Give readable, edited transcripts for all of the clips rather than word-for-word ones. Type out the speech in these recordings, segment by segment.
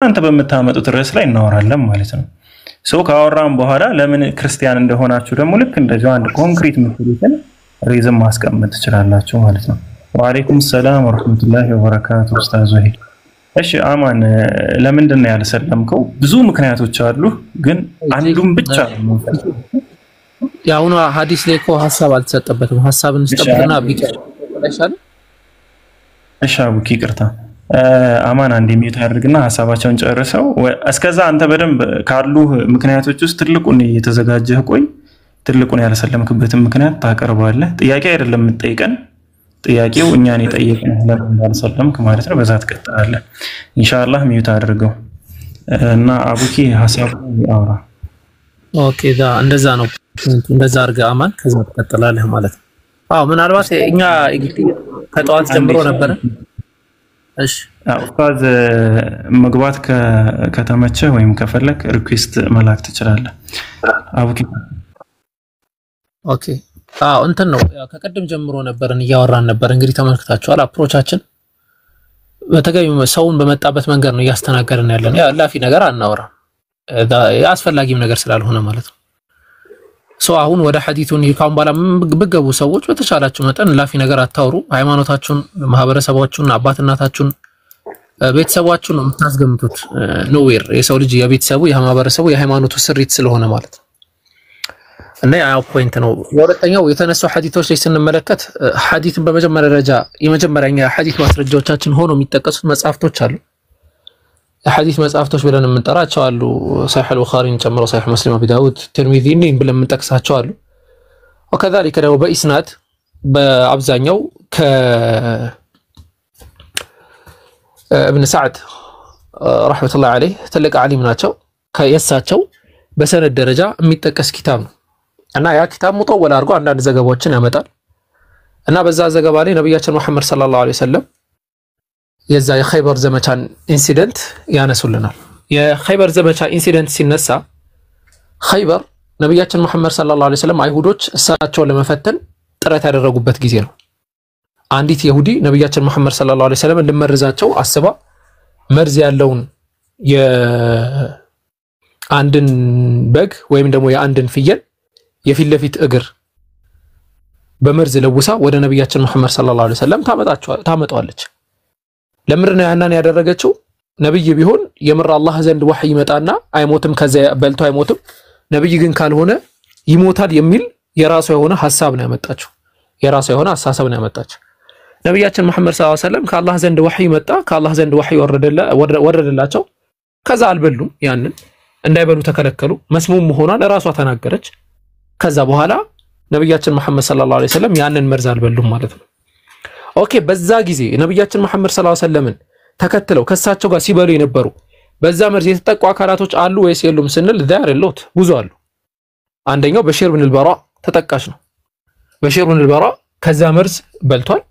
እናንተ በመታመጡት ርዕስ ላይ እናወራለን ማለት ነው ሰው ካወራን በኋላ ለምን ክርስቲያን እንደሆናችሁ ደግሞ ልክ እንደዚህ አንድ ኮንክሪት ምክንያትን ሪዝም ማስቀመጥ ትችላላችሁ ማለት ነው ወአለይኩም ሰላም ወራህመቱላሂ ወበረካቱ ኡስታዝ ወሂድ እሺ አማን ለምንድን ነው ያልሰለምከው ብዙ ምክንያቶች አሉ ግን አንዱን ብቻ ነው ያውና ሐዲስ ላይ እኮ ሐሳብ አልተሰጠበትም ሐሳብን እንስጠብና ቢቀርሻል እሺ አቡኪ ይቅርታ አማን አንዴ ሚዩት ያድርግና ሐሳባቸውን ጨርሰው እስከዛ አንተ በደንብ ካሉ ምክንያቶች ውስጥ ትልቁን እየተዘጋጀህ ቆይ ትልቁን ያልሰለምክበትን ምክንያት ታቀርባለህ ጥያቄ አይደለም የምትጠይቀን ጥያቄው እኛን ይጠይቀን ለምን እንዳልሰለምክ ማለት ነው በዛት ቀጥላለህ ኢንሻአላህ ሚዩት አድርገው እና አቡኪ ሐሳቡ ያውራ ኦኬ እንደዛ ነው እንደዛ አርጋ አማን ከዛ ተቀጥላለህ ማለት ነው አዎ ምናልባት እኛ ከጧት ጀምሮ ነበር እሺ ኡስታዝ መግባት ከተመቸ ወይም ከፈለክ ሪኩዌስት መላክ ትችላለህ አቡኪ ኦኬ እንትን ነው ከቀደም ጀምሮ ነበርን ያወራን ነበር እንግዲህ ተመልክታችኋል አፕሮቻችን በተገቢው ሰውን በመጣበት መንገድ ነው ያስተናገርን ያለን ያ ላፊ ነገር አናወራ ያስፈልጊም ነገር ስላልሆነ ማለት ነው ሶ አሁን ወደ ሐዲቱን ይካም ባላ በገቡ ሰዎች በተቻላችሁ መጠን ላፊ ነገር አታውሩ ሃይማኖታችሁን ማህበረሰባችሁን አባትናታችሁን ቤተሰባችሁን ነው የምታስገምቱት ኖዌር የሰው ልጅ የቤተሰቡ የማህበረሰቡ የሃይማኖቱ ስሪት ስለሆነ ማለት እና ያ ፖይንት ነው ወረተኛው የተነሳው ሐዲቶች ላይ ስንመለከት ሐዲትን በመጀመሪያ ደረጃ የመጀመሪያኛ ሐዲስ ማስረጃዎቻችን ሆኖ የሚጠቀሱት መጽሐፍቶች አሉ ሐዲስ መጽሐፍቶች ብለን የምንጠራቸው አሉ صحيح البخاري ጨምሮ صحيح مسلم ابي داود ترمذي ብለን የምንጠቅሳቸው አሉ وكذلك ደግሞ በኢስናድ በአብዛኛው ابن سعد رحمه الله عليه ትልቅ ዓሊም ናቸው ከየሳቸው በሰነድ ደረጃ የሚጠቀስ ኪታብ ነው እና ያ ኪታብ ሙጠወል አድርጎ አንዳንድ ዘገባዎችን ያመጣል እና በዛ ዘገባ ላይ ነብያችን መሐመድ ሰለላሁ ዐለይሂ ወሰለም የዛ የኸይበር ዘመቻን ኢንሲደንት ያነሱልናል የኸይበር ዘመቻ ኢንሲደንት ሲነሳ ኸይበር ነብያችን መሐመድ ሰለላሁ ዐለይሂ ወሰለም አይሁዶች እሳቸውን ለመፈተን ጥረት ያደረጉበት ጊዜ ነው አንዲት ይሁዲ ነብያችን መሐመድ ሰለላሁ ዐለይሂ ወሰለም ለመርዛቸው አስባ መርዝ ያለውን የአንድን በግ ወይም ደግሞ የአንድን ፍየል የፊት ለፊት እግር በመርዝ ለውሳ ወደ ነብያችን መሐመድ ሰለላሁ ዐለይሂ ወሰለም ታመጣዋለች ለምንድነው ያንን ያደረገችው ነብይ ቢሆን የምር አላህ ዘንድ ወህይ ይመጣና አይሞትም ከዛ በልቶ አይሞትም ነብይ ግን ካልሆነ ይሞታል የሚል የራሱ የሆነ ሐሳብ ነው ያመጣችው የራሱ የሆነ ሐሳብ ነው ያመጣችው ነብያችን መሐመድ ሰለላሁ ዐለይሂ ወሰለም ከአላህ ዘንድ ወህይ መጣ ከአላህ ዘንድ ወህይ ወረደላቸው ከዛ አልበሉም ያንን እንዳይበሉ ተከለከሉ መስሙም መሆኗን ራሷ ተናገረች ከዛ በኋላ ነብያችን መሐመድ ሰለላሁ ዐለይሂ ወሰለም ያንን መርዝ አልበሉም ማለት ነው ኦኬ በዛ ጊዜ ነብያችን መሐመድ ሰለላሁ ዐለይሂ ወሰለም ተከትለው ከሳቸው ጋር ሲበሉ የነበሩ በዛ መርዝ የተጠቁ አካላቶች አሉ ወይስ የሉም ስንል ዳር ሎት ብዙ አሉ አንደኛው በሽር ብን البراء ተጠቃሽ ነው በሽር ብን البراء ከዛ መርዝ በልቷል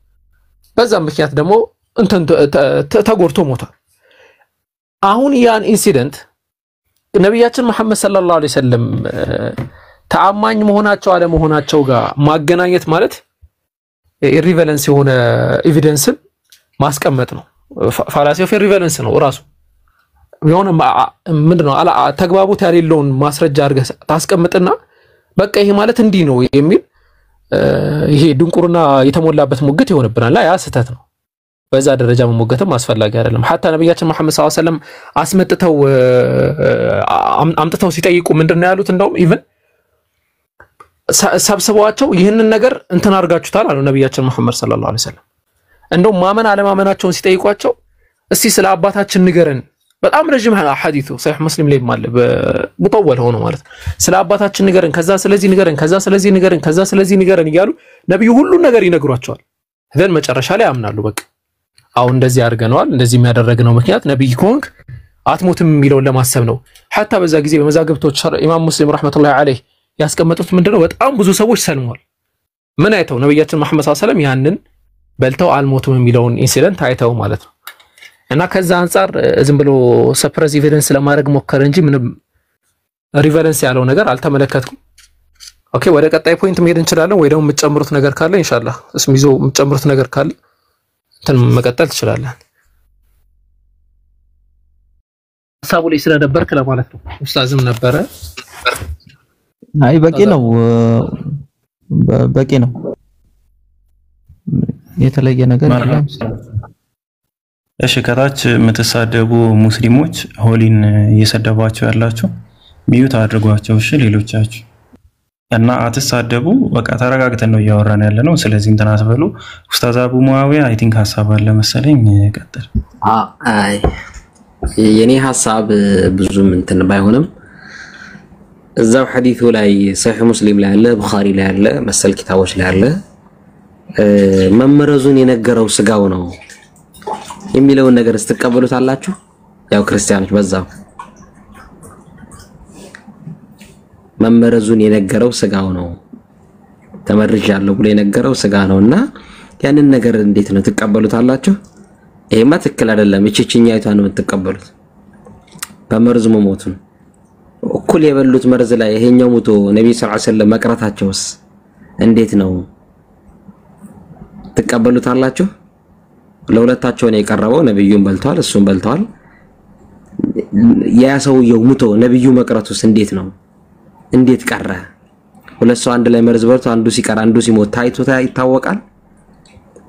በዛ ምክንያት ደግሞ እንትን ተጎርቶ ሞቷል አሁን ያን ኢንሲደንት ነብያችን መሐመድ ሰለላሁ ዐለይሂ ወሰለም ተአማኝ መሆናቸው አለ መሆናቸው ጋር ማገናኘት ማለት ኢሪቨለንስ የሆነ ኤቪደንስን ማስቀመጥ ነው ፋላሲ ኦፍ ኢሪቨለንስ ነው ራሱ የሆነ ምንድነው አላ ተግባቡት ያለውን ማስረጃ አድርገህ ታስቀምጥና በቃ ይሄ ማለት እንዲህ ነው የሚል ይሄ ድንቁርና የተሞላበት ሙግት ይሆንብናል ያ ስህተት ነው በዛ ደረጃ መሞገትም አስፈላጊ አይደለም ሐታ ነብያችን መሐመድ ሰለላሁ ዐለይሂ ወሰለም አስመጥተው አምጥተው ሲጠይቁ ምንድነው ያሉት እንደውም ኢቭን ሰብስበዋቸው ይህንን ነገር እንትን አርጋችሁታል አሉ ነብያችን መሐመድ ሰለላሁ ዐለይሂ ወሰለም እንደውም ማመን አለማመናቸውን ሲጠይቋቸው እስቲ ስለ አባታችን ንገረን በጣም ረጅም ሐዲሱ صحيح مسلم ላይ ማለት በሙጠወል ሆኖ ማለት ስለ አባታችን ንገረን ከዛ ስለዚህ ንገረን ከዛ ስለዚህ ንገረን ከዛ ስለዚህ ንገረን ይያሉ ነብዩ ሁሉ ነገር ይነግሯቸዋል ዘን መጨረሻ ላይ ያምናሉ በቃ አሁን እንደዚህ አድርገናል እንደዚህ የሚያደርገው ምክንያት ነብይ ኮንክ አትሞትም የሚለው ለማሰብ ነው ሐታ በዛ ጊዜ በመዛግብቶች ኢማም ሙስሊም ረህመቱላሂ ዐለይሂ ያስቀመጡት ምንድነው በጣም ብዙ ሰዎች ሰልመዋል ምን አይተው ነብያችን መሐመድ ሰለላሁ ዐለይሂ ወሰለም ያንን በልተው አልሞቱም የሚለውን ኢንሲደንት አይተው ማለት ነው እና ከዛ አንፃር ዝም ብሎ ሰፕረስ ኤቪደንስ ለማድረግ ሞከረ እንጂ ምንም ሪቨለንስ ያለው ነገር አልተመለከትኩም ኦኬ ወደ ቀጣይ ፖይንት መሄድ እንችላለን ወይ ደግሞ የምትጨምሩት ነገር ካለ ኢንሻአላህ እስሚዞ የምትጨምሩት ነገር ካለ እንትን መቀጠል ትችላለን ሐሳቡ ላይ ስለነበርክ ለማለት ነው። ኡስታዝም ነበረ። አይ በቂ ነው በቂ ነው። የተለየ ነገር የለም። እሺ ከታች የምትሳደቡ ሙስሊሞች ሆሊን እየሰደባቸው ያላችሁ ሚዩት አድርጓቸው። እሺ ሌሎቻችሁ እና አትሳደቡ። በቃ ተረጋግተን ነው እያወራን ያለነው። ስለዚህ እንትን አትበሉ። ኡስታዝ አቡ ሙአዊያ አይ ቲንክ ሐሳብ አለ መሰለኝ። ቀጥል። አይ የኔ ሐሳብ ብዙም እንትን ባይሆንም እዛው ሐዲሱ ላይ ሰሒህ ሙስሊም ላይ አለ፣ ቡኻሪ ላይ አለ፣ መሰል ኪታቦች ላይ አለ መመረዙን የነገረው ስጋው ነው የሚለውን ነገር ስትቀበሉታላችሁ? ያው ክርስቲያኖች በዛው መመረዙን የነገረው ስጋው ነው ተመርጃለሁ ብሎ የነገረው ስጋ ነውና ያንን ነገር እንዴት ነው ትቀበሉታላችሁ? ይሄማ ትክክል አይደለም። እቺኛይቷን ነው የምትቀበሉት። በመርዝ መሞቱን እኩል የበሉት መርዝ ላይ ይሄኛው ሞቶ ነብዩ ሰለላሁ ዐለይሂ ወሰለም መቅረታቸውስ እንዴት ነው ትቀበሉታላችሁ? ለሁለታቸው ነው የቀረበው። ነብዩን በልተዋል፣ እሱን በልተዋል። ያ ሰውየው ሞቶ ነብዩ መቅረቱስ እንዴት ነው? እንዴት ቀረ? ሁለት ሰው አንድ ላይ መርዝ በልቶ አንዱ ሲቀር አንዱ ሲሞት ታይቶ ይታወቃል?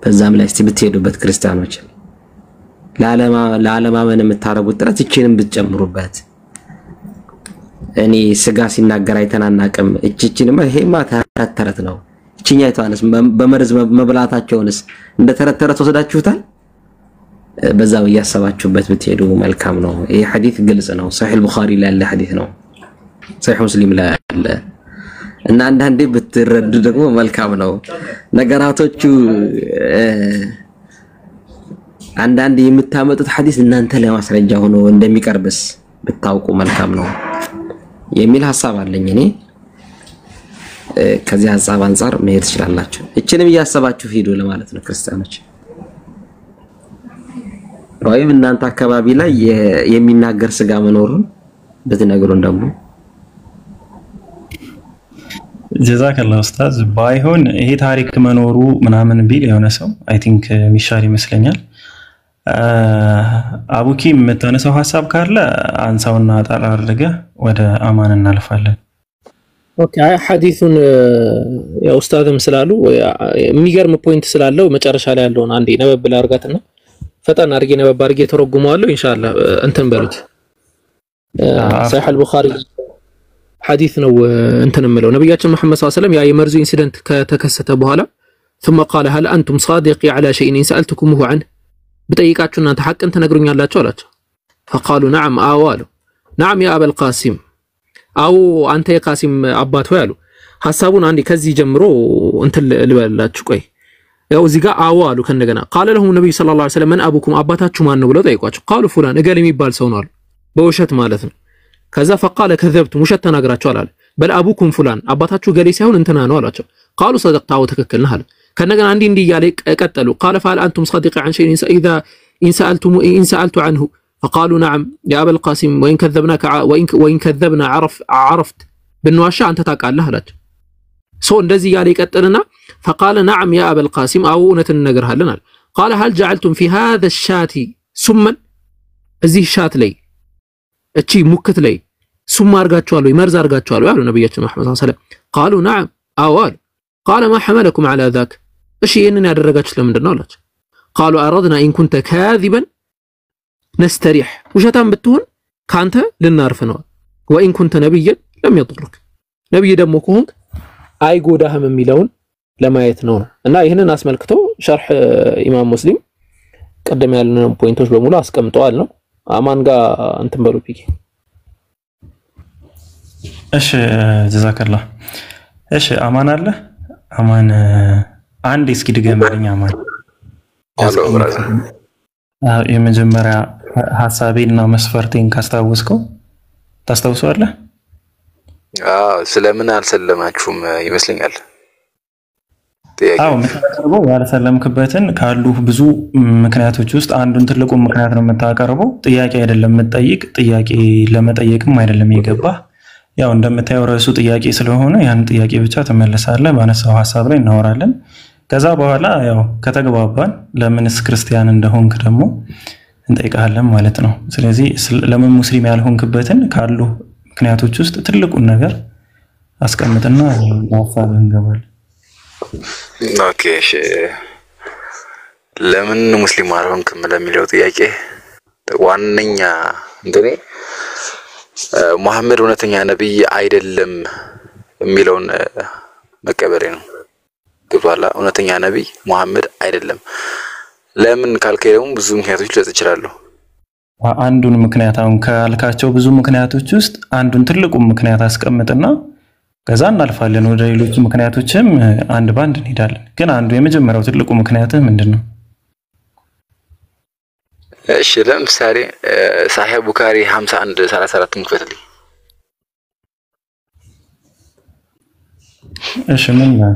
በዛም ላይ እስቲ ብትሄዱበት ክርስቲያኖች ለዓለማመን የምታረጉት ጥረት እቺንም ብትጨምሩበት። እኔ ስጋ ሲናገር አይተናናቅም። እቺችንማ ይሄማ ተረት ነው። እቺኛይቷንስ በመርዝ መብላታቸውንስ እንደ ተረት ወሰዳችሁታል? በዛው እያሰባችሁበት ብትሄዱ መልካም ነው። ይሄ ሐዲስ ግልጽ ነው። ሰሒህ ቡኻሪ ላይ ያለ ሐዲስ ነው። ሰሒህ ሙስሊም ላይ ያለ እና አንዳንዴ ብትረዱ ደግሞ መልካም ነው። ነገራቶቹ አንዳንዴ የምታመጡት ሐዲስ እናንተ ላይ ማስረጃ ሆኖ እንደሚቀርብስ ብታውቁ መልካም ነው የሚል ሐሳብ አለኝ እኔ። ከዚህ ሐሳብ አንፃር መሄድ ትችላላችሁ። እቺንም እያሰባችሁ ሂዱ ለማለት ነው ክርስቲያኖች። ወይም እናንተ አካባቢ ላይ የሚናገር ስጋ መኖሩን ብትነግሩን ደግሞ ጀዛከላህ ኡስታዝ። ባይሆን ይሄ ታሪክ መኖሩ ምናምን ቢል የሆነ ሰው አይ ቲንክ ሚሻል ይመስለኛል። አቡኪ የምታነሳው ሐሳብ ካለ አንሳውና አጣራ አድርገህ ወደ አማን እናልፋለን። ኦኬ አይ ሐዲሱን ያው ኡስታዝም ስላሉ የሚገርም ፖይንት ስላለው መጨረሻ ላይ ያለውን አንዴ ነበብ ላርጋትና ፈጣን አድርጌ ነበብ አድርጌ ተረጉመዋለሁ ኢንሻአላህ። እንትን በሉት ሰሒህ አልቡኻሪ ሐዲስ ነው እንትን ምለው ነብያችን መሐመድ ሰለላሁ ዐለይሂ ወሰለም ያ የመርዙ ኢንሲደንት ከተከሰተ በኋላ ثم قال هل انتم صادقي على شيء سالتكمه عنه بጠይቃችሁ እናንተ ሐቅን ተነግሩኛላችሁ አላችሁ። فقالوا نعم አዋሉ نعم يا ابا القاسم አው አንተ የቃሲም አባት ሆይ አሉ። ሐሳቡን አንዴ ከዚህ ጀምሮ እንትን ልበላችሁ። ቆይ ያው እዚህ ጋር አዋሉ ከነገና قال لهم النبي صلى الله عليه وسلم من ابوكم አባታችሁ ማን ነው ብለው ጠይቋቸው። قالوا فلان እገሌ የሚባል ሰው ነው አሉ። በውሸት ማለት ነው። ከዛ فقال كذبتم ውሸት ተናግራችኋል አለ። በል አቡኩም فلان አባታችሁ ገሌ ሳይሆን እንትና ነው አላቸው። قالوا صدقت አው ትክክል ነህ አለ። ከነገና አንዴ እንዲህ ያለ ቀጠሉ። قال فهل انتم صادقين عن شيء اذا ان سالت عنه فقالوا نعم يا ابا القاسم وان كذبنا عرفت بالنواشا انت ታውቃለህ አላቸው። ሶ እንደዚህ ያለ ይቀጥልና فقال نعم يا ابا القاسم او እውነትን እንነግርሃለን አለ። قال هل جعلتم في هذا الشات سما እዚህ ሻት ላይ እቺ ሙክት ላይ ሱም አርጋችኋል ወይ መርዝ አርጋችኋል ወይ አሉ ነብያችን መሐመድ ሰለላሁ ዐለይሂ ወሰለም። قالوا نعم አዋል قال ما حملكم على ذاك እሺ ይሄንን ያደረጋችሁት ለምንድን ነው አላቸው። قالوا اردنا ان كنت كاذبا نستريح ውሸታም ብትሆን ካንተ ልናርፍ ነው። وان كنت نبيا لم يضرك ነብይ ደግሞ ከሆንክ አይጎዳህም የሚለውን ለማየት ነው። እና ይሄንን አስመልክቶ ሸርህ ኢማም ሙስሊም ቀደም ያለውን ፖይንቶች በሙሉ አስቀምጠዋል ነው። አማን ጋር እንትን በሉ ፒኬ። እሺ ጀዛከላህ። እሺ አማን አለ። አማን አንድ እስኪ ድገምልኝ አማን። አሎ ብራዘር የመጀመሪያ ሐሳቤና መስፈርቴን ካስታወስከው ታስታውሰዋለህ? ስለምን አልሰለማችሁም ይመስለኛል። የምታቀርበው ያልሰለምክበትን ካሉ ብዙ ምክንያቶች ውስጥ አንዱን ትልቁ ምክንያት ነው የምታቀርበው። ጥያቄ አይደለም የምትጠይቅ፣ ጥያቄ ለመጠየቅም አይደለም የገባህ። ያው እንደምታየው ራሱ ጥያቄ ስለሆነ ያን ጥያቄ ብቻ ተመለሳለህ። ባነሳው ሐሳብ ላይ እናወራለን። ከዛ በኋላ ያው ከተግባባን ለምንስ ክርስቲያን እንደሆንክ ደግሞ እንጠይቃለን ማለት ነው። ስለዚህ ለምን ሙስሊም ያልሆንክበትን ካሉ ምክንያቶች ውስጥ ትልቁን ነገር አስቀምጥና ማፋል እንገባለን። ኦኬ እሺ፣ ለምን ሙስሊም አልሆንክም ለሚለው ጥያቄ ዋነኛ እንደኔ መሐመድ እውነተኛ ነብይ አይደለም የሚለውን መቀበሬ ነው። ግባላ እውነተኛ ነብይ መሐመድ አይደለም። ለምን ካልከኝ ደግሞ ብዙ ምክንያቶች ልሰጥ እችላለሁ። አንዱን ምክንያት አሁን ካልካቸው ብዙ ምክንያቶች ውስጥ አንዱን ትልቁን ምክንያት አስቀምጥና ከዛ እናልፋለን ወደ ሌሎች ምክንያቶችም አንድ ባንድ እንሄዳለን። ግን አንዱ የመጀመሪያው ትልቁ ምክንያትህ ምንድነው? እሺ ለምሳሌ ሳሂህ ቡኻሪ 51:34 ክፈትልኝ። እሺ ምን ነው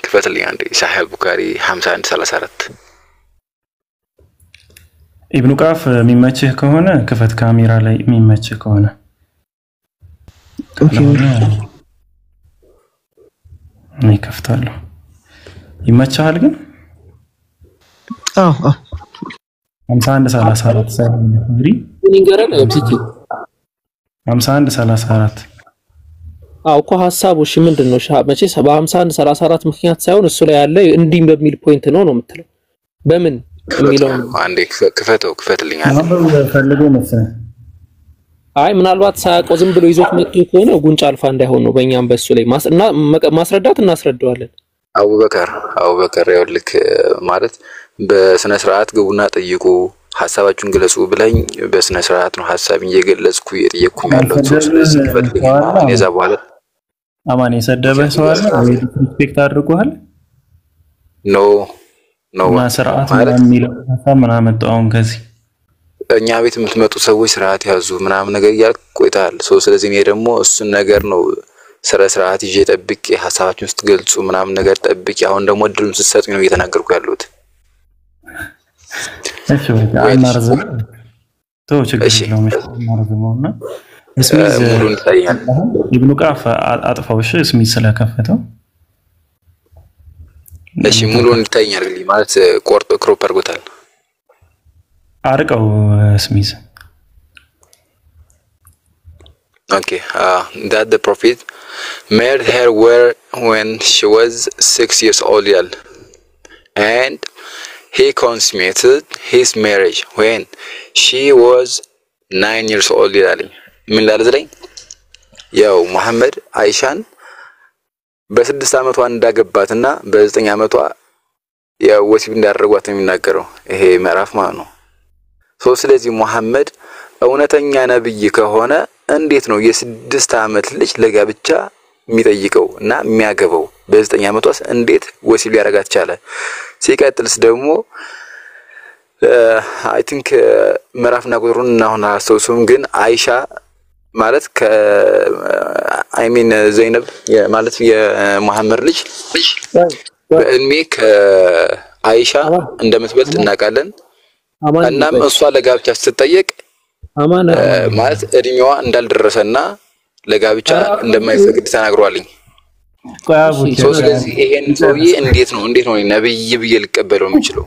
ክፈትልኝ አንዴ ሳሂህ ቡኻሪ 51:34 ኢብኑ ቃፍ የሚመችህ ከሆነ ክፈት፣ ካሜራ ላይ የሚመችህ ከሆነ እኔ ከፍታለሁ። ይመችሃል ግን? አዎ 51:34 ሳይሆን እንግዲህ ንገረን ኤምሲቲ 51:34 እኮ ሐሳቡ እሺ ምንድነው? መቼ 51:34 ምክንያት ሳይሆን እሱ ላይ ያለ እንዲህ በሚል ፖይንት ነው የምትለው። በምን የሚለው አንዴ ክፈትልኝ አንዴ ፈልገው መሰለኝ። አይ ምናልባት ሳያውቀው ዝም ብሎ ይዞት መጥቶ ከሆነ ጉንጭ አልፋ እንዳይሆን ነው። በእኛም በሱ ላይ ማስረዳት እናስረዳዋለን። አቡበከር ያውልክ ማለት በስነ ስርዓት ግቡና ጠይቁ፣ ሐሳባችሁን ግለጹ ብለኝ በስነ ስርዓት ነው ሐሳብን እየገለጽኩ እየጠየቅኩኝ ያለው። ስለዚህ ክፈትልኝ እዛ በኋላ አማን የሰደበ ሰው አለ ወይ ሪስፔክት አድርጓል? ኖ ስርዓት የሚለው ሐሳብ ምን አመጣው? አሁን ከዚህ እኛ ቤት የምትመጡ ሰዎች ስርዓት ያዙ ምናምን ነገር እያልኩ ቆይታል። ስለዚህ እኔ ደግሞ እሱን ነገር ነው ስርዓት ይዤ ጠብቄ ሐሳባችሁን ስትገልጹ ምናምን ነገር ጠብቄ አሁን ደግሞ እድሉን ስትሰጡኝ ነው እየተናገርኩ ያለሁት። እሺ አናርዝም ተው ችግር የለውም። አናርዝምውና ስሚዝ ሙሉን ታያል ኢብኑ ቃፍ አጥፋው። እሺ ስሚዝ ስለከፈተው እሺ ሙሉን ታያል ማለት ቆርጦ ክሮፕ አድርጎታል። አርቀው ስሚዝ Okay, that the prophet married her when she was 6 years old, and he consummated his marriage when she was 9 years old. ምን ላልዘለኝ ያው መሐመድ አይሻን በ6 አመቷ እንዳገባትና በ9 አመቷ ያው ወሲብ እንዳደረጓት ነው የሚናገረው ይሄ ምዕራፍ ማለት ነው። ስለዚህ መሐመድ እውነተኛ ነብይ ከሆነ እንዴት ነው የ6 አመት ልጅ ለጋብቻ የሚጠይቀው እና የሚያገባው? በ9 አመቷስ እንዴት ወሲብ ሊያረጋት ቻለ? ሲቀጥልስ ደግሞ አይ ቲንክ ምዕራፍና ቁጥሩን አሁን አስተውሱም፣ ግን አይሻ ማለት ዘይነብ ማለት የመሐመድ ልጅ በእድሜ ከአይሻ እንደምትበልጥ እናውቃለን። እናም እሷ ለጋብቻ ስትጠየቅ ማለት እድሜዋ እንዳልደረሰና ለጋብቻ እንደማይፈቅድ ተናግሯልኝ። ስለዚህ ይሄን ሰውዬ እንዴት ነው ነብይ ብዬ ልቀበለው የምችለው?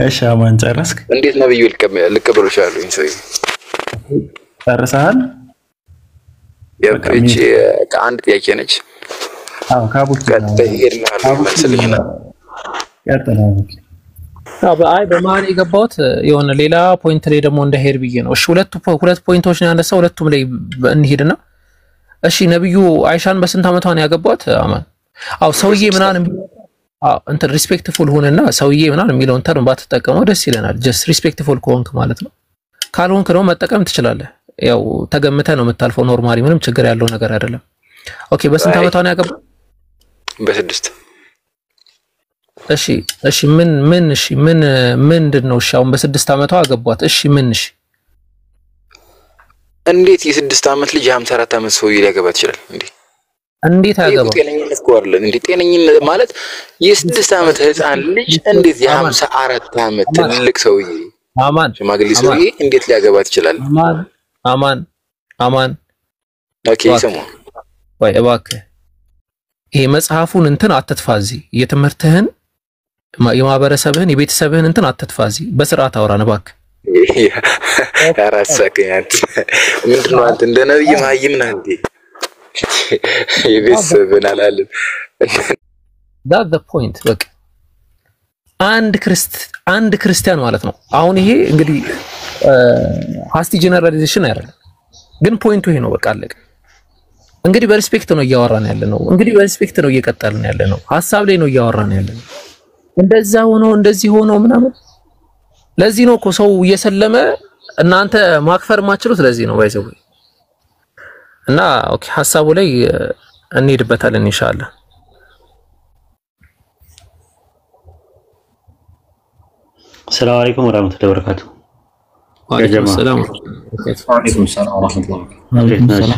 እሺ አማን ጨረስክ? እንዴት ነብዩ ልቀበለው ይችላል? ይሄን ሰውዬ ጨርሰሃል? እቺ ከአንድ ጥያቄ ነች። ካቡት መልስልኝና አይ በመሀል የገባሁት የሆነ ሌላ ፖይንት ላይ ደግሞ እንደሄድ ብዬ ነው። እሺ ሁለት ፖይንቶች ነው ያነሳው፣ ሁለቱም ላይ እንሄድና እሺ ነብዩ አይሻን በስንት አመቷ ነው ያገባት? አማን ሰውዬ ምናምን እንትን ሪስፔክትፉል ሆነና ሰውዬ ምናምን የሚለውን ተርም ባትጠቀመው ደስ ይለናል። ጀስት ሪስፔክትፉል ከሆንክ ማለት ነው። ካልሆንክ ነው መጠቀም ትችላለህ። ያው ተገምተህ ነው የምታልፈው። ኖርማሊ ምንም ችግር ያለው ነገር አይደለም። ኦኬ በስንት አመቷ ነው ያገባት? በ6 እሺ ምንድነው? እሺ አሁን በ6 አመቷ አገቧት። እሺ እንዴት የ6 አመት ልጅ 54 አመት ሰው ሊያገባት ይችላል እንዴ? እንዴት ያገባው? ጤነኝነት እኮ አይደለም እንዴ? ጤነኝነት ማለት የ6 አመት ህፃን ልጅ እንዴት የ54 አመት ትልቅ ሰውዬ አማን ሽማግሌ ሰውዬ እንዴት ሊያገባት ይችላል? አማን ኦኬ ሰሙ ወይ እባክህ ይሄ መጽሐፉን እንትን አትጥፋ። እዚህ የትምህርትህን የማህበረሰብህን የቤተሰብህን እንትን አትጥፋዚ በስርዓት አውራን እባክህ አራሳከኛት ምንድነው አንተ እንደ ነብይ ማይም ነህ እንዴ የቤተሰብን አላለም that the point በቃ አንድ ክርስቲያን ማለት ነው አሁን ይሄ እንግዲህ ሃስቲ ጀነራላይዜሽን አይደለም ግን ፖይንቱ ይሄ ነው በቃ አለቀ እንግዲህ በሪስፔክት ነው እያወራን ያለነው እንግዲህ በሪስፔክት ነው እየቀጠልን ያለነው ሐሳብ ላይ ነው እያወራን ያለነው እንደዛ ሆኖ እንደዚህ ሆኖ ምናምን ለዚህ ነው እኮ ሰው እየሰለመ እናንተ ማክፈር ማችሉት ለዚህ ነው ባይዘው እና ኦኬ ሐሳቡ ላይ እንሄድበታለን ኢንሻአላህ السلام عليكم ورحمة الله وبركاته. وعليكم السلام ወአለይኩም ሰላም ወራህመቱላሂ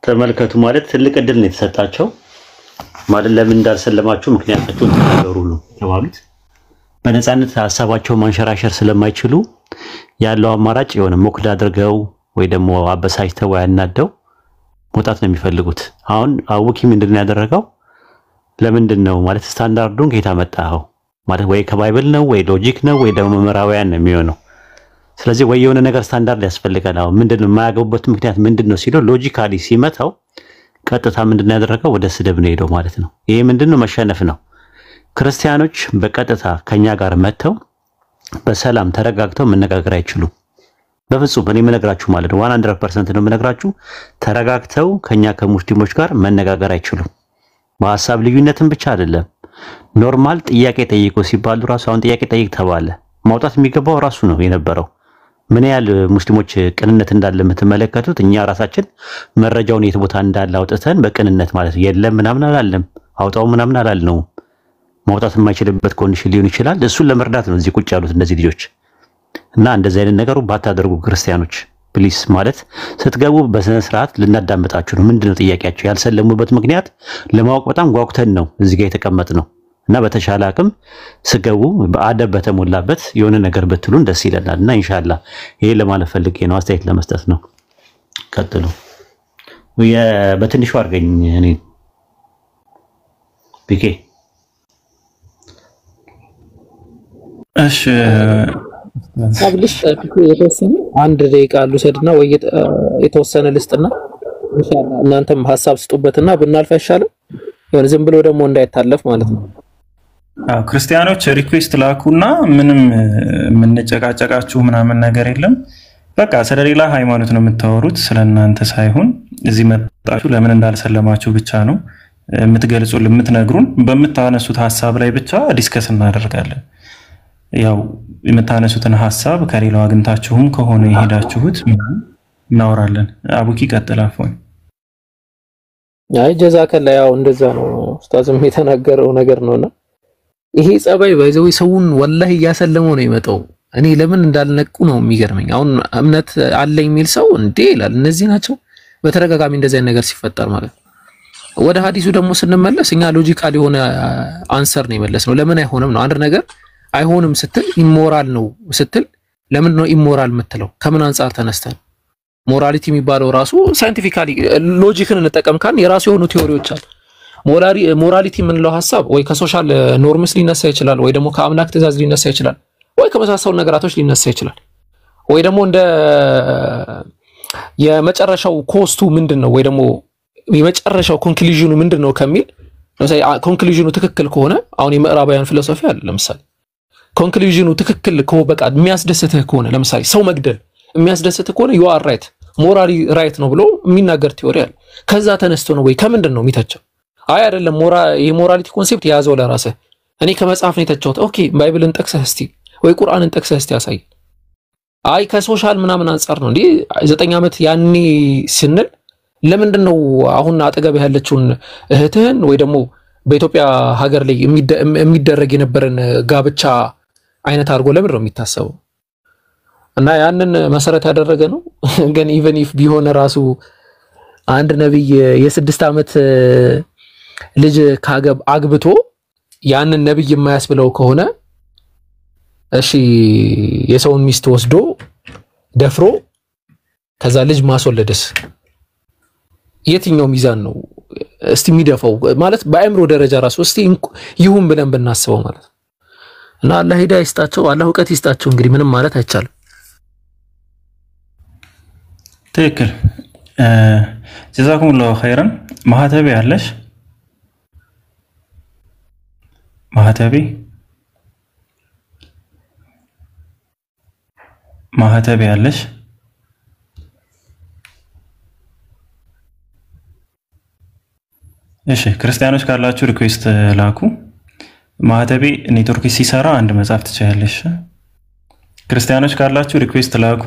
ተመልከቱ ማለት ትልቅ እድል ነው የተሰጣቸው ማለት ለምን እንዳልሰለማችሁ ምክንያታቸው ተናገሩ ነው ተባሉት በነፃነት ሐሳባቸው ማንሸራሸር ስለማይችሉ ያለው አማራጭ የሆነ ሞክድ አድርገው ወይ ደግሞ አበሳጭተው ያናደው መውጣት ነው የሚፈልጉት አሁን አውኪ ምንድነው ያደረገው ለምንድነው ማለት ስታንዳርዱን ከየት አመጣኸው ማለት ወይ ከባይብል ነው ወይ ሎጂክ ነው ወይ ደግሞ መመራዊያን ነው የሚሆነው ስለዚህ ወይ የሆነ ነገር ስታንዳርድ ያስፈልጋል አሁን ምንድነው የማያገቡበት ምክንያት ምንድነው ሲለው ሎጂካሊ ሲመታው ቀጥታ ምንድነው ያደረገው ወደ ስድብ ነው ሄደው ማለት ነው ይሄ ምንድነው መሸነፍ ነው ክርስቲያኖች በቀጥታ ከኛ ጋር መተው በሰላም ተረጋግተው መነጋገር አይችሉም በፍጹም እኔ መነግራችሁ ማለት ነው 100% ነው መነግራችሁ ተረጋግተው ከኛ ከሙስሊሞች ጋር መነጋገር አይችሉም በሐሳብ ልዩነትን ብቻ አይደለም ኖርማል ጥያቄ ጠይቁ ሲባሉ ራሱ አሁን ጥያቄ ጠይቅ ተባለ ማውጣት የሚገባው ራሱ ነው የነበረው ምን ያህል ሙስሊሞች ቅንነት እንዳለ የምትመለከቱት እኛ ራሳችን መረጃውን የት ቦታ እንዳለ አውጥተን በቅንነት ማለት የለም ምናምን አላለም አውጣው ምናምን አላልነው ማውጣት የማይችልበት ኮንዲሽን ሊሆን ይችላል እሱን ለመርዳት ነው እዚህ ቁጭ ያሉት እነዚህ ልጆች እና እንደዚህ አይነት ነገሩ ባታደርጉ ክርስቲያኖች ፕሊስ ማለት ስትገቡ በስነ ስርዓት ልናዳምጣችሁ ነው ምንድነው ጥያቄያችሁ ያልሰለሙበት ምክንያት ለማወቅ በጣም ጓጉተን ነው እዚህ ጋር የተቀመጥነው እና በተሻለ አቅም ስገቡ በአደብ በተሞላበት የሆነ ነገር ብትሉን ደስ ይለናልና ኢንሻአላህ ይሄ ለማለት ፈልጌ ነው አስተያየት ለመስጠት ነው ቀጥሉ በትንሹ አርገኝ እኔ ቢኬ እሺ አብልሽ የተወሰነ አንድ ደቂቃ ልውሰድና ወይ የተወሰነ ልስጥና ኢንሻአላህ እናንተም ሐሳብ ስጡበትና ብናልፍ አይሻልም የሆነ ዝም ብሎ ደግሞ እንዳይታለፍ ማለት ነው ክርስቲያኖች ሪኩዌስት ላኩና ምንም ምንጨቃጨቃችሁ ምናምን ነገር የለም በቃ ስለሌላ ሃይማኖት ነው የምታወሩት ስለናንተ ሳይሆን እዚህ መጣችሁ ለምን እንዳልሰለማችሁ ብቻ ነው የምትገልጹልን የምትነግሩን በመታነሱት ሐሳብ ላይ ብቻ ዲስከስ እናደርጋለን ያው የምታነሱትን ሐሳብ ከሌላው አግንታችሁም ከሆነ ይሄዳችሁት እናወራለን አቡኪ ቀጥላፎን አይ ጀዛከላ ያው እንደዛ ነው ኡስታዝም የተናገረው ነገር ነውና ይሄ ጸባይ ባይዘው ሰውን ወላሂ ያሰለመው ነው ይመጣው እኔ ለምን እንዳልነቁ ነው የሚገርመኝ አሁን እምነት አለኝ የሚል ሰው እንዴ ይላል እነዚህ ናቸው በተረጋጋሚ እንደዚህ አይነት ነገር ሲፈጠር ማለት ወደ ሐዲሱ ደግሞ ስንመለስ እኛ ሎጂካሊ የሆነ አንሰር ነው ይመለስ ነው ለምን አይሆንም ነው አንድ ነገር አይሆንም ስትል ኢሞራል ነው ስትል ለምን ነው ኢሞራል የምትለው ከምን አንፃር ተነስተን ሞራሊቲ የሚባለው ራሱ ሳይንቲፊካሊ ሎጂክን እንጠቀም ካን የራሱ የሆኑ ቲዮሪዎች አሉ ሞራሊቲ የምንለው ሐሳብ ወይ ከሶሻል ኖርምስ ሊነሳ ይችላል ወይ ደግሞ ከአምላክ ትእዛዝ ሊነሳ ይችላል ወይ ከመሳሰሉ ነገራቶች ሊነሳ ይችላል ወይ ደግሞ እንደ የመጨረሻው ኮስቱ ምንድነው ወይ ደግሞ የመጨረሻው ኮንክሉዥኑ ምንድነው ከሚል ለምሳሌ ኮንክሉዥኑ ትክክል ከሆነ አሁን የምዕራባውያን ፊሎሶፊ አለ ለምሳሌ ኮንክሉዥኑ ትክክል ከሆነ በቃ የሚያስደስትህ ከሆነ ለምሳሌ ሰው መግደል የሚያስደስትህ ከሆነ you are right ሞራሊ ራይት ነው ብሎ የሚናገር ቲዮሪ አለ ከዛ ተነስቶ ነው ወይ ከምንድን ነው የሚተቸው አይ አይደለም የሞራሊቲ ኮንሴፕት ያዘው ለራስህ እኔ ከመጽሐፍ ነው የተቸውት ኦኬ ባይብልን ጠቅሰህ እስቲ ወይ ቁርአንን ጠቅሰህ እስቲ ያሳይ አይ ከሶሻል ምናምን አንፃር ነው እንዴ 9 ዓመት ያኔ ስንል ለምንድነው አሁን አጠገብ ያለችውን እህትህን ወይ ደግሞ በኢትዮጵያ ሀገር ላይ የሚደረግ የነበረን ጋብቻ አይነት አድርጎ ለምን ነው የሚታሰበው እና ያንን መሰረት ያደረገ ነው ግን ኢቭን ኢፍ ቢሆን ራሱ አንድ ነብይ የ6 ዓመት ልጅ ካገብ አግብቶ ያንን ነብይ የማያስብለው ከሆነ እሺ የሰውን ሚስት ወስዶ ደፍሮ ከዛ ልጅ ማስወለደስ የትኛው ሚዛን ነው እስቲ የሚደፈው ማለት በአእምሮ ደረጃ ራሱ እስቲ ይሁን ብለን ብናስበው ማለት እና አላህ ሂዳያ ይስጣቸው አላህ ዕውቀት ይስጣቸው እንግዲህ ምንም ማለት አይቻልም ትክክል ጀዛኩሙላሁ ኸይረን ማህተቢ ያለሽ ማህተቢ ያለሽ እሺ ክርስቲያኖች ካላችሁ ሪኩዌስት ላኩ ማህተቢ ኔትወርክ ሲሰራ አንድ መጻፍ ትችያለሽ ክርስቲያኖች ካላችሁ ሪኩዌስት ላኩ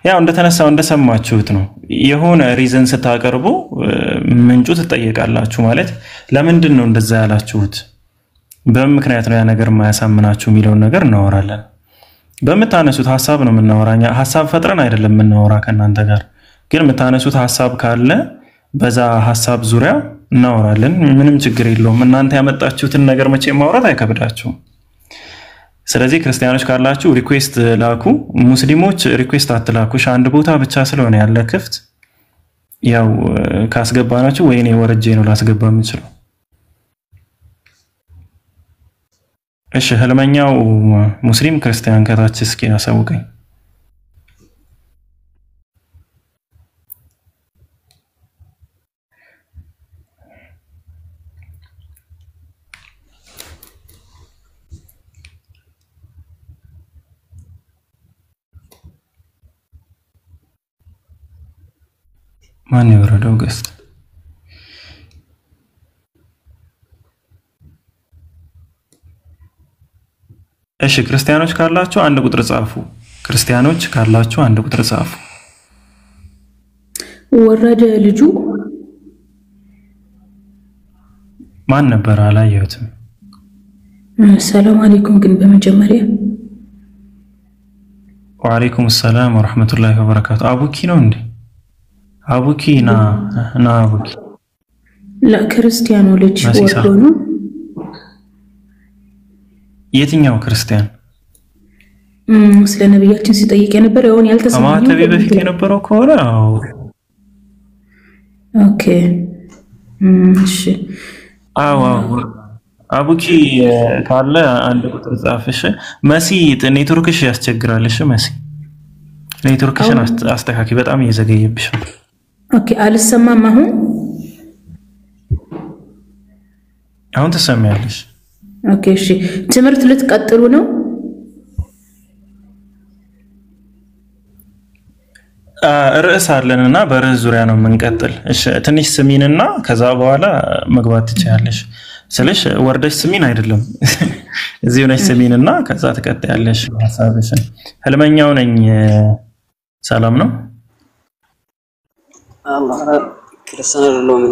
ያው እንደተነሳው እንደሰማችሁት ነው የሆነ ሪዝን ስታቀርቡ ምንጩ ትጠየቃላችሁ ማለት ለምንድን ነው እንደዛ ያላችሁት በምክንያት ነው ያ ነገር ማያሳምናችሁ የሚለውን ነገር እናወራለን በመታነሱት ሐሳብ ነው የምናወራኛ ሐሳብ ፈጥረን አይደለም የምናወራ ከናንተ ጋር ግን መታነሱት ሐሳብ ካለ በዛ ሐሳብ ዙሪያ እናወራለን ምንም ችግር የለውም እናንተ ያመጣችሁትን ነገር መቼ ማውራት አይከብዳችሁም ስለዚህ ክርስቲያኖች ካላችሁ ሪኩዌስት ላኩ ሙስሊሞች ሪኩዌስት አትላኩሽ አንድ ቦታ ብቻ ስለሆነ ያለ ክፍት ያው ካስገባናችሁ ወይኔ ወረጄ ነው ላስገባ የምችለው እሺ ህልመኛው ሙስሊም ክርስቲያን ከታች እስኪ ያሳውቀኝ ማን ይወረደው ገስት እሺ ክርስቲያኖች ካላችሁ አንድ ቁጥር ጻፉ ክርስቲያኖች ካላችሁ አንድ ቁጥር ጻፉ ወረደ ልጁ ማን ነበር አላየሁትም ሰላም አለይኩም ግን በመጀመሪያ ወአለይኩም ሰላም ወራህመቱላሂ ወበረካቱ አቡኪ ነው እንዴ አቡኪ ና አቡኪ ለክርስቲያኑ ልጅ ወርዶ ነው የትኛው ክርስቲያን ስለ ነብያችን ሲጠይቅ የነበረ ያውን ያልተሰማው ማህተቢ በፊት የነበረው ከሆነ ኦኬ እሺ አዎ አቡኪ ካለ አንድ ቁጥር ጻፍሽ መሲ ኔትወርክሽ ያስቸግራልሽ መሲ ኔትወርክሽን አስተካኪ በጣም እየዘገየብሽ ነው ኦኬ አልሰማም አሁን ተሰማያለሽ ኦኬ እሺ ትምርት ልትቀጥሉ ነው ርዕስ አለንና በርዕስ ዙሪያ ነው የምንቀጥል እሺ ትንሽ ስሚንና ከዛ በኋላ መግባት ትችያለሽ ስለሽ ወርደሽ ስሚን አይደለም እዚሁ ነሽ ስሚንና ከዛ ተቀጥያለሽ ሐሳብሽን ህልመኛው ነኝ ሰላም ነው አላህ ክርስቲያን አይደለም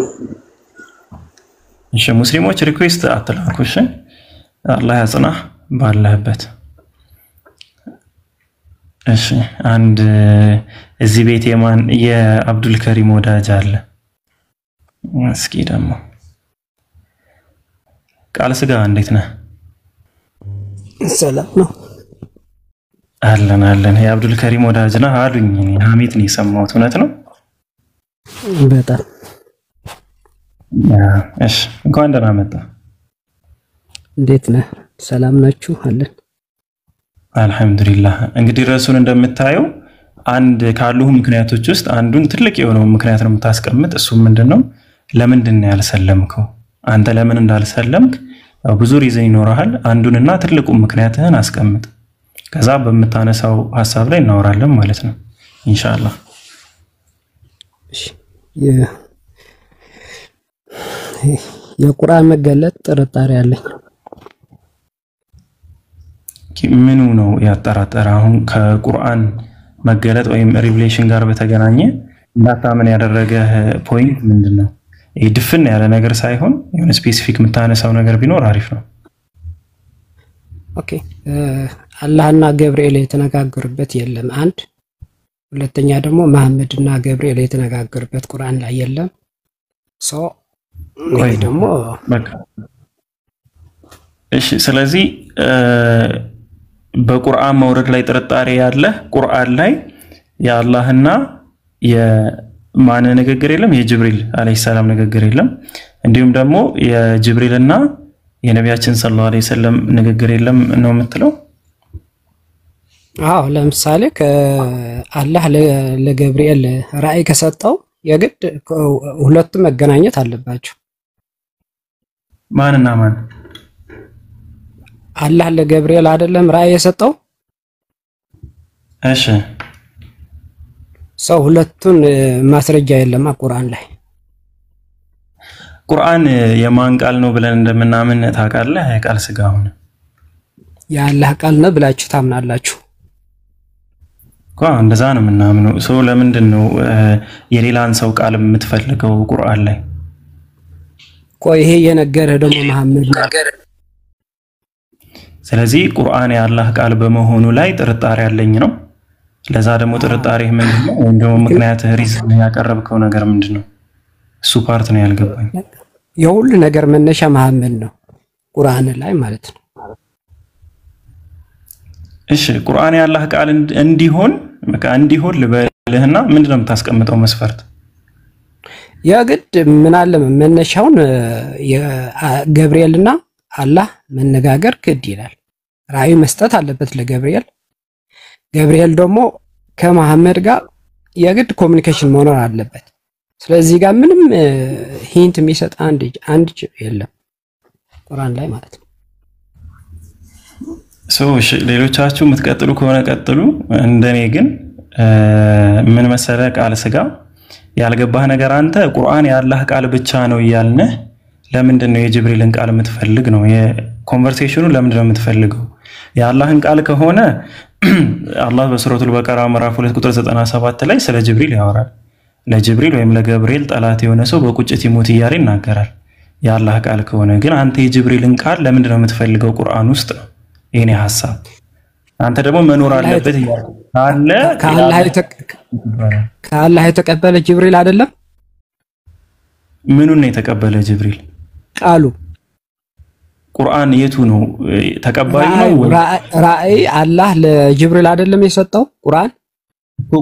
እሺ ሙስሊሞች ሪኩዌስት አትላኩሽ አላህ ያጽናህ ባለህበት እሺ አንድ እዚህ ቤት የማን የአብዱል ከሪም ወዳጅ አለ እስኪ ደግሞ ቃል ስጋ እንዴት ነህ ሰላም ነው አለን የአብዱል ከሪም ወዳጅ ነህ አሉኝ እኔ ሐሜት ነው የሰማሁት እውነት ነው በጣም እሺ እንኳን ደህና መጣ እንዴት ነህ ሰላም ናችሁ አለን አልহামዱሊላህ እንግዲህ ራሱን እንደምታየው አንድ ካሉ ምክንያቶች ውስጥ አንዱን ትልቅ የሆነው ምክንያት ነው የምታስቀምጥ እሱ ምንድነው ለምንድን ነው ያልሰለምከው አንተ ለምን እንዳልሰለምክ ብዙ ሪዝን ይኖርሃል አንዱንና ትልቁ ምክንያትህን አስቀምጥ ከዛ በመታነሳው ሐሳብ ላይ እናወራለን ማለት ነው ኢንሻአላህ እሺ የቁርአን መገለጥ ጥርጣሬ አለኝ ምኑ ነው ያጠራጠረ አሁን ከቁርአን መገለጥ ወይም ሪቪሌሽን ጋር በተገናኘ እንዳታምን ያደረገ ፖይንት ምንድነው ይሄ ድፍን ያለ ነገር ሳይሆን የሆነ ስፔሲፊክ የምታነሳው ነገር ቢኖር አሪፍ ነው ኦኬ አላህና ገብርኤል የተነጋገሩበት የለም አንድ ሁለተኛ ደግሞ መሐመድና ገብርኤል የተነጋገሩበት ቁርአን ላይ የለም ወይ ደግሞ በቃ እሺ ስለዚህ በቁርአን መውረድ ላይ ጥርጣሬ ያለ ቁርአን ላይ የአላህና የማን ንግግር የለም የጅብሪል አለይሂ ሰላም ንግግር የለም እንዲሁም ደግሞ የጅብሪልና የነቢያችን ሰለላሁ ዐለይሂ ወሰለም ንግግር የለም ነው የምትለው? አዎ ለምሳሌ ከአላህ ለገብርኤል ራእይ ከሰጠው የግድ ሁለቱም መገናኘት አለባቸው። ማንና ማን? አላህ ለገብርኤል አይደለም ራእይ የሰጠው? እሺ ሰው ሁለቱን ማስረጃ የለም ቁርአን ላይ። ቁርአን የማን ቃል ነው ብለን እንደምናምን ታውቃለህ? ቃል ስጋ ሆነ የአላህ ቃል ነው ብላችሁ ታምናላችሁ? እንደዛ ነው የምናምነው። ሰው ለምንድን ነው የሌላን ሰው ቃል የምትፈልገው ቁርአን ላይ? ቆይ ይሄ የነገረ ደግሞ መሐመድ ነው። ስለዚህ ቁርአን የአላህ ቃል በመሆኑ ላይ ጥርጣሬ ያለኝ ነው። ለዛ ደግሞ ጥርጣሬ ምንድነው? ወይም ደግሞ ምክንያትህ ሪዝን ያቀረብከው ነገር ምንድነው? እሱ ፓርት ነው ያልገባኝ። የሁሉ ነገር መነሻ መሐመድ ነው ቁርአን ላይ ማለት ነው። እሺ ቁርአን የአላህ ቃል እንዲሆን በቃ እንዲሆን ልበልህና ምንድነው የምታስቀምጠው መስፈርት? የግድ ምን አለ መነሻውን ገብርኤልና አላህ መነጋገር ግድ ይላል። ራእይ መስጠት አለበት ለገብርኤል። ገብርኤል ደግሞ ከመሐመድ ጋር የግድ ኮሙኒኬሽን መኖር አለበት። ስለዚህ ጋር ምንም ሂንት የሚሰጥ አንድ የለም ቁርአን ላይ ማለት ነው። ሰዎች ሌሎቻችሁ የምትቀጥሉ ከሆነ ቀጥሉ። እንደኔ ግን ምን መሰለ ቃል ስጋ ያልገባህ ነገር አንተ ቁርአን የአላህ ቃል ብቻ ነው እያልነህ ለምንድን ነው የጅብሪልን ቃል የምትፈልግ ነው? የኮንቨርሴሽኑ ለምንድን ነው የምትፈልገው? የአላህን ቃል ከሆነ አላህ በሱረቱል በቀራ ምዕራፍ 2 ቁጥር 97 ላይ ስለ ጅብሪል ያወራል። ለጅብሪል ወይም ለገብርኤል ጠላት የሆነ ሰው በቁጭት ይሞት እያለ ይናገራል። የአላህ ቃል ከሆነ ግን አንተ የጅብሪልን ቃል ለምንድን ነው የምትፈልገው ቁርአን ውስጥ ነው የኔ ሐሳብ። አንተ ደግሞ መኖር አለበት አለ ከአላህ የተቀበለ ጅብሪል አይደለም? ምኑን ነው የተቀበለ ጅብሪል? ቃሉ ቁርአን የቱ ነው ተቀባዩ ነው? ራእይ አላህ ለጅብሪል አይደለም የሰጠው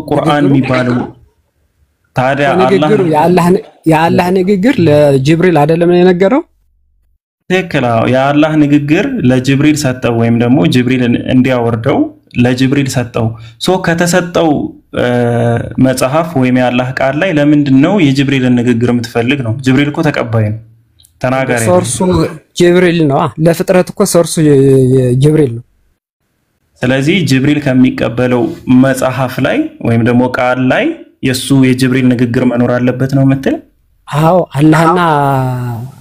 ቁርአን የሚባለው ታዲያ የአላህ ንግግር ለጅብሪል አይደለም የነገረው? ትክክል። የአላህ ንግግር ለጅብሪል ሰጠው ወይም ደግሞ ጅብሪል እንዲያወርደው ለጅብሪል ሰጠው። ከተሰጠው መጽሐፍ ወይም የአላህ ቃል ላይ ለምንድን ነው የጅብሪልን ንግግር የምትፈልግ ነው? ጅብሪል እኮ ተቀባይ ነው፣ ተናጋሪ ነው። ሶርሱ ጅብሪል ነው። ለፍጥረት እኮ ሶርሱ ጅብሪል ነው። ስለዚህ ጅብሪል ከሚቀበለው መጽሐፍ ላይ ወይም ደግሞ ቃል ላይ የሱ የጅብሪል ንግግር መኖር አለበት ነው የምትል? አዎ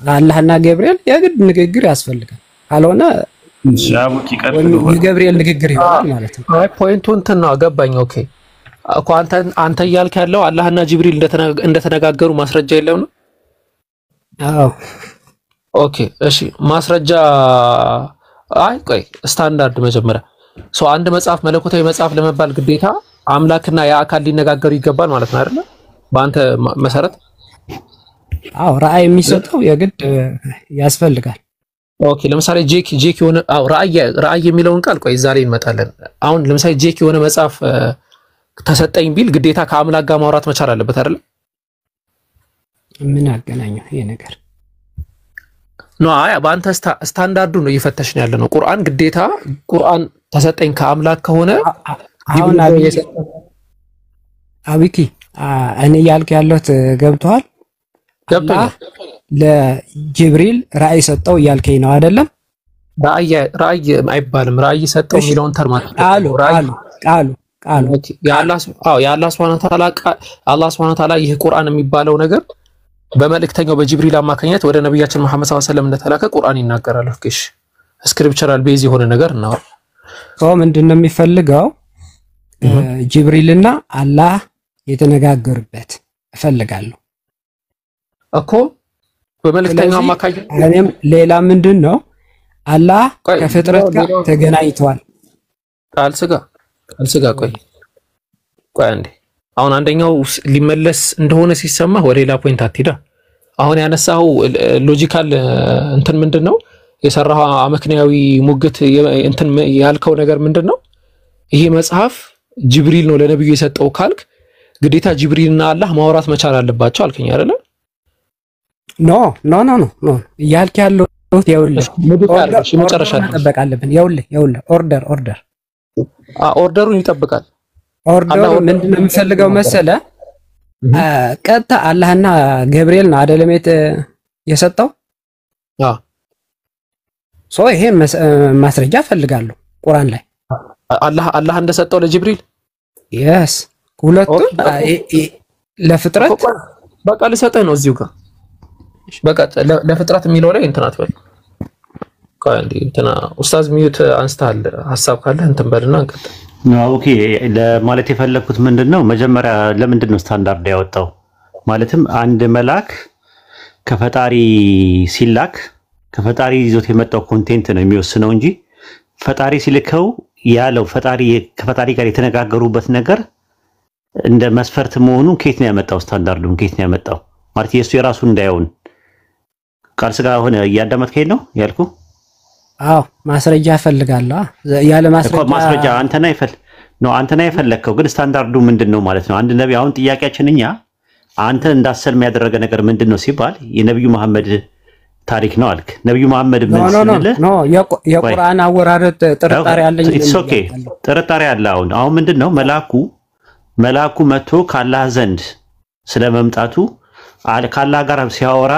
አላህና ገብርኤል የግድ ንግግር ያስፈልጋል። ካልሆነ የገብርኤል ንግግር ይሆናል ማለት ነው። አይ ፖይንቱ እንትን ነው አገባኝ። ኦኬ እኮ አንተ እያልክ ያለው አላህና ጅብሪል እንደተነጋገሩ ማስረጃ የለም ነው? አዎ ኦኬ እሺ ማስረጃ አይ ቆይ ስታንዳርድ መጀመሪያ አንድ መጽሐፍ መለኮታዊ መጽሐፍ ለመባል ግዴታ አምላክና የአካል ሊነጋገሩ ይገባል ማለት ነው አይደል? በአንተ መሰረት አዎ ራእይ የሚሰጠው የግድ ያስፈልጋል። ኦኬ ለምሳሌ ጄክ የሆነ ራእይ የሚለውን ቃል ቆይ ዛሬ እንመጣለን። አሁን ለምሳሌ ጄክ የሆነ መጽሐፍ ተሰጠኝ ቢል ግዴታ ከአምላክ ጋር ማውራት መቻል አለበት አይደል? ምን አገናኘው ይሄ ነገር? አይ በአንተ ስታንዳርዱ ነው እየፈተሽን ያለ ነው። ቁርአን ግዴታ ቁርአን ተሰጠኝ ከአምላክ ከሆነ አሁን አቢኪ እኔ ያልክ ያለሁት ገብቷል? ገብቷል። ለጅብሪል ራእይ ሰጠው እያልከኝ ነው አይደለም? ራእይ አይባልም። ራእይ ሰጠው የሚለውን ተርማት ቃሉ የአላህ ሱብሓነሁ ወተዓላ ይህ ቁርአን የሚባለው ነገር በመልእክተኛው በጅብሪል አማካኝነት ወደ ነብያችን መሐመድ ሰለላሁ ዐለይሂ ወሰለም እንደተላከ ቁርአን ይናገራል። እሺ ስክሪፕቸራል ቤዝ የሆነ ነገር ነው። ምንድነው የሚፈልገው? ጅብሪልና አላህ የተነጋገሩበት እፈልጋለሁ እኮ በመልእክተኛው አማካኝነት። እኔም ሌላ ምንድነው አላህ ከፍጥረት ጋር ተገናኝቷል። ቃል ስጋ ቆይ አንዴ አሁን አንደኛው ሊመለስ እንደሆነ ሲሰማህ ወደ ሌላ ፖይንት አትሄዳ። አሁን ያነሳው ሎጂካል እንትን ምንድነው የሰራው አመክንያዊ ሙግት እንትን ያልከው ነገር ምንድነው? ይሄ መጽሐፍ ጅብሪል ነው ለነብዩ የሰጠው ካልክ ግዴታ ጅብሪልና አላህ ማውራት መቻል አለባቸው አልከኝ አይደለ? ኖ ኖ ኖ ኖ ኖ እያልክ ያለው ይኸውልህ፣ መጨረሻ መጠበቅ አለብን። ይኸውልህ ኦርደሩን ይጠብቃል። ኦርደሩ ምንድነው የምፈልገው መሰለህ? ቀጥታ አላህና ገብርኤል ነው አይደለም የሰጠው? ይሄን ማስረጃ ፈልጋለሁ ቁርአን ላይ አላህ እንደሰጠው ለጅብሪል የስ ሁለቱም ለፍጥረት በቃ ልሰጥህ ነው እዚሁ ጋር በቃ ለፍጥረት የሚለው ላይ እንትን አትበል። እንትና ኡስታዝ ሚዩት አንስተሃል። ሐሳብ ካለ እንትን በልና እንቀጥል። ኦኬ ለማለት የፈለኩት ምንድነው መጀመሪያ ለምንድን ነው ስታንዳርድ ያወጣው? ማለትም አንድ መልአክ ከፈጣሪ ሲላክ ከፈጣሪ ይዞት የመጣው ኮንቴንት ነው የሚወስነው እንጂ ፈጣሪ ሲልከው ያለው ከፈጣሪ ጋር የተነጋገሩበት ነገር እንደ መስፈርት መሆኑን ከየት ነው ያመጣው? ስታንዳርዱን ከየት ነው ያመጣው? ማለት የሱ የራሱ እንዳይሆን ቃል ስጋ ሆነ እያዳመጥከኝ ነው ያልኩ? አዎ ማስረጃ ፈልጋለሁ። ያለ ማስረጃ አንተና የፈለከው ግን ስታንዳርዱ ምንድነው ማለት ነው? አንድ ነብይ አሁን ጥያቄያችን እኛ አንተ እንዳሰልም ያደረገ ነገር ምንድነው ሲባል የነብዩ መሐመድ ታሪክ ነው አልክ። ነብዩ መሐመድ ምን ስለለ ኖ የቁርአን አወራረድ ጥርጣሬ አለኝ። ኢትስ ኦኬ ጥርጣሬ አለ። አሁን ምንድነው መልአኩ መጥቶ ካላህ ዘንድ ስለመምጣቱ ካላህ ጋር ሲያወራ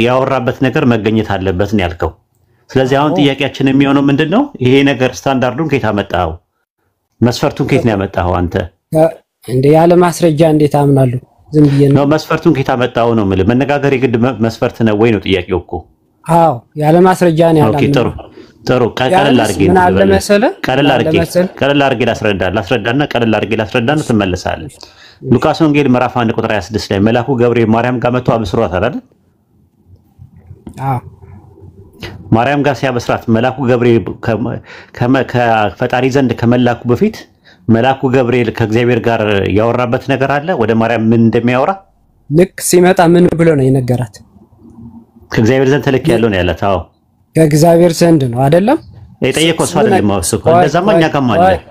ያወራበት ነገር መገኘት አለበት ነው ያልከው። ስለዚህ አሁን ጥያቄያችን የሚሆነው ምንድነው ይሄ ነገር ስታንዳርዱን ከየት አመጣው? መስፈርቱን ከየት ነው ያመጣው? አንተ እንደ ያለ ማስረጃ እንዴት አምናለሁ? ዝም ብዬ ነው መስፈርቱን ከየት አመጣው ነው የምልህ። መነጋገር የግድ መስፈርት ነው ወይ ነው ጥያቄው እኮ። አዎ ያለ ማስረጃ ነው ያለው። ኦኬ ጥሩ ቀለል አድርጌ ላስረዳና ቀለል አድርጌ ላስረዳና ትመለሳለህ። ሉቃስ ወንጌል ምዕራፍ 1 ቁጥር 26 ላይ መልአኩ ገብርኤል ማርያም ጋር መጥቶ አብስሯታል አይደል? አዎ ማርያም ጋር ሲያበስራት መልአኩ ገብርኤል ከፈጣሪ ዘንድ ከመላኩ በፊት መልአኩ ገብርኤል ከእግዚአብሔር ጋር ያወራበት ነገር አለ። ወደ ማርያም ምን እንደሚያወራ ልክ ሲመጣ ምን ብሎ ነው የነገራት? ከእግዚአብሔር ዘንድ ተልክ ያለው ነው ያላት። አዎ ከእግዚአብሔር ዘንድ ነው አይደለም? የጠየቀው ሰው አይደለም ማውሰው እንደዛማ እኛ ጋር ማለት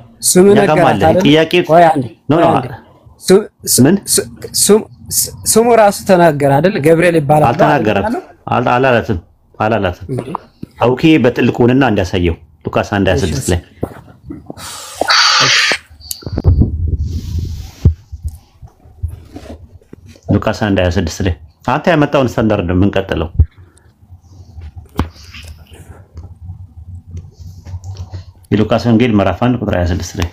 ጥያቄ ስሙ ራሱ ተናገረ አይደል? ገብርኤል ይባላል። አላላትም። ኦኬ በጥልቁንና እንዲያሳየው ሉቃስ 1:26 ላይ ሉቃስ 1:26 ላይ አንተ ያመጣውን ስታንዳርድ ነው የምንቀጥለው። የሉቃስ ወንጌል ምዕራፍ 1 ቁጥር 26 ላይ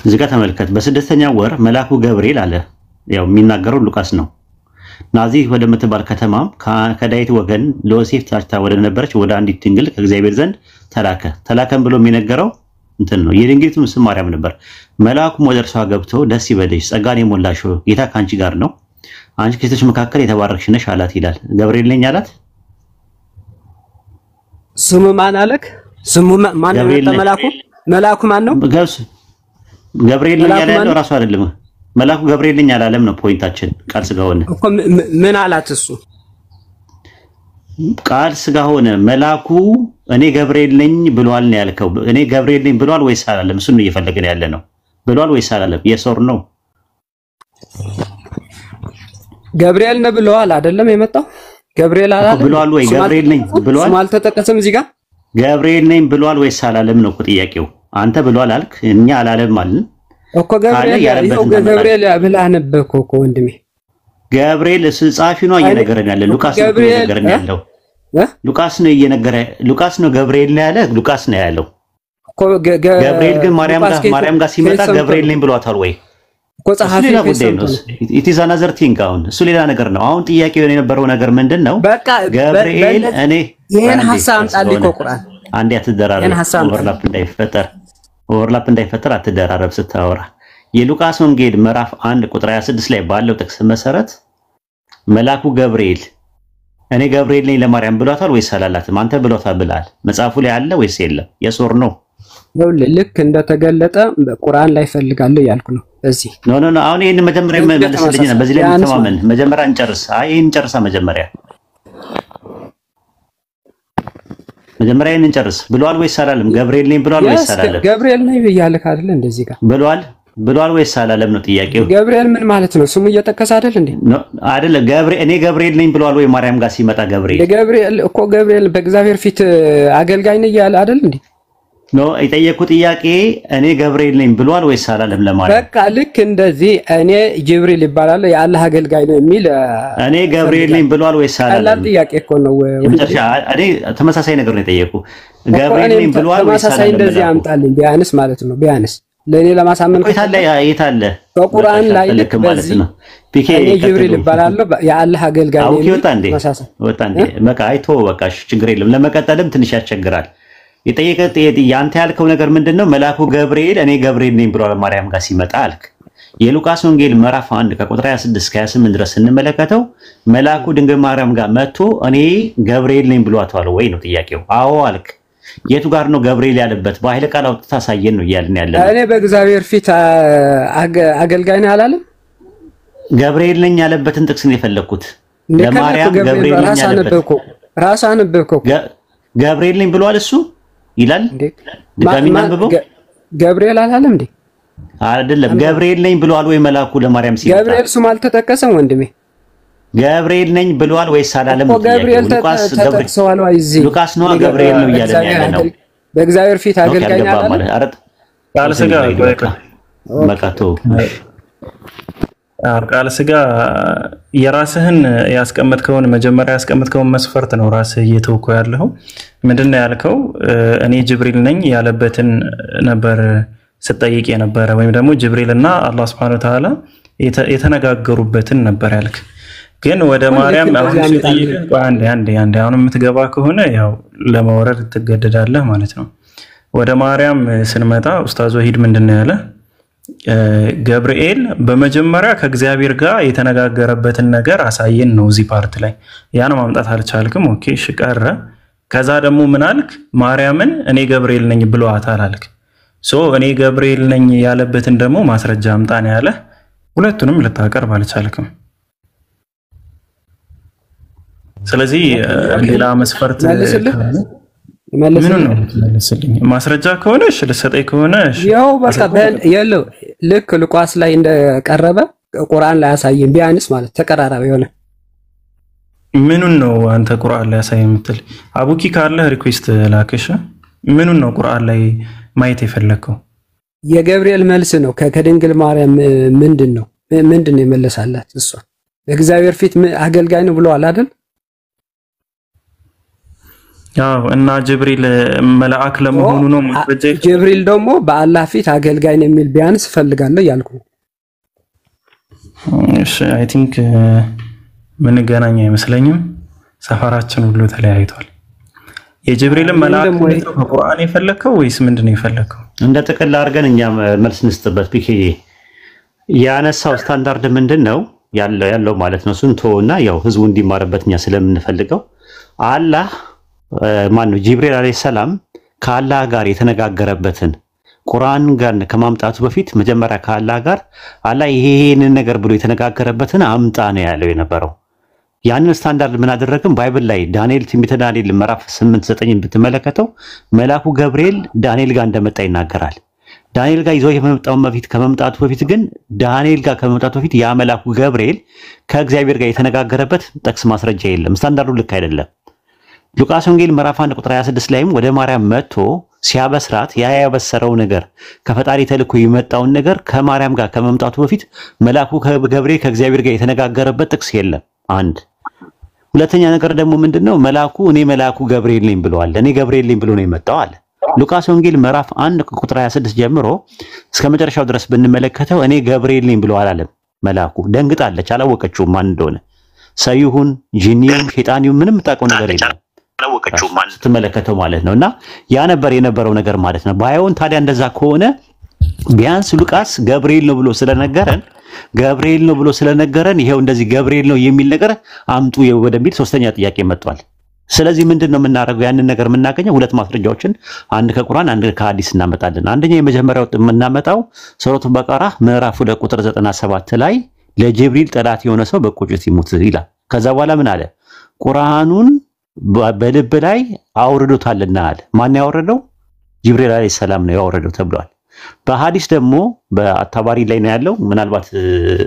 እዚህ ጋር ተመልከት። በስድስተኛው ወር መልአኩ ገብርኤል አለ። ያው የሚናገረው ሉቃስ ነው። ናዚህ ወደምትባል ከተማም ከዳዊት ወገን ለዮሴፍ ታጭታ ወደ ነበረች ወደ አንዲት ድንግል ከእግዚአብሔር ዘንድ ተላከም ብሎ የሚነገረው እንትን ነው። የድንግሊቱም ስም ማርያም ነበር። መልአኩም ወደ እርሷ ገብቶ ደስ ይበልሽ፣ ጸጋን የሞላሽ ጌታ ካንቺ ጋር ነው፣ አንቺ ከሴቶች መካከል የተባረክሽ ነሽ አላት ይላል። ገብርኤል ነኝ አላት። ስሙ ማን አለክ? ስሙ ማን ነው? መልአኩ ማን ነው? ገብርኤል ነኝ ያለው ራሱ አይደለም። መልአኩ ገብርኤል ነኝ አላለም ነው ፖይንታችን። ቃል ስጋ ሆነ እኮ ምን አላት? እሱ ቃል ስጋ ሆነ። መልአኩ እኔ ገብርኤል ነኝ ብሏል ነው ያልከው። እኔ ገብርኤል ነኝ ብሏል ወይስ አላለም? እሱን እየፈለግን ያለ ነው። ብሏል ወይስ አላለም? የሶር ነው ገብርኤል ነው ብሏል አይደለም የመጣው? ገብርኤል አላለም ብሏል ወይ? ገብርኤል ነኝ ብሏል? ስም አልተጠቀሰም እዚህ ጋር። ገብርኤል ነኝ ብሏል ወይስ አላለም ነው ጥያቄው። አንተ ብሏል አልክ፣ እኛ አላለም አልን እኮ። ገብርኤል ብለህ ነበር እኮ ወንድሜ። ገብርኤል ጻፊ ነው እየነገረን ያለ ሉቃስ ነው እየነገረን ያለው። ሉቃስ ነው ገብርኤል ነው ያለ ሉቃስ ነው ያለው እኮ። ገብርኤል ግን ማርያም ጋር ሲመጣ ገብርኤል ነኝ ብሏታል ወይ እኮ? ጸሐፊ ነው። it is another thing። አሁን እሱ ሌላ ነገር ነው። አሁን ጥያቄው የነበረው ነገር ምንድነው? ገብርኤል እኔ ይሄን ሐሳብ አምጣልኝ እኮ ቁርአን አንዴ አትደራረብ፣ ኦቨርላፕ እንዳይፈጠር አትደራረብ ስታወራ። የሉቃስ ወንጌል ምዕራፍ 1 ቁጥር 26 ላይ ባለው ጥቅስ መሰረት መልአኩ ገብርኤል እኔ ገብርኤል ነኝ ለማርያም ብሏታል ወይስ አላላትም? አንተ ብሏታል ብላል። መጽሐፉ ላይ አለ ወይስ የለም? የሶር ነው ልክ እንደተገለጠ ቁርአን ላይ ፈልጋለሁ ያልኩ ነው። እዚህ ኖ አሁን ይሄን መጀመሪያ መልስልኝ ነው። በዚህ ላይ ተማመን። መጀመሪያ እንጨርስ። ይሄን እንጨርሳ መጀመሪያ ይሄን እንጨርስ። ብሏል ወይስ አላለም? ገብርኤል ነኝ ብሏል ወይስ አላለም? ገብርኤል ነኝ ብያለህ አይደል? እንደዚህ ጋር ብሏል ብሏል ወይስ አላለም ነው ጥያቄው። ገብርኤል ምን ማለት ነው? ስሙ እየጠቀሰ አይደል እንዴ? አይደለ እኔ ገብርኤል ነኝ ብሏል ወይ ማርያም ጋር ሲመጣ ገብርኤል እኮ ገብርኤል በእግዚአብሔር ፊት አገልጋይ ነኝ ያለ አይደል እንዴ? ነው የጠየቁ ጥያቄ እኔ ገብርኤል ነኝ ብሏል ወይስ አላለም ለማርያም። በቃ ልክ እንደዚህ እኔ ጅብሪል ይባላል የአላህ አገልጋይ ነው የሚል እኔ ገብርኤል ነኝ ብሏል ወይስ አላለም። ጥያቄ እኮ ነው። እኔ ተመሳሳይ ነገር ነው የጠየቁ ገብርኤል ነኝ ብሏል ወይስ አላለም። ተመሳሳይ እንደዚህ አምጣልኝ ቢያንስ ማለት ነው። ቢያንስ ለኔ ለማሳመን የታለ በቁርአን ላይ ልክ በዚህ ፒኬ እኔ ጅብሪል ይባላል የአላህ አገልጋይ ነው የሚል ወጣ እንዴ በቃ አይቶ በቃ ችግር የለም። ለመቀጠልም ትንሽ ያስቸግራል። የጠየቀ ያንተ ያልከው ነገር ምንድነው? መልአኩ ገብርኤል እኔ ገብርኤል ነኝ ብሏል ማርያም ጋር ሲመጣ አልክ። የሉቃስ ወንጌል ምዕራፍ 1 ከቁጥር 26 እስከ 28 ድረስ እንመለከተው መልአኩ ድንግል ማርያም ጋር መጥቶ እኔ ገብርኤል ነኝ ብሏታል ወይ ነው ጥያቄው። አዎ አልክ። የቱ ጋር ነው ገብርኤል ያለበት? በኃይለ ቃል አውጥታ ታሳየን ነው እያልን ያለነው። እኔ በእግዚአብሔር ፊት አገልጋይ ነኝ አላለም። ገብርኤል ነኝ ያለበትን ጥቅስ ነው የፈለኩት። ለማርያም ገብርኤል ነኝ ያለበት ራስ አንበብከው ገብርኤል ነኝ ብሏል እሱ ይላል። ድጋሚ እናንብበው። ገብርኤል አላለም እንዴ? አይደለም ገብርኤል ነኝ ብሏል ወይ መልአኩ ለማርያም ሲመጣ? ገብርኤል ስም አልተጠቀሰም ወንድሜ። ገብርኤል ነኝ ብሏል ወይስ አላለም? ገብርኤል ተጠቅሰዋል ወይ? እዚህ ሉቃስ ነው ገብርኤል ነው እያለን ያለነው። በእግዚአብሔር ፊት አገልጋይ ነኝ አላለም። ቃል ሥጋ መቃቶ ቃል ሥጋ የራስህን ያስቀመጥከውን መጀመሪያ ያስቀመጥከውን መስፈርት ነው ራስህ እየተወከው ያለው። ምንድነው ያልከው? እኔ ጅብሪል ነኝ ያለበትን ነበር ስጠይቅ የነበረ ወይም ደግሞ ጅብሪልና አላህ Subhanahu Wa Ta'ala የተነጋገሩበትን ነበር ያልክ። ግን ወደ ማርያም አሁን ሲጠይቅ አንዴ አሁን የምትገባ ከሆነ ያው ለማውረድ ትገደዳለህ ማለት ነው። ወደ ማርያም ስንመጣ ኡስታዝ ወሂድ ምንድነው ያለ? ገብርኤል በመጀመሪያ ከእግዚአብሔር ጋር የተነጋገረበትን ነገር አሳየን ነው እዚህ ፓርት ላይ። ያን ማምጣት አልቻልክም። ኦኬ እሺ ቀረ። ከዛ ደግሞ ምን አልክ? ማርያምን እኔ ገብርኤል ነኝ ብሏታል አልክ። እኔ ገብርኤል ነኝ ያለበትን ደግሞ ማስረጃ አምጣ ነው ያለ። ሁለቱንም ልታቀርብ አልቻልክም። ስለዚህ ሌላ መስፈርት መልስልኝ። ማስረጃ ከሆነ እሺ ልሰጠኝ ከሆነ እሺ ያው በቃ ያለው ልክ ሉቃስ ላይ እንደቀረበ ቁርአን ላይ ያሳየን ቢያንስ ማለት ተቀራራቢ የሆነ ምኑን ነው አንተ ቁርአን ላይ ያሳየን የምትል? አቡኪ ካለ ሪኩዌስት ላክሽ። ምኑን ነው ቁርአን ላይ ማየት የፈለከው? የገብርኤል መልስ ነው ከድንግል ማርያም ምንድነው የመለሳላት? እሷ በእግዚአብሔር ፊት አገልጋይ ነው ብለዋል አይደል? ያው እና ጅብሪል መልአክ ለመሆኑ ነው ማስረጃ። ጅብሪል ደግሞ በአላህ ፊት አገልጋይ ነው የሚል ቢያንስ ፈልጋለሁ ያልኩ። እሺ አይ ቲንክ ምን ገናኛ አይመስለኝም። ሰፈራችን ሁሉ ተለያይቷል። የጅብሪል መልአክ ነው ከቁርአን የፈለከው ወይስ ምንድነው የፈለከው? እንደ ጥቅል አድርገን እኛ መልስ እንስጥበት። ፒኬ ያነሳው ስታንዳርድ ምንድነው ያለው ማለት ነው። ሱንቶና ያው ህዝቡ እንዲማርበት እኛ ስለምንፈልገው አላህ ማነው ጅብሪል አለይሂ ሰላም ከአላህ ጋር የተነጋገረበትን ቁርአን ጋር ከማምጣቱ በፊት መጀመሪያ ከአላህ ጋር አላህ ይሄንን ነገር ብሎ የተነጋገረበትን አምጣ ነው ያለው የነበረው። ያንን ስታንዳርድ ምን አደረግን? ባይብል ላይ ዳንኤል ትንቢተ ዳንኤል ምዕራፍ 8-9 ብትመለከተው መልአኩ ገብርኤል ዳንኤል ጋር እንደመጣ ይናገራል። ዳንኤል ጋር ይዞ ከመምጣቱ በፊት ግን ዳንኤል ጋር ከመምጣቱ በፊት ያ መልአኩ ገብርኤል ከእግዚአብሔር ጋር የተነጋገረበት ጥቅስ ማስረጃ የለም። ስታንዳርዱ ልክ አይደለም። ሉቃስ ወንጌል ምዕራፍ 1 ቁጥር 26 ላይም ወደ ማርያም መጥቶ ሲያበስራት ያበሰረው ነገር ከፈጣሪ ተልኮ የመጣውን ነገር ከማርያም ጋር ከመምጣቱ በፊት መልአኩ ገብርኤል ከእግዚአብሔር ጋር የተነጋገረበት ጥቅስ የለም። አንድ ሁለተኛ ነገር ደግሞ ምንድነው? መልአኩ እኔ መልአኩ ገብርኤል ነኝ ብለዋል። እኔ ገብርኤል ነኝ ብሎ ነው የመጣው አለ። ሉቃስ ወንጌል ምዕራፍ 1 ቁጥር 26 ጀምሮ እስከ መጨረሻው ድረስ ብንመለከተው እኔ ገብርኤል ነኝ ብሎ አላለም። መልአኩ ደንግጣለች፣ አላወቀችውም ማን እንደሆነ። ሰይሁን ጂኒውም ሸይጣኒው ምንም ታውቀው ነገር የለም ስትመለከተው ማለት ነውና ያ ነበር የነበረው ነገር ማለት ነው። ባይሆን ታዲያ እንደዛ ከሆነ ቢያንስ ሉቃስ ገብርኤል ነው ብሎ ስለነገረን ይሄው እንደዚህ ገብርኤል ነው የሚል ነገር አምጡ ወደሚል ሶስተኛ ጥያቄ መጥቷል። ስለዚህ ምንድነው የምናደርገው? ያንን ነገር የምናገኘው ሁለት ማስረጃዎችን አንድ ከቁርአን አንድ ከሐዲስ እናመጣለን። አንደኛ የመጀመሪያው የምናመጣው ሱረቱ በቀራ ምዕራፍ 2 ቁጥር 97 ላይ ለጅብሪል ጠላት የሆነ ሰው በቁጭት ይሙት ይላል። ከዛ በኋላ ምን አለ? ቁርአኑን በልብ ላይ አውርዶታልና አለ። ማን ያወረደው? ጅብሪል አለይሂ ሰላም ነው ያወረደው ተብሏል። በሐዲስ ደግሞ በአታባሪ ላይ ነው ያለው። ምናልባት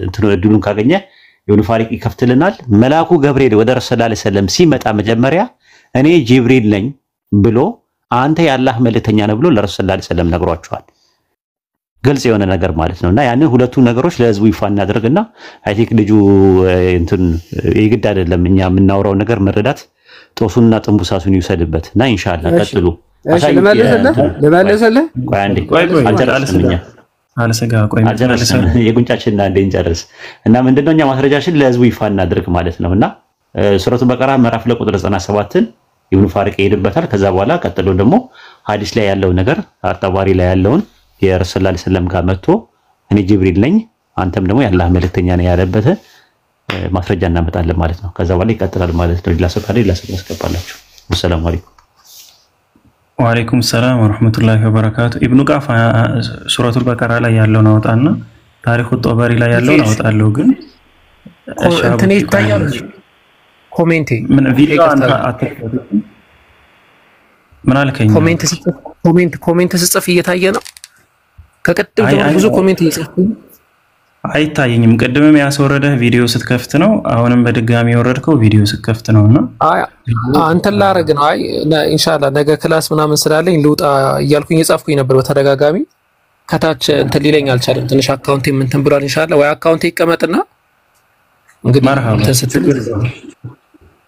እንትኑ እድሉን ካገኘ ኢብኑ ፋሪቅ ይከፍትልናል። መልአኩ ገብርኤል ወደ ረሱል ሰለላሁ ዐለይሂ ወሰለም ሲመጣ መጀመሪያ እኔ ጅብሪል ነኝ ብሎ አንተ የአላህ መልእክተኛ ነህ ብሎ ለረሱል ሰለላሁ ዐለይሂ ወሰለም ነግሯቸዋል። ግልጽ የሆነ ነገር ማለት ነውና ያንን ሁለቱ ነገሮች ለህዝቡ ይፋ እናደርግና አይ ቲንክ ልጁ እንትን ይግድ አይደለም እኛ የምናወራው ነገር መረዳት ጦሱንና ጥንቡሳቱን ይውሰድበትና ኢንሻአላህ ቀጥሉ። ለማለሰለ ቆይ አንዴ አልሰጋ የጉንጫችንና አንዴ እንጨርስ እና ምንድነው እኛ ማስረጃችን ለህዝቡ ይፋ እናድርግ ማለት ነውና ሱረቱ በቀራ ምዕራፍ ለቁጥር 97ን ኢብኑ ፋሪቅ ይሄድበታል። ከዛ በኋላ ቀጥሎ ደግሞ ሐዲስ ላይ ያለው ነገር አጣባሪ ላይ ያለውን የረሱል ሰለላሁ ዐለይሂ ወሰለም ጋር መጥቶ እኔ ጅብሪል ነኝ አንተም ደግሞ የአላህ መልእክተኛ ነህ ያለበት ማስረጃ እናመጣለን ማለት ነው። ከዛ በኋላ ይቀጥላል ማለት ነው። ሌላ ሰው ካለ ሌላ ሰው ያስገባላችሁ። ሰላም አለይኩም ወአለይኩም ሰላም ወራህመቱላሂ ወበረካቱ። ኢብኑ ቃፍ ሱረቱል በቀራ ላይ ያለውን አውጣና ታሪኩ ጦበሪ ላይ ያለውን አውጣለሁ። ግን እንትን ይታያል ኮሜንቴ ምን ቪዲዮ አንተ አትከታተል ምን አልከኝ? ኮሜንት ስጽፍ እየታየ ነው። ከቀጥታ ብዙ ኮሜንት እየጻፍኩ አይታየኝም። ቀድመም ያስወረደህ ቪዲዮ ስትከፍት ነው። አሁንም በድጋሚ ያወረድከው ቪዲዮ ስትከፍት ነውና አንተ ላረግ ነው። አይ ኢንሻአላህ ነገ ክላስ ምናምን ስላለኝ ልውጣ እያልኩኝ እየጻፍኩኝ ነበር በተደጋጋሚ። ከታች እንትን ሊለኝ አልቻለም። ትንሽ አካውንቴ እንትን ብሏል። ኢንሻአላህ ወይ አካውንቴ ይቀመጥና እንግዲህ መርሃባ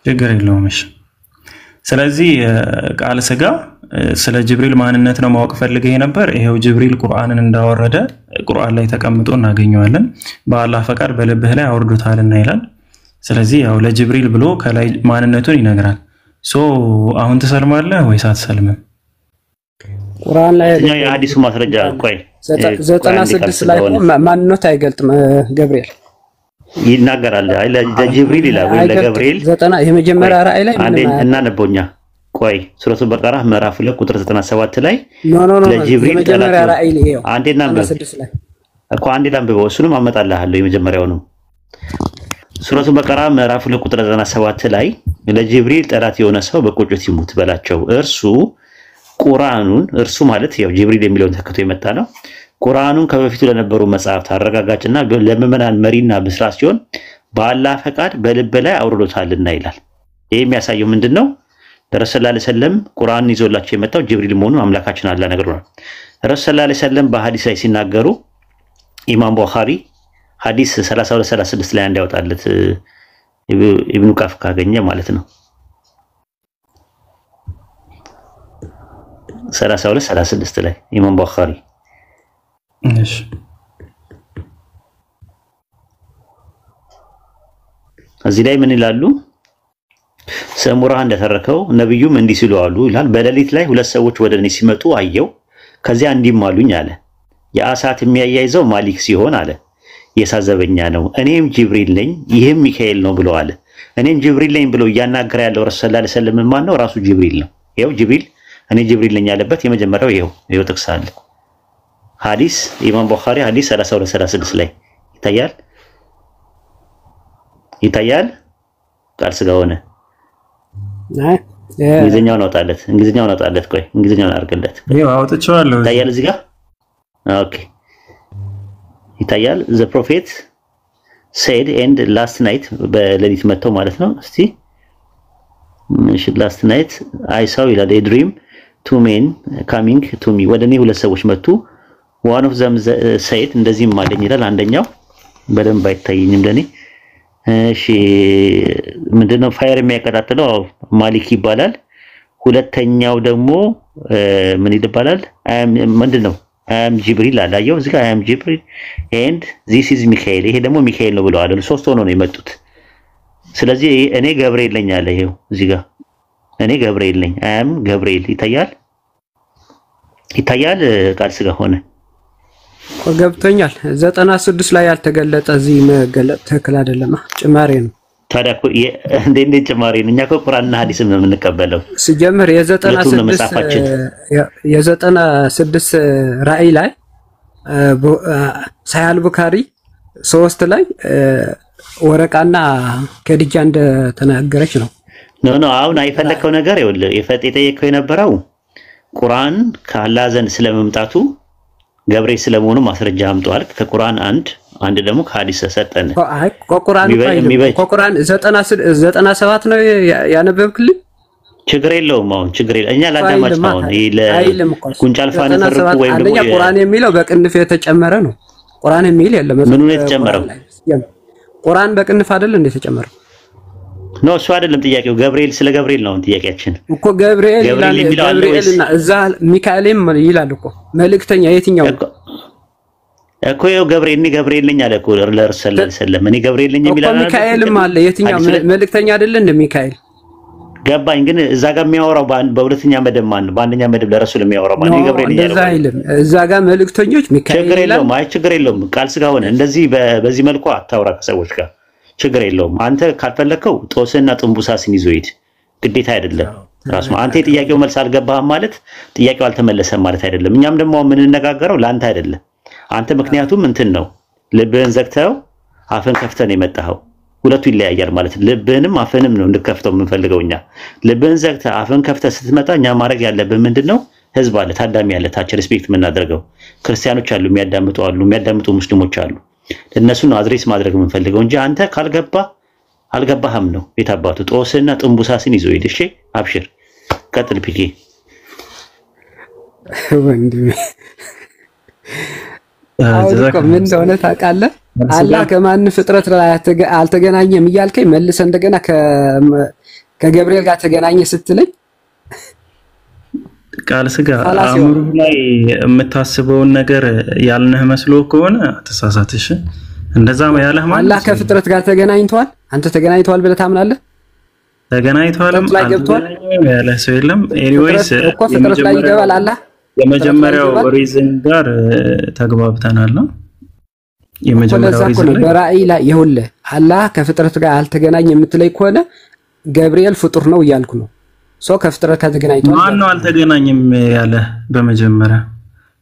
ችግር የለውም። እሺ ስለዚህ ቃል ስጋ ስለ ጅብሪል ማንነት ነው ማወቅ ፈልገህ ነበር። ይሄው ጅብሪል ቁርአንን እንዳወረደ ቁርአን ላይ ተቀምጦ እናገኘዋለን። በአላህ ፈቃድ በልብህ ላይ አውርዶታልና ይላል። ስለዚህ ያው ለጅብሪል ብሎ ከላይ ማንነቱን ይነግራል። አሁን ትሰልማለህ ወይስ አትሰልምም? ቁርአን ላይ የሐዲሱ ማስረጃ ቆይ 96 ላይ ማንነት አይገልጥም ገብርኤል ይናገራል። አይ ለጅብሪል ይላል ወይ ለገብርኤል 90 የመጀመሪያ ራእይ ላይ እና ነቦኛ ቆይ ሱረቱ በቀራ ምዕራፍ 2 ቁጥር 97 ላይ ለጅብሪል የመጀመሪያ ራእይ ላይ አንዴና እኮ አንዴ አንብበው እሱንም አመጣልሃለሁ። የመጀመሪያው ነው ሱረቱ በቀራ ምዕራፍ 2 ቁጥር 97 ላይ ለጅብሪል ጠላት የሆነ ሰው በቁጭት ይሙት በላቸው። እርሱ ቁርአኑን እርሱ ማለት ያው ጅብሪል የሚለውን ተከቶ የመጣ ነው። ቁርአኑን ከበፊቱ ለነበሩ መጽሐፍት አረጋጋጭና ለምዕመናን መሪና ብስራት ሲሆን በአላህ ፈቃድ በልብ ላይ አውርዶታልና ይላል። ይሄ የሚያሳየው ምንድነው? ረሱል ሰለላሁ ዐለይሂ ወሰለም ቁርአንን ይዞላቸው የመጣው ጅብሪል መሆኑን አምላካችን አላህ ነግሮናል። ረሱል ሰለላሁ ዐለይሂ ወሰለም በሐዲስ ላይ ሲናገሩ ኢማም ቡኻሪ ሐዲስ 3236 ላይ እንዲያወጣለት ኢብኑ ቃፍ ካገኘ ማለት ነው 3236 ላይ ኢማም ቡኻሪ እሺ እዚህ ላይ ምን ይላሉ? ሰሙራ እንደተረከው ነብዩም እንዲህ ሲሉ አሉ ይላል። በሌሊት ላይ ሁለት ሰዎች ወደ እኔ ሲመጡ አየው። ከዚያ እንዲህም አሉኝ አለ። የአሳት የሚያያይዘው ማሊክ ሲሆን አለ የሳዘበኛ ነው። እኔም ጅብሪል ነኝ ይህም ሚካኤል ነው ብለው አለ። እኔም ጅብሪል ነኝ ብሎ እያናገረ ያለው ረሱል ሰለላሁ ዐለይሂ ወሰለም ማን ነው? ራሱ ጅብሪል ነው። ይሄው ጅብሪል እኔ ጅብሪል ነኝ ያለበት የመጀመሪያው ይሄው ጥቅስ አለ። ሐዲስ ኢማም ቡኻሪ ሐዲስ 3236 ላይ ይታያል ቃል ስጋ ሆነ። እንግሊዝኛውን አውጣለት ቆይ እንግሊዝኛውን አድርግለት። ይሄው አውጥቼዋለሁ። ይታያል እዚህ ጋር ኦኬ ይታያል። the prophet said and last night በሌሊት መተው ማለት ነው። እስቲ last night I saw ይላል a dream two men coming to me ወደኔ ሁለት ሰዎች መጡ። one of them said እንደዚህም አለኝ ይላል። አንደኛው በደንብ አይታየኝም ለኔ። እሺ ምንድነው ፋየር የሚያቀጣጥለው ማሊክ ይባላል። ሁለተኛው ደግሞ ምን ይባላል? ምንድነው አም ጅብሪል አላየው እዚህ ጋር አም ጅብሪል and this is ሚካኤል ይሄ ደግሞ ሚካኤል ነው ብለዋል። ሶስት ሆኖ ነው የመጡት። ስለዚህ እኔ ገብርኤል ነኝ አለ። ይሄው እዚህ ጋር እኔ ገብርኤል ነኝ አም ገብርኤል ይታያል ቃል ስጋ ሆነ። ገብቶኛል። 96 ላይ ያልተገለጠ እዚህ መገለጥ ትክክል አይደለም። ጭማሪ ነው። ታዲያ እንዴ ጭማሪ ነው? እኛ ቁርአንና ሐዲስን ነው የምንቀበለው። ሲጀምር የ96 ራእይ ላይ ሳያል ቡኻሪ 3 ላይ ወረቃና ከዲጃ እንደተናገረች ነው። ኖ አሁን አይፈለከው ነገር ይኸውልህ የጠየቀው የነበረው ቁርአን ከአላህ ዘንድ ስለመምጣቱ ገብርኤል ስለመሆኑ ማስረጃ አምጧል። ከቁርአን አንድ ደግሞ ከሐዲስ ሰጠን። አይ ከቁርአን 97 ነው ያነበብክልኝ። ችግር የለውም። አሁን ችግር የለም። እኛ ላዳማጭ ነው ጉንጫልፋን ፈርቁ ወይም ደግሞ ቁርአን የሚለው በቅንፍ የተጨመረ ነው። ቁርአን የሚል የለም። ምኑ ነው የተጨመረው? ቁርአን በቅንፍ አይደል እንደ የተጨመረው? ነው እሱ አይደለም ጥያቄው። ገብርኤል ስለ ገብርኤል ነው ጥያቄያችን እኮ። ገብርኤልና እዛ ሚካኤልም ይላል እኮ መልእክተኛ የትኛው እኮ ያው ገብርኤል ነኝ አለ እኮ ለረሱል ሰለላሁ እኔ ገብርኤል ነኝ የሚላል እኮ። ሚካኤልም አለ የትኛው መልእክተኛ አይደለ እንደ ሚካኤል ገባኝ። ግን እዛ ጋር የሚያወራው በሁለተኛ መደብ ማን ነው? በአንደኛ መደብ ለረሱል የሚያወራው ማን ነው? ገብርኤል ነኝ እንደዛ አይልም። እዛ ጋር መልእክተኞች ሚካኤል ችግር የለውም። አይ ችግር የለውም። ቃል ስጋ ሆነ እንደዚህ በዚህ መልኩ አታውራ ከሰዎች ጋር ችግር የለውም። አንተ ካልፈለከው ጦስና ጥንቡሳስን ይዞ ሂድ፣ ግዴታ አይደለም። ራስ አንተ የጥያቄው መልስ አልገባህም ማለት ጥያቄው አልተመለሰም ማለት አይደለም። እኛም ደግሞ የምንነጋገረው ለአንተ አይደለም። አንተ ምክንያቱም እንትን ነው ልብህን ዘግተው አፍን ከፍተን የመጣኸው ሁለቱ ይለያያል ማለት ልብህንም አፍንም ነው እንድከፍተው የምንፈልገው እኛ። ልብህን ዘግተህ አፍን ከፍተህ ስትመጣ እኛ ማድረግ ያለብን ምንድነው? ህዝብ አለ፣ ታዳሚ አለ፣ ታች ሪስፔክት የምናደርገው ክርስቲያኖች አሉ፣ የሚያዳምጡ ሙስሊሞች አሉ። ለነሱ ነው አድሬስ ማድረግ የምንፈልገው እንጂ አንተ ካልገባ አልገባህም ነው። የታባቱ ጦስና ጥንቡሳስን ይዞ ሄድ። እሺ አብሽር ቀጥል። ፒኬ ወንድሜ ምን እንደሆነ ታውቃለህ? አላህ ከማን ፍጥረት ላይ አልተገናኘም እያልከኝ መልሰህ እንደገና ከገብርኤል ጋር ተገናኘ ስትለኝ ቃል ስጋ አእምሮህ ላይ የምታስበውን ነገር ያልነህ መስሎ ከሆነ ተሳሳትሽ። እንደዛ ያለህ ማለት አላህ ከፍጥረት ጋር ተገናኝቷል። አንተ ተገናኝቷል ብለህ ታምናለህ? ተገናኝቷልም ያለ ሰው የለም። ኤኒዌይስ እኮ ፍጥረት ላይ ይገባል አላህ። የመጀመሪያው ሪዝን ጋር ተግባብተናል ነው የመጀመሪያው ሪዝን በራእይ ላይ ይኸውልህ አላህ ከፍጥረት ጋር አልተገናኘም የምትለይ ከሆነ ገብርኤል ፍጡር ነው እያልኩ ነው። ሰው ከፍጥረት ጋር ተገናኝቷል። ማን ነው አልተገናኘም ያለ? በመጀመሪያ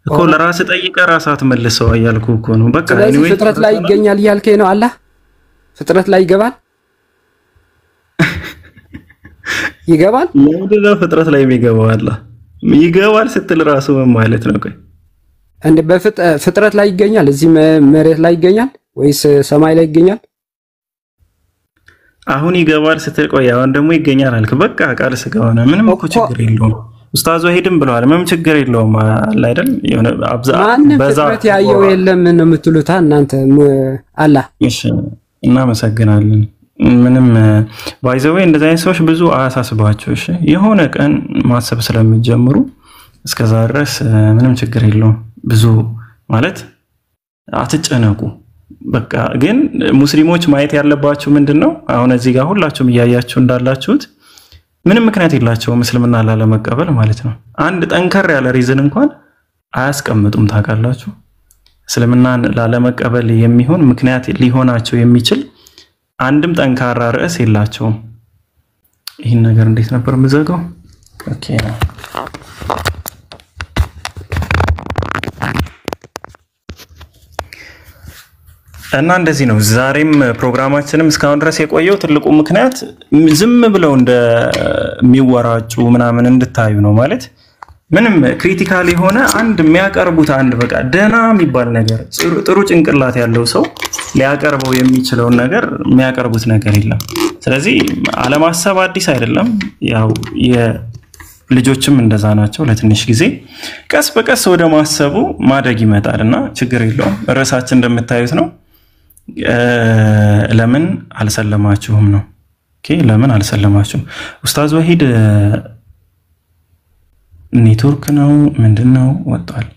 እኮ ለራስ ጠይቀህ ራስህ አትመልሰው እያልኩ እኮ ነው። በቃ ኤኒዌይ ፍጥረት ላይ ይገኛል እያልከኝ ነው። አላህ ፍጥረት ላይ ይገባል ይገባል። ምንድነው ፍጥረት ላይ የሚገባው? አላህ ይገባል ስትል ራሱ ምን ማለት ነው? ቆይ እንደ በፍጥረት ላይ ይገኛል? እዚህ መሬት ላይ ይገኛል ወይስ ሰማይ ላይ ይገኛል? አሁን ይገባል ስትል ቆይ አሁን ደግሞ ይገኛል አልክ። በቃ ቃል ስጋ ሆነ። ምንም እኮ ችግር የለውም። ኡስታዝ ወሂድም ብለዋል። ምንም ችግር የለውም አለ አይደል? የሆነ በዛ ፍጥረት ያየው የለም ነው የምትሉት እናንተ። አላህ እሺ፣ እናመሰግናለን። ምንም ባይዘው እንደዚህ አይነት ሰዎች ብዙ አያሳስባቸው። እሺ፣ የሆነ ቀን ማሰብ ስለሚጀምሩ እስከዛ ድረስ ምንም ችግር የለውም። ብዙ ማለት አትጨነቁ። በቃ ግን ሙስሊሞች ማየት ያለባችሁ ምንድነው? አሁን እዚህ ጋር ሁላችሁም እያያችሁ እንዳላችሁት ምንም ምክንያት የላቸውም እስልምና ላለመቀበል ማለት ነው። አንድ ጠንከር ያለ ሪዝን እንኳን አያስቀምጡም። ታውቃላችሁ፣ እስልምናን ላለመቀበል የሚሆን ምክንያት ሊሆናቸው የሚችል አንድም ጠንካራ ርዕስ የላቸውም። ይህን ነገር እንዴት ነበር የምዘጋው? ኦኬ ነው። እና እንደዚህ ነው። ዛሬም ፕሮግራማችንም እስካሁን ድረስ የቆየው ትልቁ ምክንያት ዝም ብለው እንደሚወራጩ ምናምን እንድታዩ ነው። ማለት ምንም ክሪቲካል የሆነ አንድ የሚያቀርቡት አንድ በቃ ደህና የሚባል ነገር ጥሩ ጭንቅላት ያለው ሰው ሊያቀርበው የሚችለውን ነገር የሚያቀርቡት ነገር የለም። ስለዚህ አለማሰብ አዲስ አይደለም። ያው የልጆችም እንደዛ ናቸው። ለትንሽ ጊዜ ቀስ በቀስ ወደ ማሰቡ ማደግ ይመጣልና ችግር የለውም። ርዕሳችን እንደምታዩት ነው። ለምን አልሰለማችሁም ነው። ኦኬ፣ ለምን አልሰለማችሁም? ኡስታዝ ወሂድ ኔትወርክ ነው ምንድነው? ወጣል።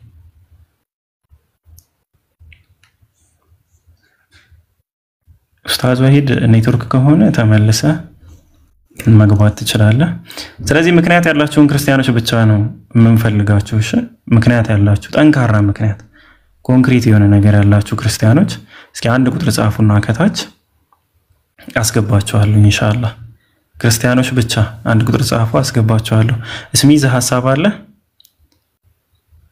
ኡስታዝ ወሂድ ኔትወርክ ከሆነ ተመልሰ መግባት ትችላለህ። ስለዚህ ምክንያት ያላችሁን ክርስቲያኖች ብቻ ነው የምንፈልጋችሁ። እሺ፣ ምክንያት ያላችሁ ጠንካራ ምክንያት ኮንክሪት የሆነ ነገር ያላችሁ ክርስቲያኖች እስኪ አንድ ቁጥር ጻፉና ከታች አስገባችኋለሁ ኢንሻአላህ። ክርስቲያኖች ብቻ አንድ ቁጥር ጻፉ፣ አስገባችኋለሁ። እስሚዝ ሐሳብ አለ?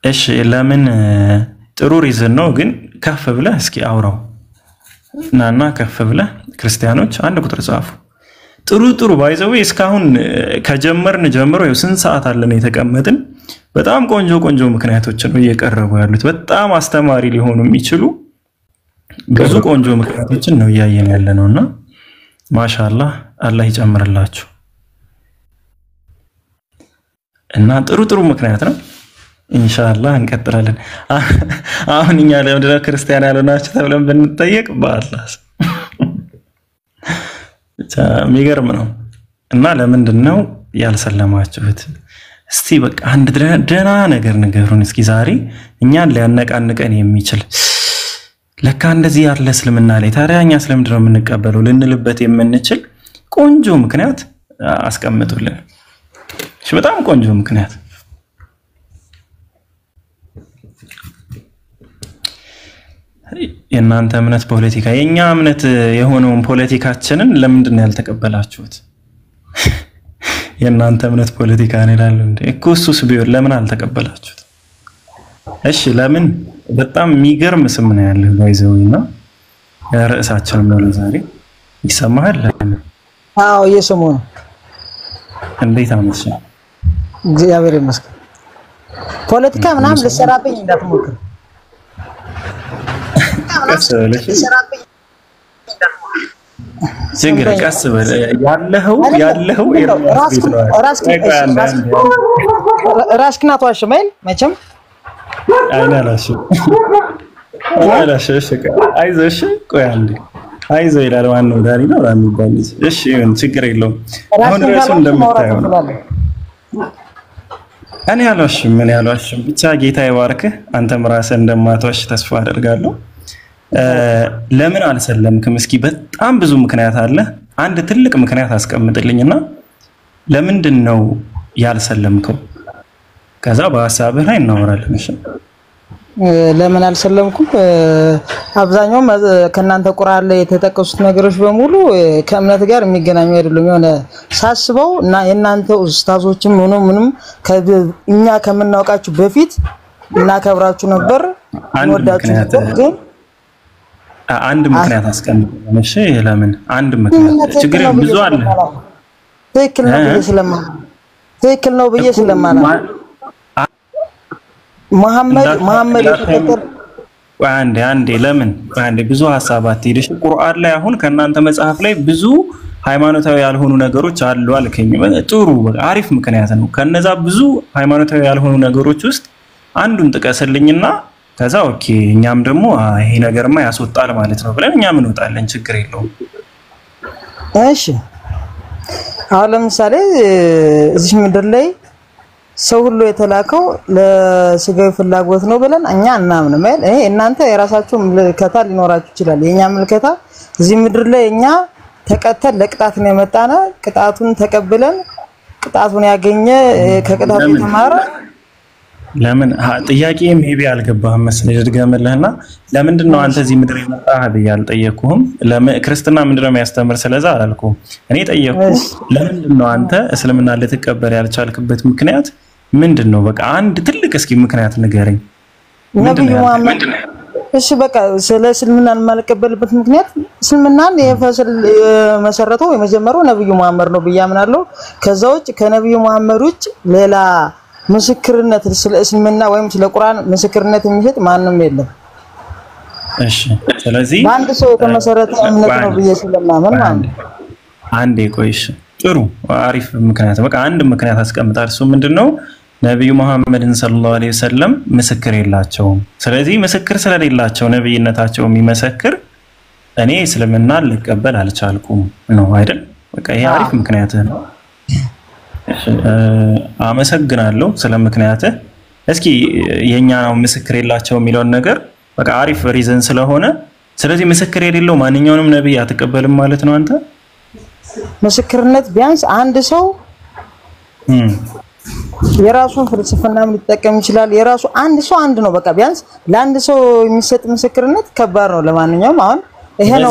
እሺ፣ ለምን ጥሩ ሪዝን ነው፣ ግን ከፍ ብለህ እስኪ አውራው ናና ከፍ ብለህ ክርስቲያኖች አንድ ቁጥር ጻፉ። ጥሩ ባይዘው እስካሁን ከጀመርን ጀምሮ ስንት ሰዓት አለን የተቀመጥን። በጣም ቆንጆ ቆንጆ ምክንያቶች ነው እየቀረቡ ያሉት። በጣም አስተማሪ ሊሆኑ የሚችሉ ብዙ ቆንጆ ምክንያቶችን ነው እያየን ያለነውና ማሻአላህ አላህ ይጨምርላችሁ። እና ጥሩ ጥሩ ምክንያት ነው። ኢንሻአላህ እንቀጥላለን። አሁን እኛ ለምንድነው ክርስቲያን ያልሆናችሁ ተብለን ብንጠየቅ በአላህ የሚገርም ነው። እና ለምንድነው ያልሰለማችሁት? እስቲ በቃ አንድ ደህና ነገር ንገሩን እስኪ ዛሬ እኛን ሊያነቃንቀን የሚችል ለካ እንደዚህ ያለ እስልምና ላይ ታዲያ እኛ ስለምንድነው የምንቀበለው ልንልበት የምንችል ቆንጆ ምክንያት አስቀምጡልን። እሺ በጣም ቆንጆ ምክንያት። የእናንተ እምነት ፖለቲካ የኛ እምነት የሆነውን ፖለቲካችንን ለምንድነው ያልተቀበላችሁት? የእናንተ እምነት ፖለቲካ ነው ይላል እንዴ? እኮ እሱስ ቢሆን ለምን አልተቀበላችሁት? እሺ ለምን? በጣም የሚገርም ስም ነው ያለው ባይዘውና ርዕሳችን ነው ለዛሬ። ይሰማሃል? አዎ እየሰሙ ነው። እንዴት አመሸ? እግዚአብሔር ይመስገን። ፖለቲካ ምናምን ልሰራብኝ እንዳትሞክር። ችግር ቀስ በል ያለኸው ራስክን አትዋሽም መቼም አይዞሽ ቆይ አንዴ አይዞህ ይላል ማነው ዳሪ ነው የሚባል ልጅ። እሺ ይሁን ችግር የለውም። አሁን ራሱ እንደምታየው ነው። እኔ አልዋሽም ብቻ ጌታ ይባርክህ። አንተም ራስህ እንደማትዋሽ ተስፋ አደርጋለሁ። ለምን አልሰለምክም? እስኪ በጣም ብዙ ምክንያት አለ። አንድ ትልቅ ምክንያት አስቀምጥልኝና ለምንድን ነው ያልሰለምከው? ከዛ በሐሳብህ ላይ እናወራለን። እሺ ለምን አልሰለምኩም? አብዛኛው ከናንተ ቁርአን ላይ የተጠቀሱት ነገሮች በሙሉ ከእምነት ጋር የሚገናኙ አይደሉም። የሆነ ሳስበው እና የናንተ ኡስታዞችም ምንም እኛ ከምናውቃችሁ በፊት እናከብራችሁ ነበር እንወዳችሁ ነበር። ግን አንድ ምክንያት አስቀምጠን እሺ ለምን አንድ ምክንያት ችግር ብዙ አለ። ትክክል ነው ብዬ ስለማና መሐመድ የተከተለ አንዴ ለምን ብዙ ሐሳባት ሄደሽ ቁርአን ላይ አሁን ከናንተ መጽሐፍ ላይ ብዙ ሃይማኖታዊ ያልሆኑ ነገሮች አሉ አልከኝ። ጥሩ አሪፍ ምክንያት ነው። ከነዛ ብዙ ሃይማኖታዊ ያልሆኑ ነገሮች ውስጥ አንዱን ጥቀስልኝና ከዛ ኦኬ እኛም ደግሞ ይሄ ነገርማ ያስወጣል ማለት ነው ብለን እኛም እንወጣለን። ችግር የለውም። እሺ አሁን ለምሳሌ እዚህ ምድር ላይ ሰው ሁሉ የተላከው ለስጋዊ ፍላጎት ነው ብለን እኛ እናምንም አይደል? እናንተ የራሳችሁ ምልከታ ሊኖራችሁ ይችላል። የኛ ምልከታ እዚህ ምድር ላይ እኛ ተቀተል ለቅጣት ነው የመጣና ቅጣቱን ተቀብለን ቅጣቱን ያገኘ ከቅጣቱ ተማረ። ለምን ጥያቄ ሜቢ አልገባህም መሰለኝ። ድገምልህና ለምንድን ነው አንተ እዚህ ምድር የመጣህ ብዬ አልጠየቅኩህም። ክርስትና ምንድነው የሚያስተምር ስለዛ አላልኩም። እኔ ጠየቅኩህ ለምንድን ነው አንተ እስልምና ልትቀበል ያልቻልክበት ምክንያት ምንድነው? በቃ አንድ ትልቅ እስኪ ምክንያት ንገረኝ። ነብዩ መሐመድ እሺ በቃ ስለ እስልምና የማልቀበልበት ምክንያት እስልምናን የመሰረተው የመጀመሪያው ነብዩ መሐመድ ነው ብዬ አምናለሁ። ከዛ ውጭ ከነብዩ መሐመድ ውጭ ሌላ ምስክርነት ስለ እስልምና ወይም ስለ ቁርአን ምስክርነት የሚሰጥ ማንም የለም። እሺ ስለዚህ አንድ ሰው የተመሰረተ እምነት ነው ብዬ ስለማመን ማለት ነው። አንዴ ቆይሽ ጥሩ አሪፍ ምክንያት በቃ አንድ ምክንያት አስቀምጣል። እሱ ምንድነው? ነብዩ መሐመድን ሰለላሁ ዐለይሂ ወሰለም ምስክር የላቸውም። ስለዚህ ምስክር ስለሌላቸው ነብይነታቸው የሚመሰክር እኔ እስልምና ልቀበል አልቻልኩም ነው አይደል? በቃ ይሄ አሪፍ ምክንያት ነው። አመሰግናለሁ ስለ ምክንያትህ። እስኪ የኛ ነው ምስክር የላቸው የሚለውን ነገር በቃ አሪፍ ሪዝን ስለሆነ ስለዚህ ምስክር የሌለው ማንኛውንም ነብይ አትቀበልም ማለት ነው አንተ? ምስክርነት ቢያንስ አንድ ሰው የራሱን ፍልስፍና ሊጠቀም ይችላል። የራሱ አንድ ሰው አንድ ነው። በቃ ቢያንስ ለአንድ ሰው የሚሰጥ ምስክርነት ከባድ ነው። ለማንኛውም አሁን ይሄ ነው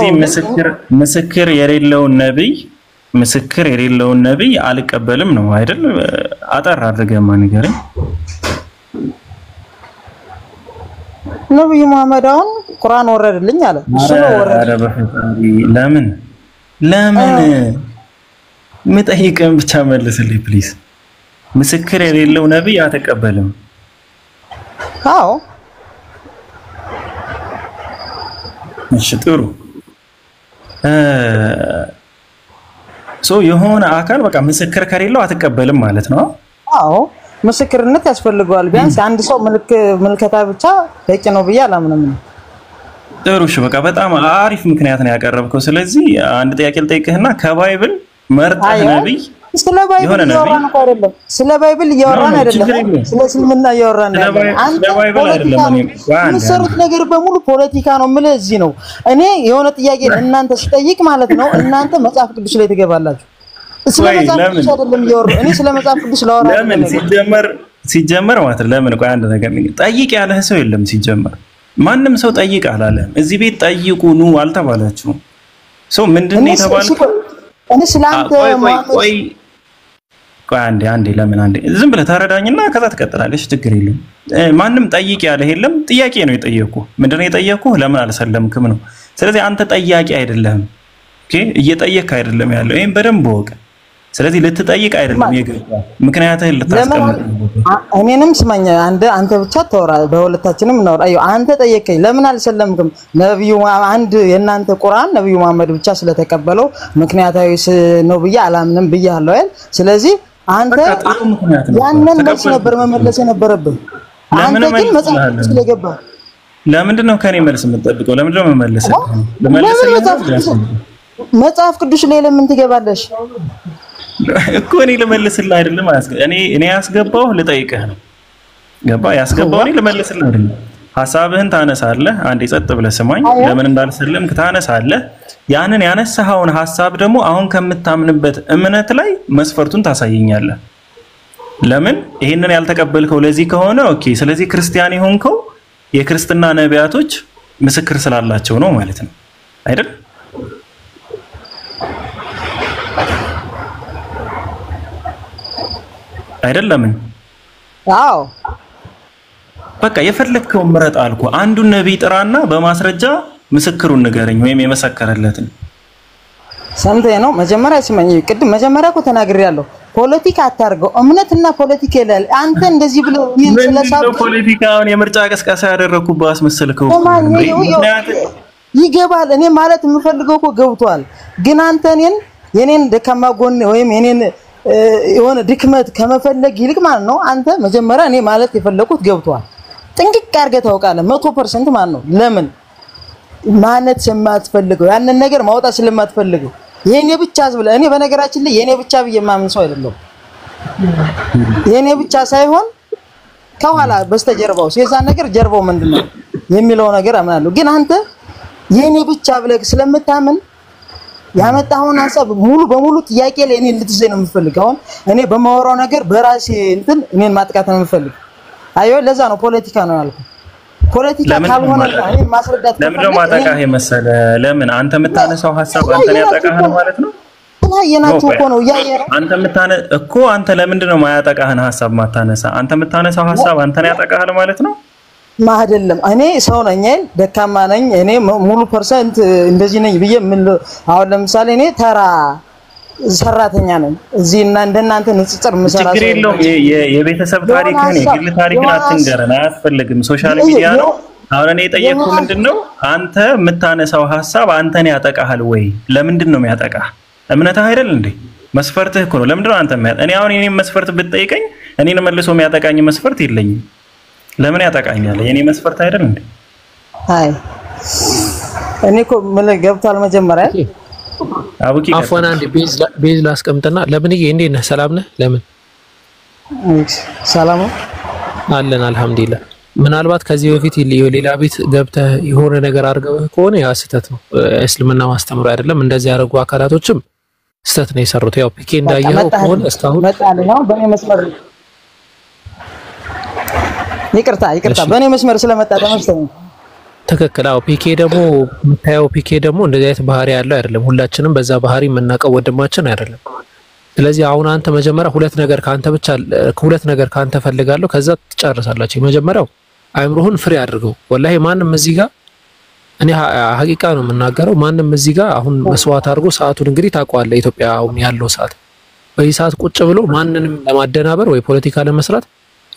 ምስክር የሌለውን ነብይ አልቀበልም ነው አይደል? አጠር አድርገማ ንገረኝ። ነብዩ መሐመድ አሁን ቁርአን ወረደልኝ አለ። እሱ ነው ወረደ። ለምን ምጠይቅም ብቻ መልስልኝ ፕሊዝ። ምስክር የሌለው ነብይ አትቀበልም። አዎ እሺ ጥሩ የሆነ አካል በቃ ምስክር ከሌለው አትቀበልም ማለት ነው። አዎ ምስክርነት ያስፈልገዋል። ቢያንስ አንድ ሰው ምልከታ ብቻ በቂ ነው ብዬ አላምንም። ጥሩ እሺ በቃ በጣም አሪፍ ምክንያት ነው ያቀረብከው። ስለዚህ አንድ ጥያቄ ልጠይቅህና ከባይብል መርጠህ ነብይ ስለ ባይብል እያወራን እኮ አይደለም። ስለ ባይብል እያወራን አይደለም። ስለ እስልምና እያወራን አይደለም። አንተ የምትሰሩት ነገር በሙሉ ፖለቲካ ነው የምልህ እዚህ ነው። እኔ የሆነ ጥያቄ እናንተ ስጠይቅ ማለት ነው እናንተ መጽሐፍ ቅዱስ ላይ ትገባላችሁ። ስለ መጽሐፍ ቅዱስ አይደለም እያወራን። እኔ ስለ መጽሐፍ ቅዱስ ላወራ ለምን ሲጀመር ማለት ለምን ቆይ አንድ ነገር ጠይቅ ያለህ ሰው የለም። ሲጀመር ማንም ሰው ጠይቅ አላለም። እዚህ ቤት ጠይቁ ኑ አልተባላችሁም። ምንድነው የተባለው? እኔ ስላንተ ቆይ አንዴ ለምን አንዴ ዝም ብለህ ታረዳኝና ከዛ ትቀጥላለሽ። ችግር የለም። ማንም ጠይቅ ያለህ የለም። ጥያቄ ነው የጠየቁ። ምንድነው የጠየቁ? ለምን አልሰለምክም ነው። ስለዚህ አንተ ጠያቂ አይደለህም። ኦኬ እየጠየቅክ አይደለም ያለው። ይሄን በደንብ ወቅ። ስለዚህ ልትጠይቅ አይደለም የገባ ምክንያትህን ልታስቀምጥ። እኔንም ስማኝ አንተ ብቻ ተወራ በሁለታችንም ነው። አዩ አንተ ጠየቀኝ ለምን አልሰለምክም? ነብዩ አንድ የናንተ ቁርአን ነብዩ መሐመድ ብቻ ስለተቀበለው ምክንያታዊ ነው ብዬ አላምንም ብያለሁ አይደል? ስለዚህ አንተ ያንን መልስ ነበር መመለስ የነበረብህ። አንተ ግን መጽሐፍ ስለገባ ለምንድን ነው ከኔ መልስ የምትጠብቀው? ለምንድን ነው መመለስ? መጽሐፍ ቅዱስ ላይ ለምን ትገባለሽ? እኮ እኔ ልመልስልህ አይደለም። እኔ ያስገባው ልጠይቅህ ነው። ገባ? ያስገባው እኔ ልመልስልህ አይደለም። ሐሳብህን ታነሳለህ። አንዴ ጸጥ ብለህ ስማኝ። ለምን እንዳልሰለምክ ታነሳለህ። ያንን ያነሳኸውን ሐሳብ ደግሞ አሁን ከምታምንበት እምነት ላይ መስፈርቱን ታሳየኛለህ። ለምን ይሄንን ያልተቀበልከው ለዚህ ከሆነ ኦኬ፣ ስለዚህ ክርስቲያን የሆንከው የክርስትና ነቢያቶች ምስክር ስላላቸው ነው ማለት ነው አይደል? አይደለም? አዎ በቃ የፈለከው ምረጥ አልኩ። አንዱን ነብይ ጥራና በማስረጃ ምስክሩን ንገረኝ ወይም የመሰከረለትን። ሰምተህ ነው መጀመሪያ ስማኝ። ቅድም መጀመሪያ እኮ ተናግሬያለሁ። ፖለቲካ አታርገው። እምነትና ፖለቲካ ይላል። አንተ እንደዚህ ብሎ ይሄን ስለሳብ ፖለቲካውን የምርጫ ቅስቀሳ ያደረኩበት አስመስልከው ይገባል። እኔ ማለት የምፈልገው እኮ ገብቷል። ግን አንተ የኔን ደካማ ጎን ወይም የኔን የሆነ ድክመት ከመፈለግ ይልቅ ማለት ነው አንተ መጀመሪያ እኔ ማለት የፈለኩት ገብቷል። ጥንቅቅ አድርገህ ታውቃለህ 100% ማለት ነው። ለምን ማለት ስለማትፈልገው ያንን ነገር ማውጣት ስለማትፈልገው የኔ ብቻ ብለህ እኔ በነገራችን ላይ የኔ ብቻ ብዬ ማምን ሰው አይደለም። የኔ ብቻ ሳይሆን ከኋላ በስተጀርባው የዛን ነገር ጀርባው ምንድነው የሚለው ነገር አምናለሁ። ግን አንተ የኔ ብቻ ብለህ ስለምታምን ያመጣውን ሐሳብ ሙሉ በሙሉ ጥያቄ ላይ እኔ ልትዘኝ ነው የምፈልገው። እኔ በማወራው ነገር በራሴ እኔን ማጥቃት ነው የምፈልገው። አዮ ለዛ ነው ፖለቲካ ነው ያልኩት። ፖለቲካ ካልሆነ እኔ ማስረዳት ለምን ነው ማጠቃህ መሰለ? ለምን አንተ የምታነሳው ሐሳብ አንተን ያጠቃህ ማለት ነው? ያየናችሁ እኮ ነው ያየራ አንተ ለምንድን ነው ማያጠቃህን ሐሳብ ማታነሳ? አንተ የምታነሳው ሐሳብ አንተን ያጠቃህ ማለት ነው? አይደለም። እኔ ሰው ነኝ፣ ደካማ ነኝ። እኔ ሙሉ ፐርሰንት እንደዚህ ነኝ ብዬ ምን አሁን ለምሳሌ እኔ ተራ ሰራተኛ ነኝ እዚህና እንደናንተ ንጽጽር መሰራ ችግር የለውም። የቤተሰብ ታሪክን የግል ታሪክን አትንገረን፣ አያስፈልግም። ሶሻል ሚዲያ ነው። አሁን እኔ የጠየቅኩህ ምንድነው አንተ የምታነሳው ሐሳብ አንተን ያጠቃሃል ወይ? ለምንድን ነው የሚያጠቃህ? እምነትህ አይደል እንዴ? መስፈርትህ እኮ ነው። ለምንድን ነው አንተ እኔ አሁን የኔን መስፈርት ብትጠይቀኝ እኔን መልሶ የሚያጠቃኝ መስፈርት የለኝም። ለምን ያጠቃኛል? የኔ መስፈርት አይደል እንዴ? አይ እኔ እኮ ምን ገብቷል መጀመሪያ አቡኪ አፎና አንድ ቤዝ ላስቀምጥና ለምንዬ እንዴት ነህ? ሰላም ነህ? ለምን ሰላም አለን አልሐምዱሊላህ። ምናልባት ከዚህ በፊት ሌላ ቤት ገብተህ የሆነ ነገር አድርገው ከሆነ ያ ስህተት ነው። እስልምና ማስተምሩ አይደለም። እንደዚህ ያደረጉ አካላቶችም ስህተት ነው የሰሩት። ያው ፒኬ እንዳየኸው ከሆነ እስካሁን መጣለኛው በእኔ መስመር ይቅርታ በእኔ መስመር ስለመጣ ተመስገን። ትክክል። አዎ ፒኬ ደግሞ የምታየው ፒኬ ደግሞ እንደዚህ አይነት ባህሪ ያለው አይደለም። ሁላችንም በዛ ባህሪ የምናውቀው ወንድማችን አይደለም። ስለዚህ አሁን አንተ መጀመሪያ ሁለት ነገር ካንተ ፈልጋለሁ፣ ከዛ ትጨርሳላችሁ። መጀመሪያው አይምሮህን ፍሬ አድርገው። ወላሂ ማንም እዚህ ጋር እኔ ሐቂቃ ነው የምናገረው። ማንም እዚህ ጋር አሁን መስዋዕት አድርጎ ሰዓቱን እንግዲህ ታውቀዋለህ፣ ኢትዮጵያ አሁን ያለው ሰዓት በዚህ ሰዓት ቁጭ ብሎ ማንንም ለማደናበር ወይ ፖለቲካ ለመስራት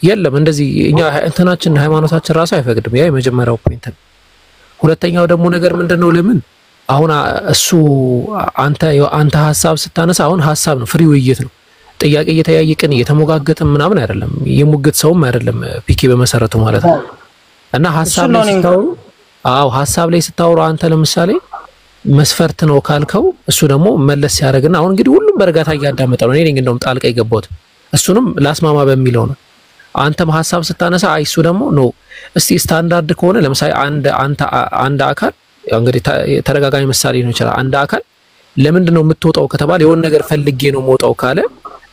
የለም። እንደዚህ እኛ እንትናችን ሃይማኖታችን ራሱ አይፈቅድም። ያ የመጀመሪያው ፖይንት ነው። ሁለተኛው ደግሞ ነገር ምንድነው ለምን አሁን እሱ አንተ ሐሳብ ስታነሳ አሁን ሐሳብ ነው፣ ፍሪ ውይይት ነው። ጥያቄ እየተያየቅን እየተሞጋገጥን ምናምን አይደለም። የሙግት ሰውም አይደለም ፒኬ በመሰረቱ ማለት ነው። እና ሐሳብ ላይ ስታወሩ ሐሳብ ላይ ስታወሩ አንተ ለምሳሌ መስፈርት ነው ካልከው እሱ ደግሞ መለስ ያደርግና አሁን እንግዲህ ሁሉም በርጋታ እያዳመጠ ነው። እኔ ነኝ እንደውም ጣልቃ የገባሁት እሱንም ላስማማ በሚለው ነው። አንተም ሐሳብ ስታነሳ እሱ ደግሞ ነው እስቲ ስታንዳርድ ከሆነ ለምሳሌ አንድ አካል እንግዲህ ተደጋጋሚ ምሳሌ ነው ይችላል። አንድ አካል ለምንድን ነው የምትወጣው ከተባለ የሆነ ነገር ፈልጌ ነው የምወጣው ካለ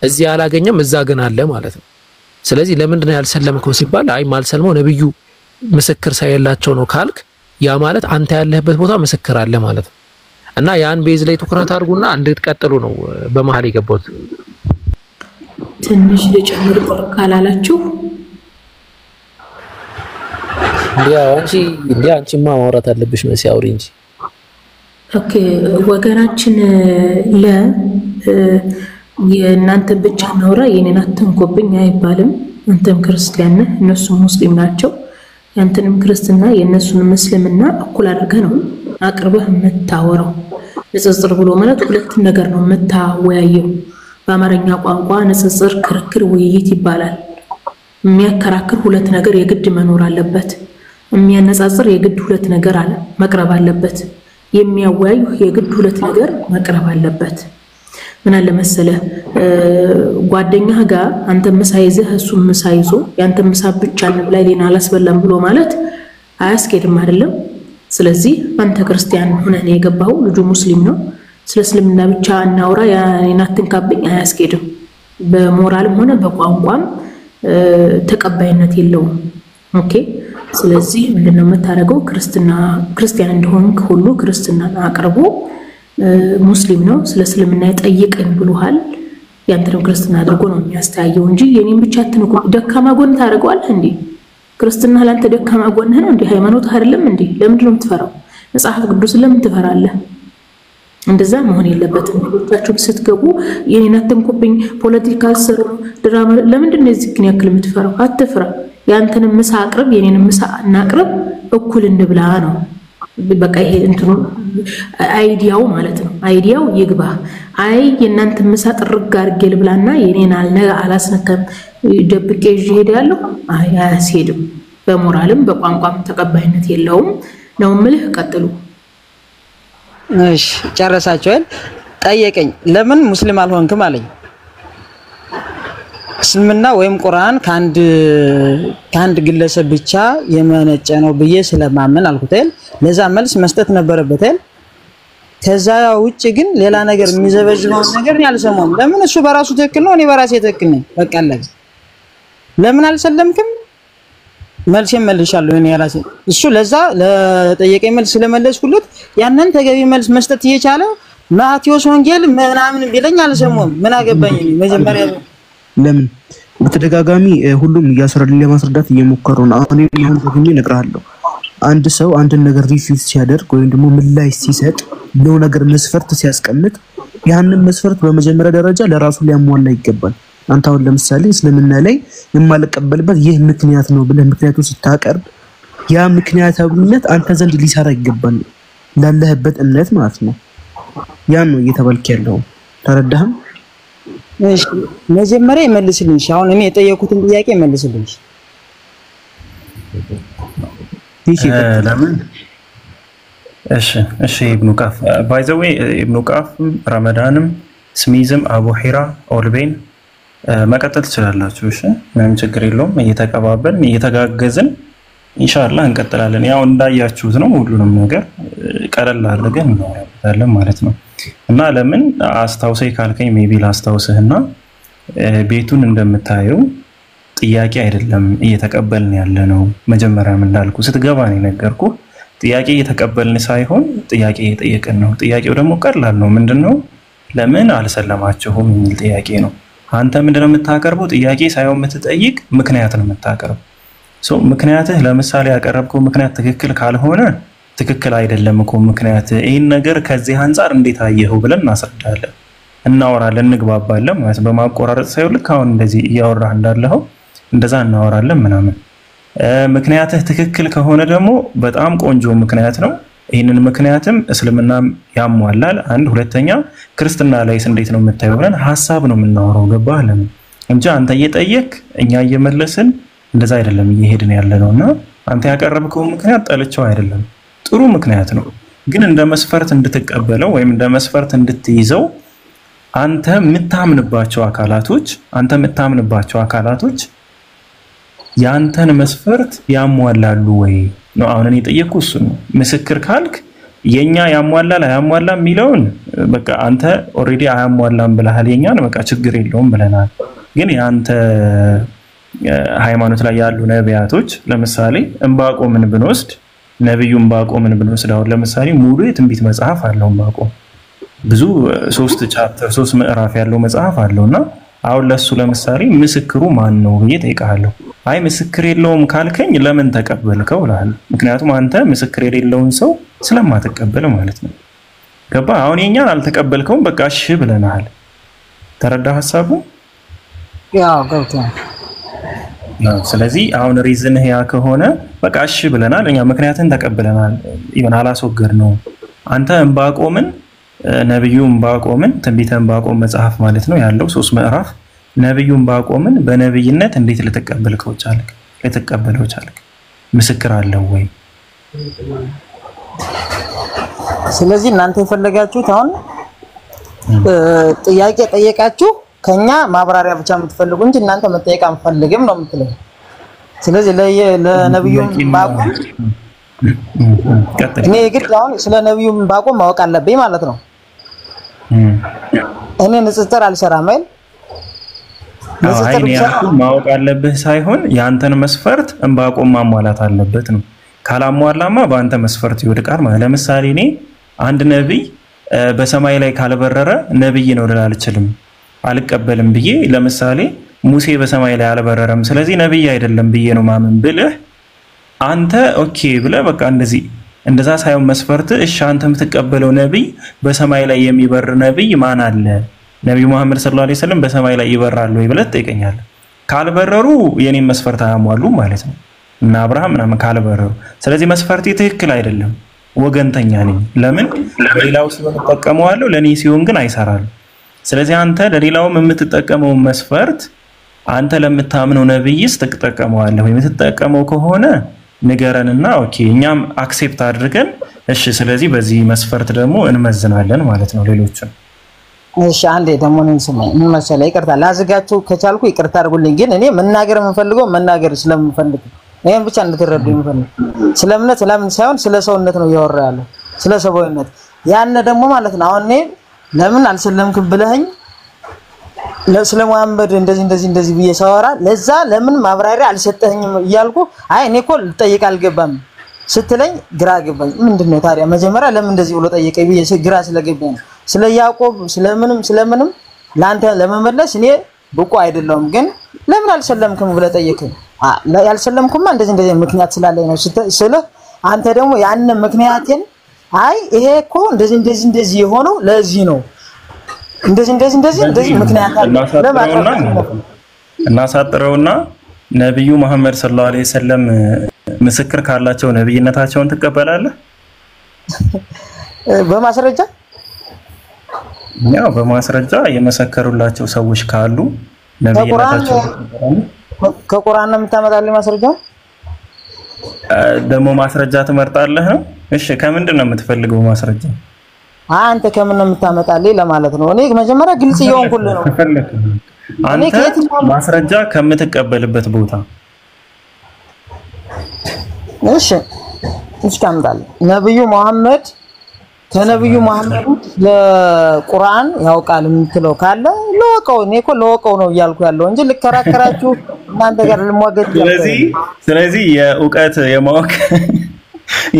እዚህ አላገኘም እዛ ግን አለ ማለት ነው። ስለዚህ ለምንድን ነው ያልሰለምከው ሲባል አይ ማልሰልመው ነብዩ ምስክር ሳይላቸው ነው ካልክ ያ ማለት አንተ ያለህበት ቦታ ምስክር አለ ማለት ነው። እና ያን ቤዝ ላይ ትኩረት አድርጉና እንድትቀጥሉ ነው በመሃል የገባሁት። ትንሽ ልጨምር ካላላችሁ አንቺማ ማውራት አለብሽ መሲ አውሪ እንጂ። ኦኬ ወገናችን የእናንተ ብቻ ነውራ የኔን አትንኮብኝ አይባልም። አንተም ክርስቲያን ነህ እነሱም ሙስሊም ናቸው። ያንተንም ክርስትና የነሱንም እስልምና እኩል አድርገህ ነው አቅርበህ የምታወራው። ንጽጽር ብሎ ማለት ሁለት ነገር ነው የምታወያየው። በአማርኛ ቋንቋ ንጽጽር፣ ክርክር፣ ውይይት ይባላል። የሚያከራክር ሁለት ነገር የግድ መኖር አለበት። የሚያነጻጽር የግድ ሁለት ነገር መቅረብ አለበት። የሚያወያዩ የግድ ሁለት ነገር መቅረብ አለበት። ምን አለ መሰለህ ጓደኛህ ጋር አንተ ምሳ ይዘህ እሱ ምሳ ይዞ ያንተ ምሳ ብቻ እንብላ ሌላ አላስበላም ብሎ ማለት አያስኬድም አይደለም። ስለዚህ አንተ ክርስቲያን ሆነህ ነው የገባው፣ ልጁ ሙስሊም ነው። ስለ እስልምና ብቻ እናውራ ያኔን አትንካብኝ አያስኬድም። በሞራልም ሆነ በቋንቋም ተቀባይነት የለውም። ኦኬ ስለዚህ ምንድነው የምታደርገው? ክርስቲያን እንደሆንክ ሁሉ ክርስትናን አቅርቦ ሙስሊም ነው ስለ እስልምና ይጠይቀኝ ብሎሃል ያንተንም ክርስትና አድርጎ ነው የሚያስተያየው እንጂ የኔን ብቻ አትንኩ። ደካማ ጎን ታደርገዋለህ እንዴ? ክርስትና ላንተ ደካማ ጎን ነው እንዴ? ሃይማኖት አይደለም እንዴ? ለምንድን ነው የምትፈራው? መጽሐፍ ቅዱስ ለምን ትፈራለህ? እንደዛ መሆን የለበትም። ሁላችሁም ስትገቡ የኔን አትንኩብኝ፣ ፖለቲካ ሰሩ፣ ድራማ ለምንድን ነው እዚህ ግን ያክል የምትፈራው? አትፍራ። ያንተንም ምሳ አቅርብ፣ የኔንም ምሳ እናቅርብ፣ እኩል እንብላ ነው በቃ። ይሄ እንትኑ አይዲያው ማለት ነው። አይዲያው ይግባ። አይ የእናንተ ምሳ ጥርግ አድርጌ ልብላና የኔን አላስነከም ደብቄ ይዤ ሄዳለሁ፣ አይ አያስሄድም። በሞራልም በቋንቋም ተቀባይነት የለውም ነው የምልህ። ቀጥሉ። እሺ ጨረሳችኋል? ጠየቀኝ ለምን ሙስሊም አልሆንክም አለኝ። እስልምና ወይም ቁርአን ከአንድ ግለሰብ ብቻ የመነጨ ነው ብዬ ስለማመን አልኩት። ለዛ መልስ መስጠት ነበረበት። ከዛ ውጪ ግን ሌላ ነገር የሚዘበዝበው ነገር ያልሰማም። ለምን እሱ በራሱ ትክክል ነው፣ እኔ በራሴ ትክክል ነኝ። በቃ አለኝ። ለምን አልሰለምክም? መልስ መልሻለሁ እኔ ራሴ። እሱ ለዛ ለጠየቀኝ መልስ ስለመለስኩለት ያንን ተገቢ መልስ መስጠት እየቻለ ማቴዎስ ወንጌል ምናምን ቢለኝ አልሰማም። ምን አገባኝ? መጀመሪያ ለምን በተደጋጋሚ ሁሉም እያስረዳኝ ለማስረዳት እየሞከሩ ነው። አሁን ደግሜ እነግርሃለሁ። አንድ ሰው አንድን ነገር ሪፊውዝ ሲያደርግ ወይም ደግሞ ምላሽ ሲሰጥ ነው ነገር መስፈርት ሲያስቀምጥ ያንን መስፈርት በመጀመሪያ ደረጃ ለራሱ ሊያሟላ ይገባል። አንተ አሁን ለምሳሌ እስልምና ላይ የማልቀበልበት ይህ ምክንያት ነው ብለህ ምክንያቱን ስታቀርብ ያ ምክንያታዊነት አንተ ዘንድ ሊሰራ ይገባል፣ ላለህበት እምነት ማለት ነው። ያን ነው እየተባልክ ያለው። ተረዳህም? እሺ መጀመሪያ ይመልስልኝ። አሁን እኔ የጠየቁትን ጥያቄ ይመልስልኝ። ለምን? እሺ ኢብኑ ቃፍ ባይ ዘ ዌይ ኢብኑ ቃፍ ረመዳንም ስሚዝም አቡ ሂራ ኦልቤን መቀጠል ትችላላችሁ። እሺ ምንም ችግር የለውም። እየተቀባበልን እየተጋገዝን ኢንሻአላህ እንቀጥላለን። ያው እንዳያችሁት ነው ሁሉንም ነገር ቀለል አድርገን እናወራበታለን ማለት ነው። እና ለምን አስታውሰኝ ካልከኝ ሜቢ ላስታውስህና ቤቱን እንደምታየው ጥያቄ አይደለም እየተቀበልን ያለ ነው። መጀመሪያም እንዳልኩ ስትገባ ነው የነገርኩህ። ጥያቄ እየተቀበልን ሳይሆን ጥያቄ እየጠየቅን ነው። ጥያቄው ደግሞ ቀላል ነው። ምንድነው? ለምን አልሰለማችሁም የሚል ጥያቄ ነው። አንተ ምንድነው የምታቀርበው? ጥያቄ ሳይሆን የምትጠይቅ ምክንያት ነው የምታቀርበው። ምክንያትህ ለምሳሌ ያቀረብከው ምክንያት ትክክል ካልሆነ ትክክል አይደለም እኮ ምክንያት ይሄን ነገር ከዚህ አንፃር እንዴት አየኸው ብለን እናስረዳለን። እናወራለን እንግባባለን ማለት በማቆራረጥ ሳይሆን ልክ አሁን እንደዚህ እያወራህ እንዳለኸው እንደዛ እናወራለን ምናምን ምክንያትህ ትክክል ከሆነ ደግሞ በጣም ቆንጆ ምክንያት ነው ይሄንን ምክንያትም እስልምናም ያሟላል አንድ ሁለተኛ ክርስትና ላይስ እንዴት ነው የምታየው ብለን ሐሳብ ነው የምናወራው ገባህ ለምን እንጂ አንተ እየጠየቅ እኛ እየመለስን እንደዛ አይደለም እየሄድን ያለነውና አንተ ያቀረብከው ምክንያት ጠልቸው አይደለም ጥሩ ምክንያት ነው ግን እንደ መስፈርት እንድትቀበለው ወይም እንደ መስፈርት እንድትይዘው አንተ የምታምንባቸው አካላቶች ያንተን መስፈርት ያሟላሉ ወይ ነው አሁን እኔ ጠየቅኩ እሱ ነው ምስክር ካልክ የኛ ያሟላል አያሟላም ሚለውን በቃ አንተ ኦሬዲ አያሟላም ብለሃል የኛን በቃ ችግር የለውም ብለናል ግን ያንተ ሃይማኖት ላይ ያሉ ነቢያቶች ለምሳሌ እንባቆምን ብንወስድ ነብዩ እንባቆምን ብንወስድ አሁን ለምሳሌ ሙሉ የትንቢት መጽሐፍ አለው እንባቆም ብዙ 3 ቻፕተር 3 ምዕራፍ ያለው መጽሐፍ አለውና አሁን ለሱ ለምሳሌ ምስክሩ ማን ነው ብዬ ጠይቃለሁ አይ ምስክር የለውም ካልከኝ ለምን ተቀበልከው ላል ምክንያቱም አንተ ምስክር የሌለውን ሰው ስለማትቀበል ማለት ነው ገባ አሁን የኛን አልተቀበልከውም በቃ እሺ ብለናል ተረዳ ሐሳቡ ያው ገብቷል ስለዚህ አሁን ሪዝንህ ያ ከሆነ በቃ እሺ ብለናል እኛ ምክንያቱን ተቀበለናል ይሆን አላስወገድ ነው አንተ እንባቆምን ነብዩ እንባቆምን ትንቢተ እንባቆም መጽሐፍ ማለት ነው ያለው 3 ምዕራፍ ነብዩ እንባቆምን በነብይነት እንዴት ልትቀበልከው ቻልክ ምስክር አለው ወይ ስለዚህ እናንተ የፈለጋችሁት አሁን ጥያቄ ጠየቃችሁ ከኛ ማብራሪያ ብቻ የምትፈልጉ እንጂ እናንተ መጠየቅ አንፈልግም ነው የምትለው ስለዚህ ለነብዩ እንባቆም እኔ ግድ አሁን ስለ ነብዩ እንባቆም ማወቅ አለብኝ ማለት ነው እኔ ንጽጽር አልሰራም አይደል ንጽጽር ማወቅ አለብህ ሳይሆን ያንተን መስፈርት እንባቆም ማሟላት አለበት ነው ካላሟላማ በአንተ መስፈርት ይወድቃል ማለት ለምሳሌ እኔ አንድ ነብይ በሰማይ ላይ ካልበረረ ነብይ ነው ልል አልችልም አልቀበልም ብዬ ለምሳሌ ሙሴ በሰማይ ላይ አልበረረም ስለዚህ ነብይ አይደለም ብዬ ነው ማመን ብለህ አንተ ኦኬ ብለህ በቃ እንደዛ ሳይሆን መስፈርት እሺ አንተ የምትቀበለው ነብይ በሰማይ ላይ የሚበር ነብይ ማን አለ ነብዩ መሐመድ ሰለላሁ ዐለይሂ ወሰለም በሰማይ ላይ ይበራሉ ወይ ብለህ ትጠይቀኛለህ ካልበረሩ የኔን መስፈርት አያሟሉ ማለት ነው እና አብርሃም ምናምን ካልበረሩ ስለዚህ መስፈርቴ ትክክል አይደለም ወገንተኛ ነኝ ለምን ለሌላው ስለተጠቀመዋለሁ ለኔ ሲሆን ግን አይሰራል ስለዚህ አንተ ለሌላውም የምትጠቀመው መስፈርት አንተ ለምታምነው ነብይስ ተጠቀመዋለህ ወይ የምትጠቀመው ከሆነ ንገረንና ኦኬ እኛም አክሴፕት አድርገን እሺ ስለዚህ በዚህ መስፈርት ደግሞ እንመዝናለን ማለት ነው ሌሎችን እሺ አንዴ ደግሞ ነው ሰማይ ምን መሰለህ ይቅርታ ላዝጋችሁ ከቻልኩ ይቅርታ አድርጉልኝ ግን እኔ መናገር የምፈልገው መናገር ስለምፈልግ ይሄን ብቻ እንድትረዱ የምፈልግ ስለምነት ለምን ሳይሆን ስለ ሰውነት ነው ያወራ ያለው ስለ ሰውነት ያን ደግሞ ማለት ነው አሁን እኔ ለምን አልሰለምክም ብለህኝ ለስለ መሐመድ እንደዚህ በየሳወራ ለዛ ለምን ማብራሪያ አልሰጠኝም ይያልኩ አይ እኔ እኮ ልጠይቅ አልገባም ስትለኝ ግራ ገባኝ ምንድነው ታዲያ መጀመሪያ ለምን እንደዚህ ብሎ ጠየቀኝ ብዬ ግራ ስለገባኝ ስለ ያዕቆብ ስለምንም ላንተ ለመመለስ እኔ ብቁ አይደለም ግን ለምን አልሰለምክም ብለ ጠየቀኝ ያልሰለምኩማ እንደዚህ ምክንያት ስላለኝ ነው ስለ አንተ ደግሞ ያን ምክንያቴን አይ ይሄ እኮ እንደዚህ የሆነው ለዚህ ነው እንደዚህ ምክንያት አለ እናሳጥረውና ነብዩ መሐመድ ሰለላሁ ዐለይሂ ወሰለም ምስክር ካላቸው ነብይነታቸውን ትቀበላለህ በማስረጃ ያው በማስረጃ የመሰከሩላቸው ሰዎች ካሉ ነብይነታቸው ከቁርአን ነው የምታመጣልኝ ማስረጃ ደግሞ ማስረጃ ትመርጣለህ ነው እሺ ከምንድን ነው የምትፈልገው ማስረጃ አንተ ከምን ነው የምታመጣልኝ ለማለት ነው እኔ መጀመሪያ ግልጽ ይሆንኩልህ ነው አንተ ማስረጃ ከምትቀበልበት ቦታ እሺ እስካምጣል ነብዩ መሐመድ ከነብዩ መሐመድ ለቁርአን ያውቃል የምትለው ካለ ለወቀው እኔ እኮ ለወቀው ነው እያልኩ ያለው እንጂ ልከራከራችሁ እናንተ ጋር ልሟገት ስለዚህ የእውቀት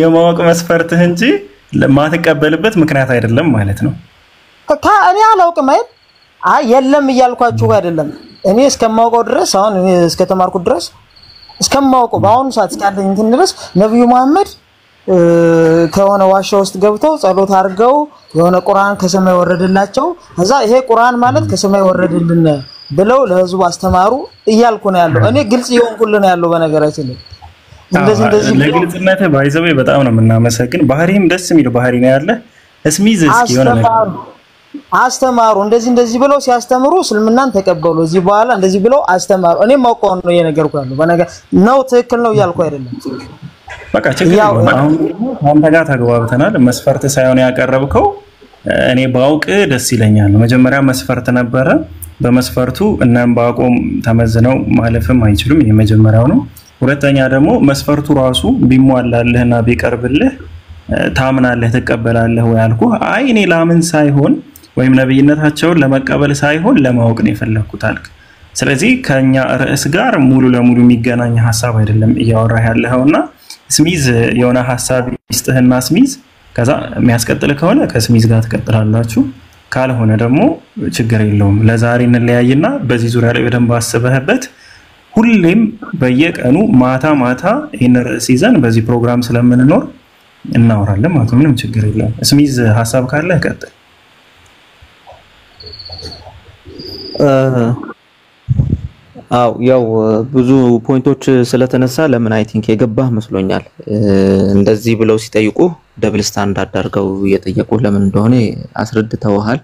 የማወቅ መስፈርትህ እንጂ ለማትቀበልበት ምክንያት አይደለም ማለት ነው እኔ አላውቅም አይደል አይ የለም እያልኳችሁ አይደለም እኔ እስከማውቀው ድረስ አሁን እኔ እስከተማርኩ ድረስ እስከማውቀው በአሁኑ ሰዓት እስካለኝ እንትን ድረስ ነብዩ መሐመድ ከሆነ ዋሻ ውስጥ ገብተው ጸሎት አድርገው የሆነ ቁርአን ከሰማይ ወረደላቸው ከዛ ይሄ ቁርአን ማለት ከሰማይ ወረደልን ብለው ለህዝቡ አስተማሩ እያልኩ ነው ያለው እኔ ግልጽ ይሆንኩልን ያለው በነገራችን ላይ እንደዚህ ለግልጽነት ባይዘው በጣም ነው የምናመሰግን ባህሪም ደስ የሚል ባህሪ ነው ያለ እስሚዝ እስኪ የሆነ ነገር አስተማሩ እንደዚህ ብለው ሲያስተምሩ እስልምናን ተቀበሉ እዚህ በኋላ እንደዚህ ብለው አስተማሩ እኔም ማውቀው ነው የነገርኩ ያለው በነገር ነው ትክክል ነው እያልኩ አይደለም በቃ ችግር የለም አሁን አንተ ጋር ተግባብተናል መስፈርት ሳይሆን ያቀረብከው እኔ ባውቅ ደስ ይለኛል መጀመሪያ መስፈርት ነበረ በመስፈርቱ እናም ባቆም ተመዝነው ማለፍም አይችሉም የመጀመሪያው ነው ሁለተኛ ደግሞ መስፈርቱ ራሱ ቢሟላለህና ቢቀርብልህ ታምናለህ ተቀበላለህ ወይ አልኩ አይ እኔ ላምን ሳይሆን ወይም ነብይነታቸውን ለመቀበል ሳይሆን ለማወቅ ነው የፈለኩት አልክ ስለዚህ ከኛ ርዕስ ጋር ሙሉ ለሙሉ የሚገናኝ ሐሳብ አይደለም እያወራህ ያለውና ስሚዝ የሆነ ሐሳብ ይስጥህና ስሚዝ ከዛ የሚያስቀጥል ከሆነ ከስሚዝ ጋር ተቀጥላላችሁ ካልሆነ ደግሞ ችግር የለውም ለዛሬ እንለያይና በዚህ ዙሪያ ላይ በደንብ አስበህበት ሁሌም በየቀኑ ማታ ይሄን ርዕስ ይዘን በዚህ ፕሮግራም ስለምንኖር እናወራለን ማለት ምንም ችግር የለም ስሚዝ ሐሳብ ካለ ቀጥል አው ያው ብዙ ፖይንቶች ስለተነሳ ለምን አይ ቲንክ የገባህ መስሎኛል እንደዚህ ብለው ሲጠይቁ ደብል ስታንዳርድ አድርገው እየጠየቁ ለምን እንደሆነ አስረድተውሃል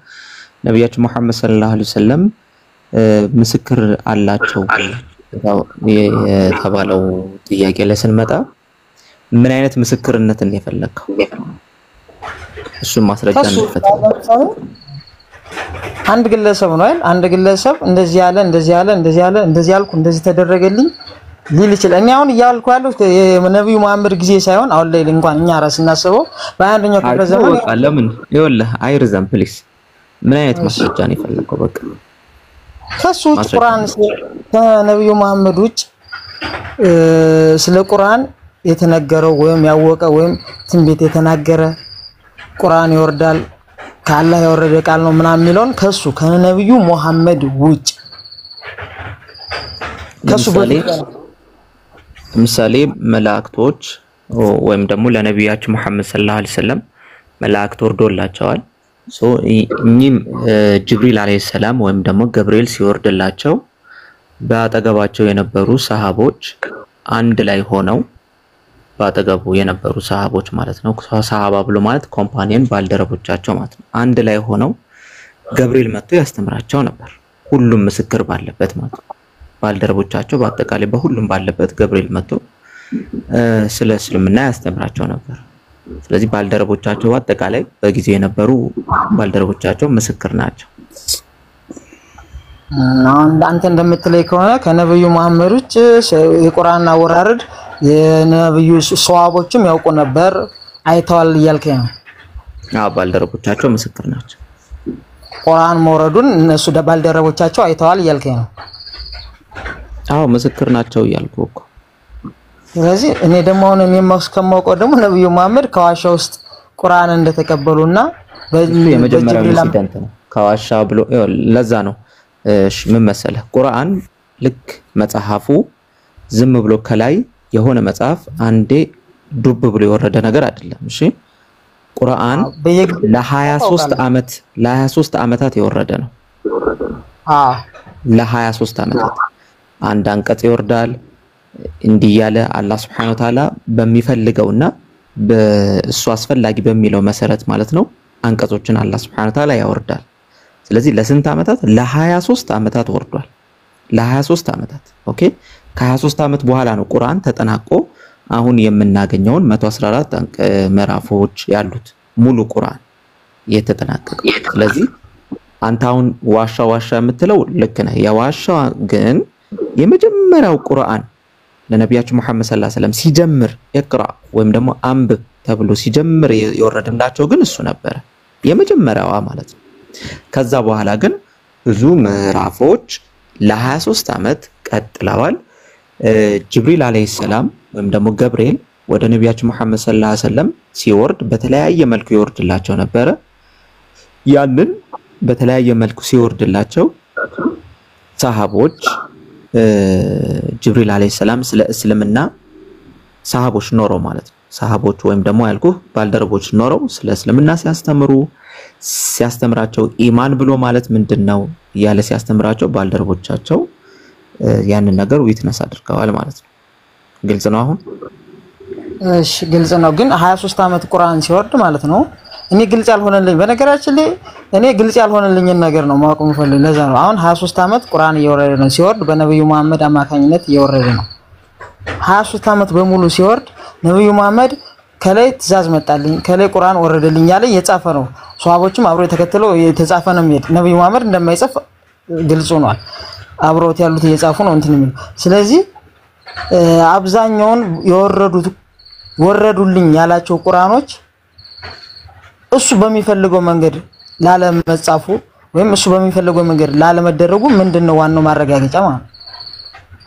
ነብያችን መሐመድ ሰለላሁ ዐለይሂ ወሰለም ምስክር አላቸው የተባለው ጥያቄ ላይ ስንመጣ ምን አይነት ምስክርነትን የፈለከው እሱም ማስረጃ እንፈታለን አንድ ግለሰብ ነው አይደል አንድ ግለሰብ እንደዚህ ያልኩ እንደዚህ ተደረገልኝ ሊል ይችላል እኔ አሁን ያልኩ ያለው የነብዩ መሐመድ ጊዜ ሳይሆን አሁን ላይ እንኳን እኛ ራስ እናስበው በአንደኛው ክፍለ ዘመን ለምን ይወልህ አይርዘም ፕሊስ ምን አይነት ማስረጃ ነው የፈለከው በቃ ከሱ ቁርአን ከነብዩ መሐመድ ውጭ ስለ ቁርአን የተነገረው ወይም ያወቀ ወይም ትንቢት የተናገረ ቁርአን ይወርዳል ካላህ ያወረደ ቃል ነው ምናምን የሚለውን ከሱ ከነብዩ መሐመድ ውጭ ከሱ ምሳሌ መላእክቶች ወይም ደግሞ ለነብያችን መሐመድ ሰለላሁ ዐለይሂ ወሰለም መላእክት ወርዶላቸዋል እኚህም ጅብሪል አለይሂ ሰላም ወይም ደግሞ ገብርኤል ሲወርድላቸው በአጠገባቸው የነበሩ ሰሃቦች አንድ ላይ ሆነው በአጠገቡ የነበሩ ሰሃቦች ማለት ነው ሰሃባ ብሎ ማለት ኮምፓኒየን ባልደረቦቻቸው ማለት ነው አንድ ላይ ሆነው ገብርኤል መጥቶ ያስተምራቸው ነበር ሁሉም ምስክር ባለበት ማለት ነው ባልደረቦቻቸው በአጠቃላይ በሁሉም ባለበት ገብርኤል መጥቶ ስለ እስልምና ያስተምራቸው ነበር ስለዚህ ባልደረቦቻቸው በአጠቃላይ በጊዜው የነበሩ ባልደረቦቻቸው ምስክር ናቸው አንተ እንደምትለይ ከሆነ ከነብዩ መሐመድ ውጭ የቁርአን አወራረድ የነብዩ ሷሃቦችም ያውቁ ነበር አይተዋል እያልከኝ ነው ባልደረቦቻቸው ምስክር ናቸው ቁርአን መውረዱን እነሱ ባልደረቦቻቸው አይተዋል እያልከኝ ነው አዎ ምስክር ናቸው እያልኩ እኮ ስለዚህ እኔ ደግሞ እኔ ማስከማውቀው ደግሞ ነብዩ መሐመድ ከዋሻ ውስጥ ቁርአን እንደተቀበሉና የመጀመሪያው ኢንሲደንት ነው ከዋሻ ብሎ ለዛ ነው ምን መሰለህ ቁርአን ልክ መጽሐፉ ዝም ብሎ ከላይ የሆነ መጽሐፍ አንዴ ዱብ ብሎ የወረደ ነገር አይደለም እሺ ቁርአን ለ23 አመታት የወረደ ነው ለ23 አመታት አንድ አንቀጽ ይወርዳል እንዲያለ አላህ Subhanahu Wa Ta'ala በሚፈልገውና በእሱ አስፈላጊ በሚለው መሰረት ማለት ነው አንቀጾችን አላህ Subhanahu Wa Ta'ala ያወርዳል ስለዚህ ለስንት አመታት ለ23 አመታት ወርዷል ለ23 አመታት ኦኬ ከ23 አመት በኋላ ነው ቁርአን ተጠናቆ አሁን የምናገኘውን 114 ምዕራፎች ያሉት ሙሉ ቁርአን የተጠናቀቀው ስለዚህ አንተ አሁን ዋሻ የምትለው ልክ ነህ የዋሻ ግን የመጀመሪያው ቁርአን ለነብያችን መሐመድ ሰለላሁ ዐለይሂ ወሰለም ሲጀምር ይቅራ ወይም ደግሞ አንብብ ተብሎ ሲጀምር የወረደላቸው ግን እሱ ነበር የመጀመሪያዋ ማለት ነው ከዛ በኋላ ግን ብዙ ምዕራፎች ለ23 አመት ቀጥለዋል ጅብሪል አለይሂ ሰላም ወይም ደግሞ ገብርኤል ወደ ነብያችን መሐመድ ሰለላሁ ዐለይሂ ወሰለም ሲወርድ በተለያየ መልኩ ይወርድላቸው ነበር ያንን በተለያየ መልኩ ሲወርድላቸው ሰሃቦች ጅብሪል አለይሂ ሰላም ስለ እስልምና ሰሃቦች ኖሮ ማለት ነው ሰሃቦች ወይም ደግሞ ያልኩህ ባልደረቦች ኖረው ስለ እስልምና ሲያስተምራቸው ኢማን ብሎ ማለት ምንድነው ያለ ሲያስተምራቸው ባልደረቦቻቸው ያንን ነገር ዊትነስ አድርገዋል ማለት ነው። ግልጽ ነው አሁን? እሺ ግልጽ ነው። ግን 23 ዓመት ቁርአን ሲወርድ ማለት ነው እኔ ግልጽ ያልሆነልኝ በነገራችን ላይ እኔ ግልጽ ያልሆነልኝን ነገር ነው ማወቅ የምፈልግ። ለዛ ነው አሁን 23 ዓመት ቁርአን እየወረደ ነው። ሲወርድ በነብዩ መሐመድ አማካኝነት እየወረደ ነው። 23 ዓመት በሙሉ ሲወርድ ነብዩ መሐመድ ከላይ ትእዛዝ መጣልኝ ከላይ ቁርአን ወረደልኝ ያለ የጻፈ ነው። ሷሃቦችም አብሮ የተከተለው የተጻፈ ነው የሚሄድ። ነብዩ መሐመድ እንደማይጽፍ ግልጽ ሆኗል። አብሮት ያሉት እየጻፉ ነው እንትን የሚል። ስለዚህ አብዛኛውን ወረዱልኝ ያላቸው ቁርአኖች እሱ በሚፈልገው መንገድ ላለመጻፉ ወይም እሱ በሚፈልገው መንገድ ላለመደረጉ ምንድነው ዋናው ማረጋገጫ ማለት?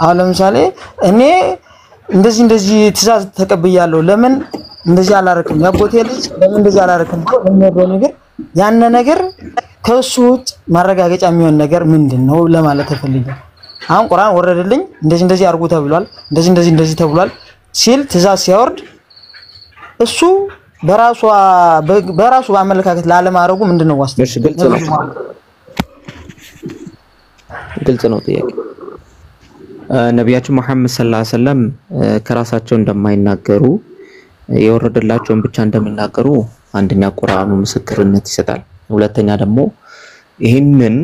አሁን ለምሳሌ እኔ እንደዚህ ትእዛዝ ተቀብያለሁ ለምን እንደዚህ አላረክም ያጎቴ ልጅ ለምን እንደዚህ አላረክም በሚያደርገው ነገር ያን ነገር ከሱ ውጭ ማረጋገጫ የሚሆን ነገር ምንድነው ለማለት ተፈልገ። አሁን ቁርአን ወረደልኝ እንደዚህ አርጉ ተብሏል እንደዚህ ተብሏል ሲል ትእዛዝ ሲያወርድ እሱ በራሱ በአመለካከት ላለማረጉ ምንድነው ዋስት? እሺ ግልጽ ነው ጥያቄ። ነብያችን መሐመድ ሰለላሁ ዐለይሂ ወሰለም ከራሳቸው እንደማይናገሩ የወረደላቸውን ብቻ እንደሚናገሩ አንደኛ ቁርአኑ ምስክርነት ይሰጣል። ሁለተኛ ደግሞ ይሄንን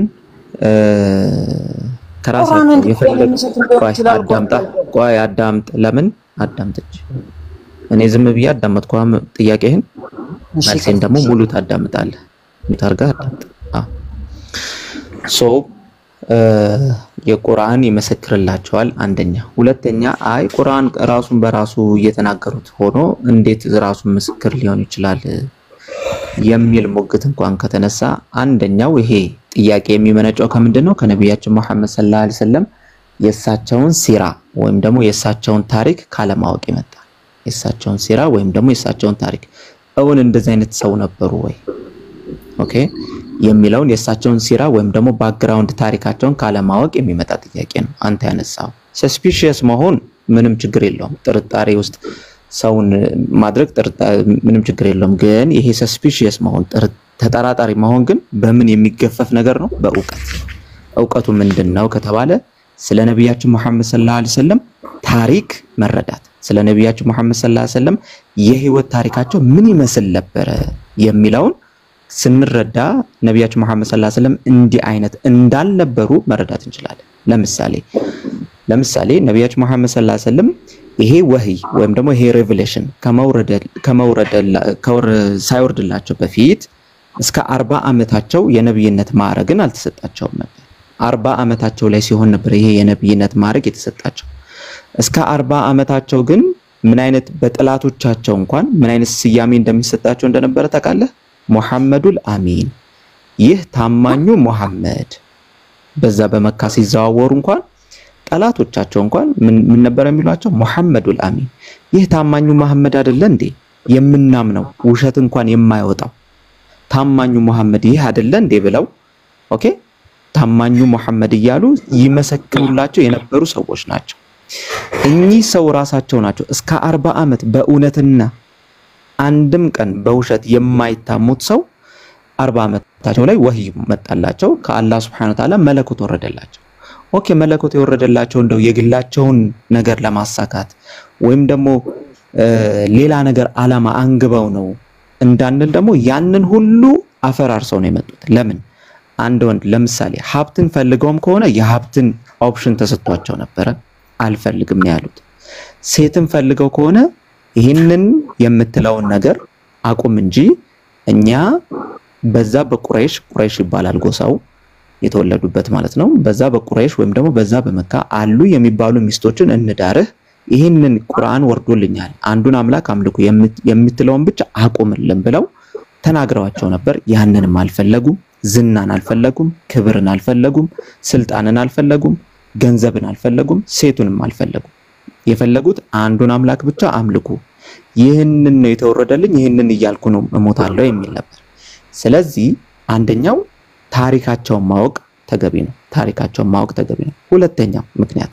ከራሳቸው አዳምጥ ለምን አዳምጥች እኔ ዝም ብዬ አዳምጥኩ ጥያቄህን መልሴን ደግሞ ሙሉ ታዳምጣለህ ምታርጋ አዳምጥ የቁርአን ይመሰክርላቸዋል አንደኛ። ሁለተኛ አይ ቁርአን ራሱን በራሱ እየተናገሩት ሆኖ እንዴት ራሱን ምስክር ሊሆን ይችላል የሚል ሙግት እንኳን ከተነሳ አንደኛው ይሄ ጥያቄ የሚመነጨው ከምንድነው ከነብያችን መሐመድ ሰለላሁ ዐለይሂ ወሰለም የሳቸውን ሲራ ወይም ደግሞ የሳቸውን ታሪክ ካለማወቅ ይመጣ። የሳቸውን ሲራ ወይም ደግሞ የሳቸውን ታሪክ እውን እንደዚህ አይነት ሰው ነበሩ ወይ ኦኬ የሚለውን የሳቸውን ሲራ ወይም ደግሞ ባክግራውንድ ታሪካቸውን ካለማወቅ የሚመጣ ጥያቄ ነው አንተ ያነሳው። ሰስፒሺየስ መሆን ምንም ችግር የለውም። ጥርጣሬ ውስጥ ሰውን ማድረግ ምንም ችግር የለውም። ግን ይሄ ሰስፒሺየስ መሆን ተጠራጣሪ መሆን ግን በምን የሚገፈፍ ነገር ነው? በእውቀት። እውቀቱ ምንድነው ከተባለ ስለ ነብያችን መሐመድ ሰለላሁ ዐለይሂ ወሰለም ታሪክ መረዳት፣ ስለ ነብያችን መሐመድ ሰለላሁ ዐለይሂ ወሰለም የህይወት ታሪካቸው ምን ይመስል ነበር የሚለውን ስንረዳ ነብያችን መሐመድ ሰለላሁ ዐለይሂ ወሰለም እንዲህ አይነት እንዳልነበሩ መረዳት እንችላለን። ለምሳሌ ነብያችን መሐመድ ሰለላሁ ዐለይሂ ወሰለም ይሄ ወህይ ወይም ደግሞ ይሄ ሬቨሌሽን ሳይወርድላቸው በፊት እስከ 40 ዓመታቸው የነብይነት ማዕረግን አልተሰጣቸውም ነበር። 40 ዓመታቸው ላይ ሲሆን ነበር ይሄ የነብይነት ማዕረግ የተሰጣቸው። እስከ 40 ዓመታቸው ግን ምን አይነት በጥላቶቻቸው እንኳን ምን አይነት ስያሜ እንደሚሰጣቸው እንደነበረ ታውቃለህ? ሙሐመዱል አሚን፣ ይህ ታማኙ ሙሐመድ። በዛ በመካ ሲዘዋወሩ እንኳን ጠላቶቻቸው እንኳን ምን ነበር የሚሏቸው? ሙሐመዱል አሚን፣ ይህ ታማኙ መሐመድ አይደለ እንዴ የምናምነው ውሸት እንኳን የማይወጣው ታማኙ መሐመድ ይህ አይደለ እንዴ ብለው ኦኬ ታማኙ መሐመድ እያሉ ይመሰክሩላቸው የነበሩ ሰዎች ናቸው። እኚህ ሰው ራሳቸው ናቸው እስከ 40 ዓመት በእውነትና አንድም ቀን በውሸት የማይታሙት ሰው 40 ዓመታቸው ላይ ወህይ መጣላቸው ከአላህ Subhanahu Wa Ta'ala መለኮት ወረደላቸው። ኦኬ መለኮት የወረደላቸው እንደው የግላቸውን ነገር ለማሳካት ወይም ደግሞ ሌላ ነገር አላማ አንግበው ነው እንዳንል ደግሞ ያንን ሁሉ አፈራርሰው ነው የመጡት። ለምን አንድ ወንድ ለምሳሌ ሀብትን ፈልገውም ከሆነ የሀብትን ኦፕሽን ተሰጥቷቸው ነበር፣ አልፈልግም ነው ያሉት። ሴትን ፈልገው ከሆነ ይሄንን የምትለውን ነገር አቁም እንጂ እኛ በዛ በቁረይሽ ይባላል ጎሳው የተወለዱበት ማለት ነው። በዛ በቁረይሽ ወይም ደግሞ በዛ በመካ አሉ የሚባሉ ሚስቶችን እንዳርህ ይሄንን ቁርአን ወርዶልኛል አንዱን አምላክ አምልኩ የምትለውን ብቻ አቁምልን ብለው ተናግረዋቸው ነበር። ያንንም አልፈለጉም። ዝናን አልፈለጉም፣ ክብርን አልፈለጉም፣ ስልጣንን አልፈለጉም፣ ገንዘብን አልፈለጉም፣ ሴቱንም አልፈለጉም። የፈለጉት አንዱን አምላክ ብቻ አምልኩ፣ ይህንን ነው የተወረደልኝ፣ ይህንን እያልኩ ነው እሞታለሁ የሚል ነበር። ስለዚህ አንደኛው ታሪካቸውን ማወቅ ተገቢ ነው። ሁለተኛው ምክንያት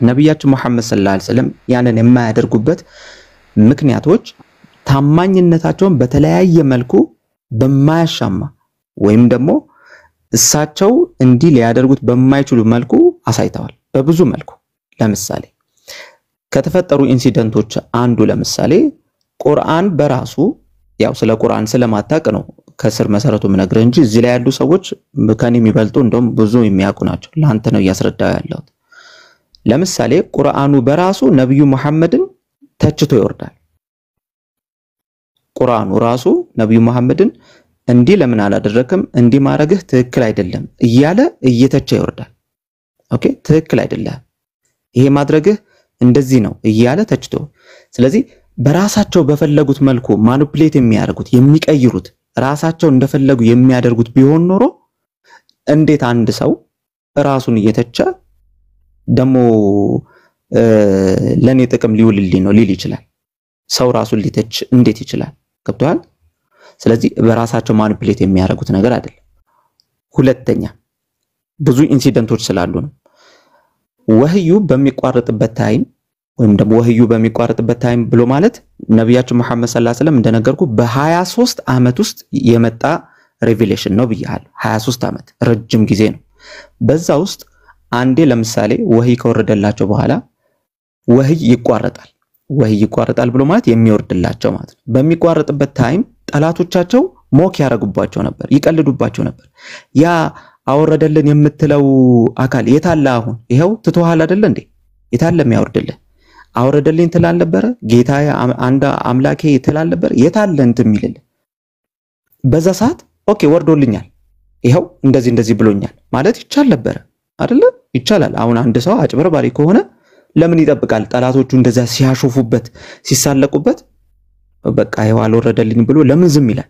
ነብያችን መሐመድ ሰለላሁ ዐለይሂ ወሰለም ያንን የማያደርጉበት ምክንያቶች ታማኝነታቸውን በተለያየ መልኩ በማያሻማ ወይም ደግሞ እሳቸው እንዲህ ሊያደርጉት በማይችሉ መልኩ አሳይተዋል። በብዙ መልኩ ለምሳሌ ከተፈጠሩ ኢንሲደንቶች አንዱ ለምሳሌ ቁርአን በራሱ ያው ስለ ቁርአን ስለማታቅ ነው ከስር መሰረቱ ምነግር እንጂ እዚህ ላይ ያሉ ሰዎች ከኔ የሚበልጡ እንደውም ብዙ የሚያውቁ ናቸው። ላንተ ነው ያስረዳው ያለው። ለምሳሌ ቁርአኑ በራሱ ነብዩ መሐመድን ተችቶ ይወርዳል። ቁርአኑ ራሱ ነብዩ መሐመድን እንዲህ ለምን አላደረክም እንዲህ ማረግህ ትክክል አይደለም እያለ እየተቸ ይወርዳል። ኦኬ ትክክል አይደለም ይሄ ማድረግህ እንደዚህ ነው እያለ ተችቶ ስለዚህ በራሳቸው በፈለጉት መልኩ ማኒፑሌት የሚያደርጉት የሚቀይሩት ራሳቸው እንደፈለጉ የሚያደርጉት ቢሆን ኖሮ እንዴት አንድ ሰው ራሱን እየተቸ ደሞ ለኔ ጥቅም ሊውልልኝ ነው ሊል ይችላል? ሰው ራሱን ሊተች እንዴት ይችላል? ገብቷል? ስለዚህ በራሳቸው ማኒፑሌት የሚያደርጉት ነገር አይደለም። ሁለተኛ ብዙ ኢንሲደንቶች ስላሉ ነው። ወህዩ በሚቋረጥበት ታይም ወይም ደግሞ ወህዩ በሚቋረጥበት ታይም ብሎ ማለት ነብያችን መሐመድ ሰለላሁ ዐለይሂ ወሰለም እንደነገርኩ በ23 አመት ውስጥ የመጣ ሪቪሌሽን ነው ብያለሁ። 23 አመት ረጅም ጊዜ ነው። በዛ ውስጥ አንዴ ለምሳሌ ወህይ ከወረደላቸው በኋላ ወህይ ይቋረጣል። ወህይ ይቋረጣል ብሎ ማለት የሚወርድላቸው ማለት ነው። በሚቋረጥበት ታይም ጠላቶቻቸው ሞክ ያረጉባቸው ነበር፣ ይቀልዱባቸው ነበር። ያ አወረደልን የምትለው አካል የታለ አሁን ይሄው ትተዋል አይደል እንዴ? የታለ የሚያወርድልህ? አወረደልኝ ትላል ነበር ጌታዬ አንድ አምላኬ ትላል ነበር የታለ እንትን የሚልልህ? በዛ ሰዓት ኦኬ ወርዶልኛል ይሄው እንደዚህ ብሎኛል ማለት ይቻል ነበር አይደል? ይቻላል። አሁን አንድ ሰው አጭበርባሪ ከሆነ ለምን ይጠብቃል? ጠላቶቹ እንደዛ ሲያሾፉበት ሲሳለቁበት በቃ ይሄው አልወረደልኝ ብሎ ለምን ዝም ይላል?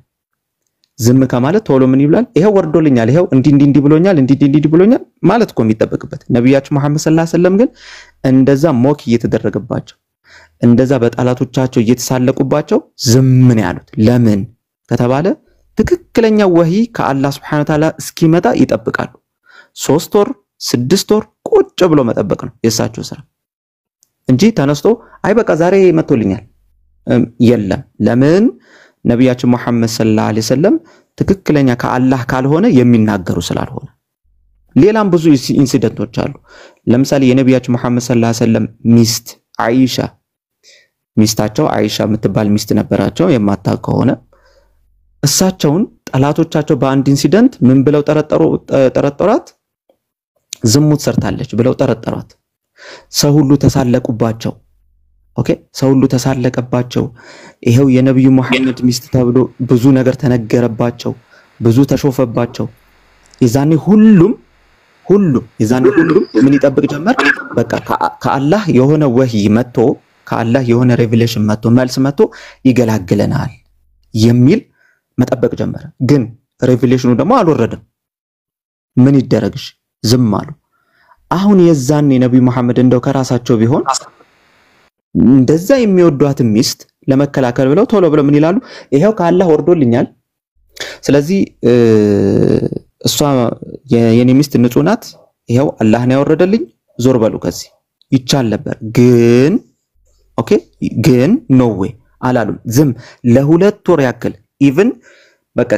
ዝም ከማለት ቶሎ ምን ይብላል? ይሄው ወርዶልኛል ይሄው እንዲህ ብሎኛል እንዲህ ብሎኛል ማለት እኮ የሚጠበቅበት። ነብያችን መሐመድ ሰለላሁ ዐለይሂ ወሰለም ግን እንደዛ ሞክ እየተደረገባቸው እንደዛ በጠላቶቻቸው እየተሳለቁባቸው ዝም ምን ያሉት ለምን ከተባለ ትክክለኛ ወህይ ከአላህ Subhanahu Wa Ta'ala እስኪመጣ ይጠብቃሉ። 3 ወር 6 ወር ቁጭ ብሎ መጠበቅ ነው የሳቸው ስራ እንጂ ተነስቶ አይ በቃ ዛሬ መጥቶልኛል የለም። ለምን ነብያችን መሐመድ ሰለላሁ ዐለይሂ ወሰለም ትክክለኛ ከአላህ ካልሆነ የሚናገሩ ስላልሆነ። ሌላም ብዙ ኢንሲደንቶች አሉ። ለምሳሌ የነብያችን መሐመድ ሰለላሁ ዐለይሂ ወሰለም ሚስት አይሻ ሚስታቸው አይሻ የምትባል ሚስት ነበራቸው የማታውቅ ከሆነ እሳቸውን ጠላቶቻቸው በአንድ ኢንሲደንት ምን ብለው ጠረጠሯት? ዝሙት ሰርታለች ብለው ጠረጠሯት። ሰው ሁሉ ተሳለቁባቸው። ኦኬ ሰው ሁሉ ተሳለቀባቸው። ይሄው የነብዩ መሐመድ ሚስት ተብሎ ብዙ ነገር ተነገረባቸው፣ ብዙ ተሾፈባቸው። የዛኔ ሁሉም ምን ይጠብቅ ጀመር? በቃ ከአላህ የሆነ ወህይ መጥቶ ከአላህ የሆነ ሬቪሌሽን መጥቶ መልስ መጥቶ ይገላግለናል የሚል መጠበቅ ጀመረ። ግን ሬቪሌሽኑ ደግሞ አልወረደም። ምን ይደረግሽ? ዝም አሉ። አሁን የዛኔ ነብዩ መሐመድ እንደው ከራሳቸው ቢሆን እንደዛ የሚወዷትን ሚስት ለመከላከል ብለው ቶሎ ብለው ምን ይላሉ? ይሄው ከአላህ ወርዶልኛል ስለዚህ እሷ የኔ ሚስት ንጹህ ናት ይሄው አላህ ነው ያወረደልኝ ዞር በሉ ከዚህ ይቻል ነበር። ግን ኦኬ ግን ኖ ዌይ አላሉም። ዝም ለሁለት ወር ያክል ኢቭን በቃ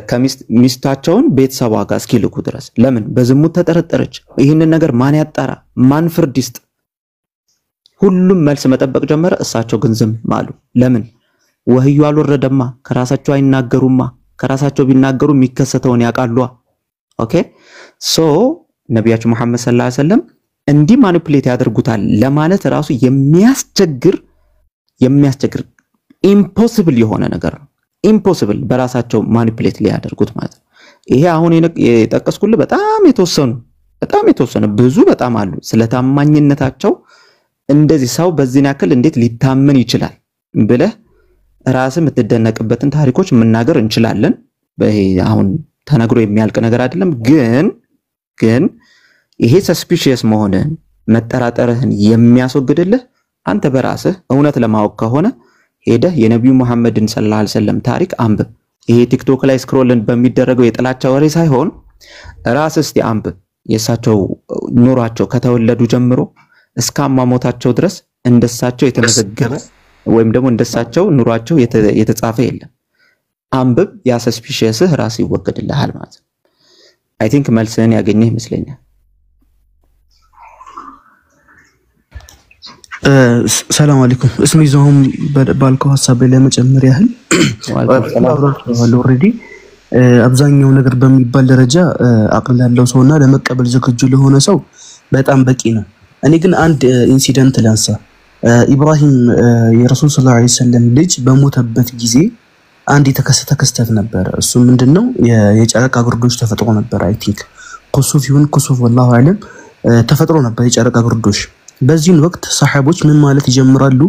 ሚስታቸውን ቤተሰቧ ጋር እስኪልኩ ድረስ። ለምን? በዝሙት ተጠረጠረች። ይህንን ነገር ማን ያጣራ? ማን ፍርድ ይስጥ? ሁሉም መልስ መጠበቅ ጀመረ። እሳቸው ግን ዝም አሉ። ለምን? ወህዩ አልወረደማ። ከራሳቸው አይናገሩማ። ከራሳቸው ቢናገሩ የሚከሰተውን ያውቃሉ። ኦኬ ሶ ነብያችን መሐመድ ሰለላሁ ዐለይሂ ወሰለም እንዲህ ማኒፑሌት ያደርጉታል ለማለት ራሱ የሚያስቸግር ኢምፖሲብል የሆነ ነገር ነው። ኢምፖሲብል በራሳቸው ማኒፑሌት ሊያደርጉት ማለት ነው። ይሄ አሁን የጠቀስኩልህ በጣም የተወሰነ ብዙ በጣም አሉ። ስለታማኝነታቸው እንደዚህ ሰው በዚህን ያክል እንዴት ሊታመን ይችላል ብለህ ራስህ የምትደነቅበትን ታሪኮች መናገር እንችላለን። አሁን ተነግሮ የሚያልቅ ነገር አይደለም። ግን ይሄ ሰስፒሺየስ መሆንን መጠራጠርህን የሚያስወግድልህ አንተ በራስህ እውነት ለማወቅ ከሆነ ሄደህ የነብዩ መሐመድን ሰለላሁ ዐለይሂ ወሰለም ታሪክ አንብብ። ይሄ ቲክቶክ ላይ ስክሮልን በሚደረገው የጥላቻ ወሬ ሳይሆን ራስህ እስቲ አንብብ። የሳቸው ኑሯቸው ከተወለዱ ጀምሮ እስከ አሟሟታቸው ድረስ እንደሳቸው የተመዘገበ ወይም ደግሞ እንደሳቸው ኑሯቸው የተጻፈ የለም። አንብብ ያ ሰስፒሺየስህ ራስ ይወገድልሃል ማለት ነው። አይ ቲንክ መልስህን ያገኘህ ይመስለኛል። ሰላም አለይኩም እስሚ ዞም ባልከው ሐሳብ ላይ ለመጨመር ያህል ኦልሬዲ አብዛኛው ነገር በሚባል ደረጃ አቅል ያለው ሰውና ለመቀበል ዝግጁ ለሆነ ሰው በጣም በቂ ነው። እኔ ግን አንድ ኢንሲደንት ላንሳ። ኢብራሂም የረሱል ሰለላሁ ዐለይሂ ወሰለም ልጅ በሞተበት ጊዜ አንድ የተከሰተ ክስተት ነበር። እሱ ምንድነው የጨረቃ ግርዶሽ ተፈጥሮ ነበር። አይ ቲንክ ኩሱፍ ይሁን ኩሱፍ والله አለም ተፈጥሮ ነበር የጨረቃ ግርዶሽ። በዚህን ወቅት ሰሃቦች ምን ማለት ይጀምራሉ?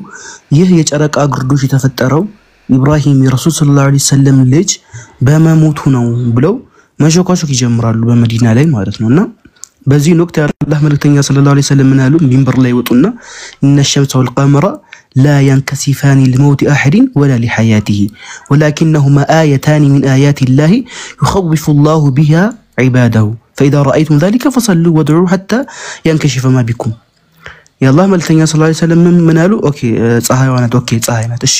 ይህ የጨረቃ ግርዶሽ የተፈጠረው ኢብራሂም የረሱል ሰለላሁ ዐለይሂ ወሰለም ልጅ በመሞቱ ነው ብለው መሾካሾክ ይጀምራሉ በመዲና ላይ ማለት ነውና በዚህን ወቅት የአላህ መልእክተኛ ሰለላሁ ዐለይሂ ወሰለም ምን አሉ? ሚንበር ላይ ወጡና ኢነ الشمس والقمر لا ينكسفان لموت أحد ولا لحياته ولكنهما آيتان من آيات الله يخوف الله بها عباده فإذا رأيتم ذلك فصلوا وادعوا حتى ينكشف ما بكم. يا الله ملتኛ ሰለላሁ ዐለይሂ ወሰለም ምን አሉ? ኦኬ ፀሐይዋ ናት። ኦኬ ፀሐይ ናት። እሺ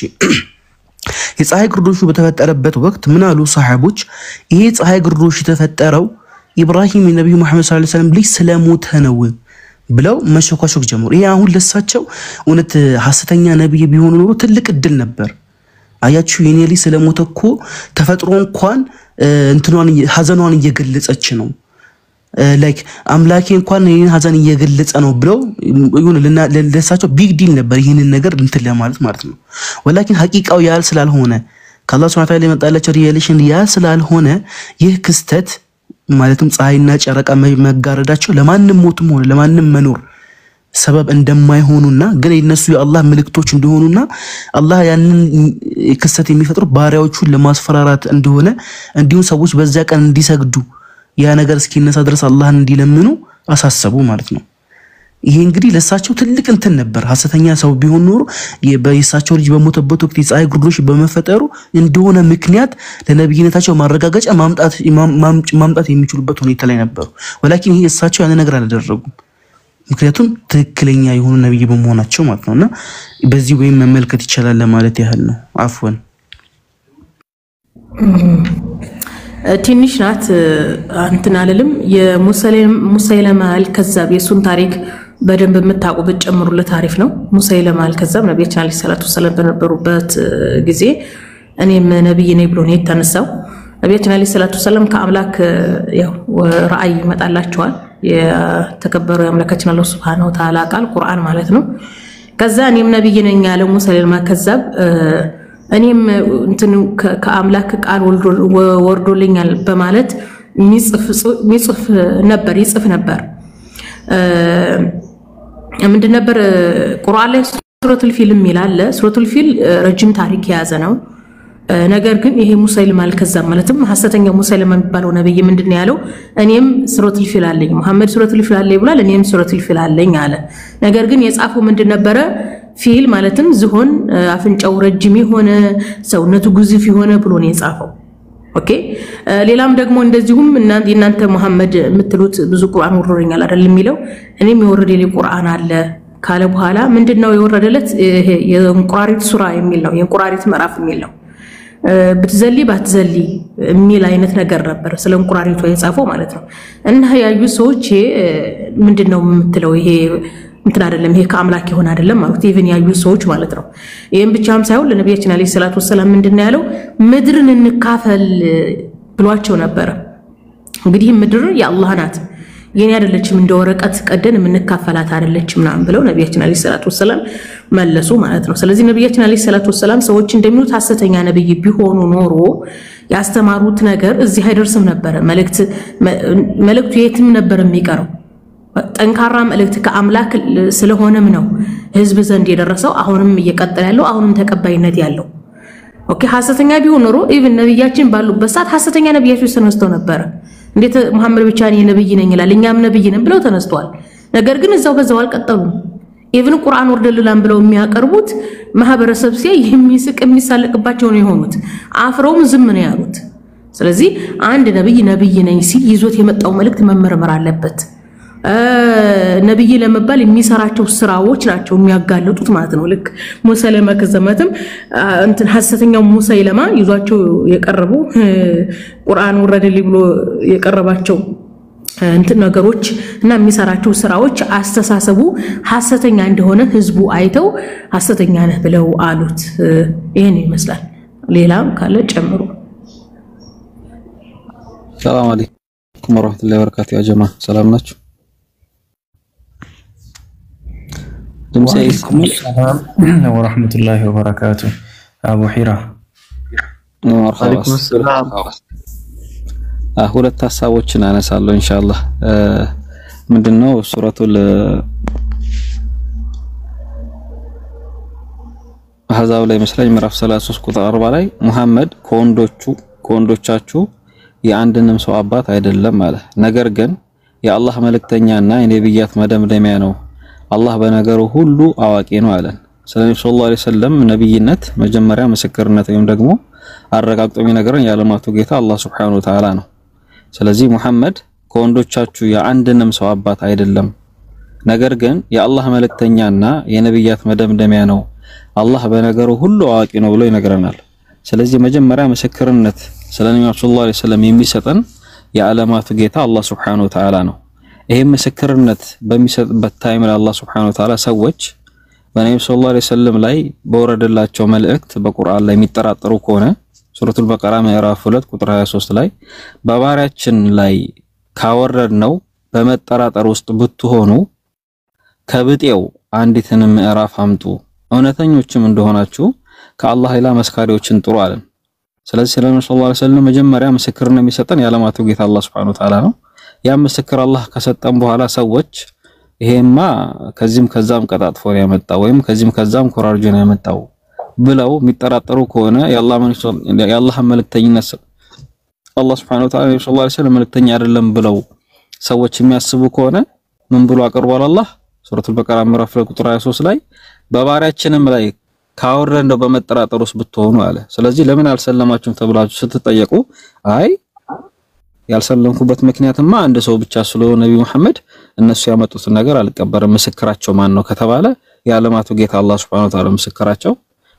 የፀሐይ ግርዶሹ በተፈጠረበት ወቅት ምን አሉ ሰሃቦች? ይሄ ፀሐይ ግርዶሽ የተፈጠረው ኢብራሂም የነብዩ መሐመድ ሰለላሁ ዐለይሂ ወሰለም ልጅ ስለሞተ ነው ብለው መሸኳሾክ ጀመሩ። ይሄ አሁን ለሳቸው እውነት ሐሰተኛ ነብይ ቢሆኑ ኖሮ ትልቅ እድል ነበር። አያችሁ የኔ ልጅ ስለሞተ እኮ ተፈጥሮ እንኳን እንትኗን ሐዘኗን እየገለጸች ነው ላይክ አምላኬ እንኳን ይሄን ሐዘን እየገለጸ ነው ብለው ይሁን ለሳቸው ቢግ ዲል ነበር ይሄንን ነገር እንትን ለማለት ማለት ነው። ወላኪን ሐቂቃው ያል ስላልሆነ ከአላህ ሱብሓነሁ ወተዓላ የመጣላቸው ሪሌሽን ያ ስላልሆነ ይህ ክስተት ማለትም ፀሐይና ጨረቃ መጋረዳቸው ለማንም ሞትም ሆነ ለማንም መኖር ሰበብ እንደማይሆኑና ግን የነሱ የአላህ መልእክቶች እንደሆኑና አላህ ያንን ክስተት የሚፈጥሩ ባሪያዎቹን ለማስፈራራት እንደሆነ እንዲሁ ሰዎች በዛ ቀን እንዲሰግዱ ያ ነገር እስኪነሳ ድረስ አላህን እንዲለምኑ አሳሰቡ ማለት ነው። ይሄ እንግዲህ ለሳቸው ትልቅ እንትን ነበር። ሐሰተኛ ሰው ቢሆን ኖሮ የሳቸው ልጅ በሞተበት ወቅት የፀሐይ ግርዶሽ በመፈጠሩ እንደሆነ ምክንያት ለነብይነታቸው ማረጋገጫ ማምጣት የሚችሉበት ሁኔታ ላይ ነበሩ። ወላኪን ይሄ እሳቸው ያን ነገር አላደረጉም። ምክንያቱም ትክክለኛ የሆኑ ነብይ በመሆናቸው ማለት ነውና በዚህ ወይም መመልከት ይችላል ለማለት ያህል ነው። አፍወን ትንሽ ናት እንትን አለልም የሙሰይለማ አልከዛብ የሱን ታሪክ በደንብ የምታውቁ በጨምሩለት ታሪፍ ነው። ሙሰይለማ አልከዛብ ነብያችን አለይሂ ሰላቱ ወሰለም በነበሩበት ጊዜ እኔም ነብይ ነኝ ብሎ ነው የተነሳው። ነብያችን አለይሂ ሰላቱ ወሰለም ከአምላክ ያው ራእይ ይመጣላቸዋል። የተከበረው የአምላካችን አላህ ሱብሃነሁ ወተዓላ ቃል ቁርአን ማለት ነው። ከዛ እኔም ነብይ ነኝ ያለው ሙሰይለማ አልከዛብ እኔም እንትን ከአምላክ ቃል ወርዶልኛል በማለት ይጽፍ ነበር ምንድን ነበር ቁርአን ላይ ሱረቱል ፊል ይላል። ሱረቱል ፊል ረጅም ታሪክ የያዘ ነው። ነገር ግን ይሄ ሙሰይለማ አልከዛብ ማለትም ሐሰተኛ ሙሰይለማ የሚባለው ነብይ ምንድነው ያለው? እኔም ሱረቱል ፊል አለኝ መሐመድ ሱረቱል ፊል አለኝ ብሏል። እኔም ሱረቱል ፊል አለኝ አለ። ነገር ግን የጻፈው ምንድን ነበረ? ፊል ማለትም ዝሆን አፍንጫው ረጅም የሆነ ሰውነቱ ግዙፍ የሆነ ብሎ ነው የጻፈው። ኦኬ ሌላም ደግሞ እንደዚሁም እናንተ መሐመድ የምትሉት ብዙ ቁርአን ወርዶኛል አይደል የሚለው እኔም የወረደልኝ ቁርአን አለ ካለ በኋላ ምንድነው የወረደለት? ይሄ የእንቁራሪት ሱራ የሚል ነው፣ የእንቁራሪት ምዕራፍ የሚል ነው። ብትዘሊ ባትዘሊ የሚል አይነት ነገር ነበር ስለ እንቁራሪቷ የጻፈው ማለት ነው። እና ያዩ ሰዎች ምንድነው የምትለው ይሄ እንትን አይደለም ይሄ ከአምላክ ይሆን አይደለም ማለት ኢቭን ያዩ ሰዎች ማለት ነው። ይሄን ብቻም ሳይሆን ለነብያችን አለይሂ ሰላቱ ወሰለም ምንድነው ያለው? ምድርን እንካፈል ብሏቸው ነበር። እንግዲህ ምድር የአላህ ናት የኔ አይደለችም እንደ ወረቀት ቀደን የምንካፈላት አይደለችም ምናምን ብለው ነብያችን አለይሂ ሰላቱ ወሰለም መለሱ ማለት ነው። ስለዚህ ነብያችን አለይሂ ሰላቱ ወሰለም ሰዎች እንደሚሉት ሐሰተኛ ነብይ ቢሆኑ ኖሮ ያስተማሩት ነገር እዚህ አይደርስም ነበር። መልእክቱ የትም ነበር የሚቀረው። ጠንካራ መልእክት ከአምላክ ስለሆነም ነው ህዝብ ዘንድ የደረሰው አሁንም እየቀጠለ ያለው አሁንም ተቀባይነት ያለው። ኦኬ ሐሰተኛ ቢሆን ኖሮ ኢቭን ነብያችን ባሉበት ሰዓት ሐሰተኛ ነብያቶች ተነስተው ነበር። እንዴት መሐመድ ብቻ ነው ነብይ ነኝ ይላል እኛም ነብይ ነን ብለው ተነስተዋል። ነገር ግን እዛው በዛው አልቀጠሉም። ኢቭን ቁርአን ወርደልላን ብለው የሚያቀርቡት ማህበረሰብ ሲያይ የሚስቅ የሚሳለቅባቸው ነው የሆኑት። አፍረውም ዝም ነው ያሉት። ስለዚህ አንድ ነብይ ነኝ ሲል ይዞት የመጣው መልእክት መመርመር አለበት። ነብይ ለመባል የሚሰራቸው ስራዎች ናቸው የሚያጋለጡት ማለት ነው። ልክ ሙሰለማ ከዘመተም እንትን ሐሰተኛው ሙሰይለማ ይዟቸው የቀረቡ ቁርአን ወረደልኝ ብሎ የቀረባቸው እንትን ነገሮች እና የሚሰራቸው ስራዎች አስተሳሰቡ ሐሰተኛ እንደሆነ ህዝቡ አይተው ሐሰተኛ ነህ ብለው አሉት። ይሄን ይመስላል። ሌላም ካለ ጨምሩ። ሰላም አለይኩም ወራህመቱላሂ ወበረካቱ። ያ ጀማ ሰላም ናችሁ? ወአለይኩም ሰላም ወራህመቱላሂ ወበረካቱ። አቡ ሂራ ወአለይኩም ሰላም። ሁለት ሐሳቦችን አነሳለሁ ኢንሻአላህ። ምንድነው ሱረቱል አህዛብ ላይ መስለኝ ምዕራፍ 33 ቁጥር 40 ላይ ሙሐመድ ከወንዶቻችሁ የአንድንም ሰው አባት አይደለም ማለት፣ ነገር ግን የአላህ መልእክተኛና የነብያት መደምደሚያ ነው፣ አላህ በነገሩ ሁሉ አዋቂ ነው አለን። ስለዚህ ሰለላሁ ዐለይሂ ወሰለም ነብይነት መጀመሪያ ምስክርነት ወይም ደግሞ አረጋግጦ የሚነገረን የዓለማቱ ጌታ አላህ Subhanahu Wa Ta'ala ነው። ስለዚህ ሙሐመድ ከወንዶቻችሁ የአንድንም ሰው አባት አይደለም፣ ነገር ግን የአላህ መልእክተኛና የነብያት መደምደሚያ ነው፣ አላህ በነገሩ ሁሉ አዋቂ ነው ብሎ ይነግረናል። ስለዚህ መጀመሪያ ምስክርነት ስለነብዩ ሰለላሁ ዐለይሂ ወሰለም የሚሰጠን የዓለማቱ ጌታ አላህ Subhanahu Wa Ta'ala ነው። ይሄ ምስክርነት በሚሰጥበት ታይም ላይ አላህ Subhanahu Wa Ta'ala ሰዎች በነብዩ ሰለላሁ ዐለይሂ ወሰለም ላይ በወረደላቸው መልእክት በቁርአን ላይ የሚጠራጠሩ ከሆነ ሱረቱል በቀራ ምዕራፍ 2 ቁጥር 23 ላይ በባሪያችን ላይ ካወረድነው በመጠራጠር ውስጥ ብትሆኑ ከብጤው አንዲትን ምዕራፍ አምጡ፣ እውነተኞችም እንደሆናችሁ ከአላህ ሌላ መስካሪዎችን ጥሩ አለን። ስለዚህ ሰለላሁ ዐለይሂ ወሰለም መጀመሪያ ምስክርነት የሚሰጠን የዓለማቱ ጌታ አላህ Subhanahu Wa Ta'ala ነው። ያ ምስክር አላህ ከሰጠን በኋላ ሰዎች ይሄማ ከዚህም ከዛም ቀጣጥፎ ነው ያመጣው ወይም ከዚህም ከዛም ኮራርጆ ነው ያመጣው ብለው የሚጠራጠሩ ከሆነ የአላህ መልእክተኝነት አላህ Subhanahu Wa Ta'ala ሰለላሁ ዐለይሂ ወሰለም መልእክተኛ አይደለም ብለው ሰዎች የሚያስቡ ከሆነ ምን ብሎ አቀርቧል አላህ ሱረቱል በቀራ ምዕራፍ 2 ቁጥር 23 ላይ በባሪያችንም ላይ ካወረደው በመጠራጠር ውስጥ ብትሆኑ አለ። ስለዚህ ለምን አልሰለማችሁም ተብላችሁ ስትጠየቁ አይ ያልሰለምኩበት ምክንያትማ አንድ ሰው ብቻ ስለሆነ ነብዩ መሐመድ እነሱ ያመጡትን ነገር አልቀበርም፣ ምስክራቸው ማን ነው ከተባለ የዓለማቱ ጌታ አላህ Subhanahu Wa Ta'ala ምስክራቸው።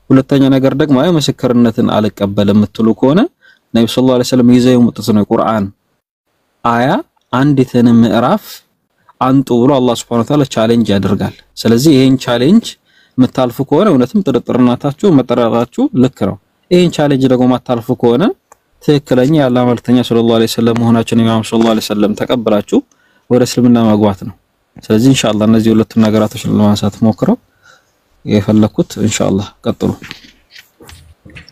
ሁለተኛ ነገር ደግሞ አይ ምስክርነትን አልቀበልም የምትሉ ከሆነ ነብዩ ሰለላሁ ዐለይሂ ወሰለም ይዘው የመጡት ነው ቁርአን አያ አንዲትን ምዕራፍ አንጡ ብሎ አላህ Subhanahu Wa Ta'ala ቻሌንጅ ያደርጋል። ስለዚህ ይሄን ቻሌንጅ መታልፉ ከሆነ እውነትም ጥርጥርናታችሁ መጠራራችሁ ልክ ነው። ይሄን ቻሌንጅ ደግሞ ማታልፉ ከሆነ ትክክለኛ የአላህ መልእክተኛ ሰለላሁ ዐለይሂ ወሰለም መሆናቸውን ኢማም ሰለላሁ ዐለይሂ ወሰለም ተቀብላችሁ ወደ እስልምና መግባት ነው። ስለዚህ ኢንሻአላህ እነዚህ ሁለት ነገራቶች ለማንሳት ሞክረው የፈለኩት ኢንሻአላህ ቀጥሉ።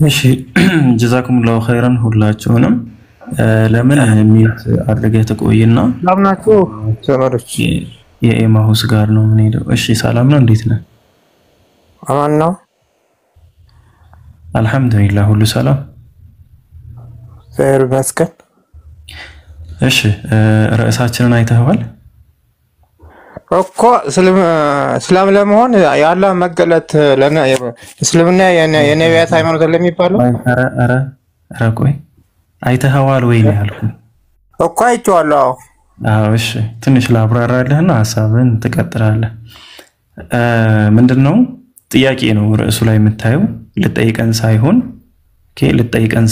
እሺ ጀዛኩሙላሁ ኸይራን ሁላችሁንም። ለምን ሚት አድርገህ ተቆይና ሰላምናችሁ ዘመዶች የኤማሁስ ጋር ነው ምን ሄደው። እሺ ሰላም ነው፣ እንዴት ነህ? አማን ነው አልহামዱሊላህ ሁሉ ሰላም ዘር መስከን። እሺ ርዕሳችንን አይተኸዋል እኮ እስላም ለመሆን የአላህ መገለጥ እስልምና የነቢያት ሃይማኖት ለሚባለው ኧረ ቆይ አይተኸዋል ወይ ነው ያልኩህ እኮ አይቼዋለሁ። አዎ እሺ ትንሽ ላብራራልህና ሐሳብን ትቀጥላለህ። ምንድነው ጥያቄ ነው ርዕሱ ላይ የምታየው ልጠይቀን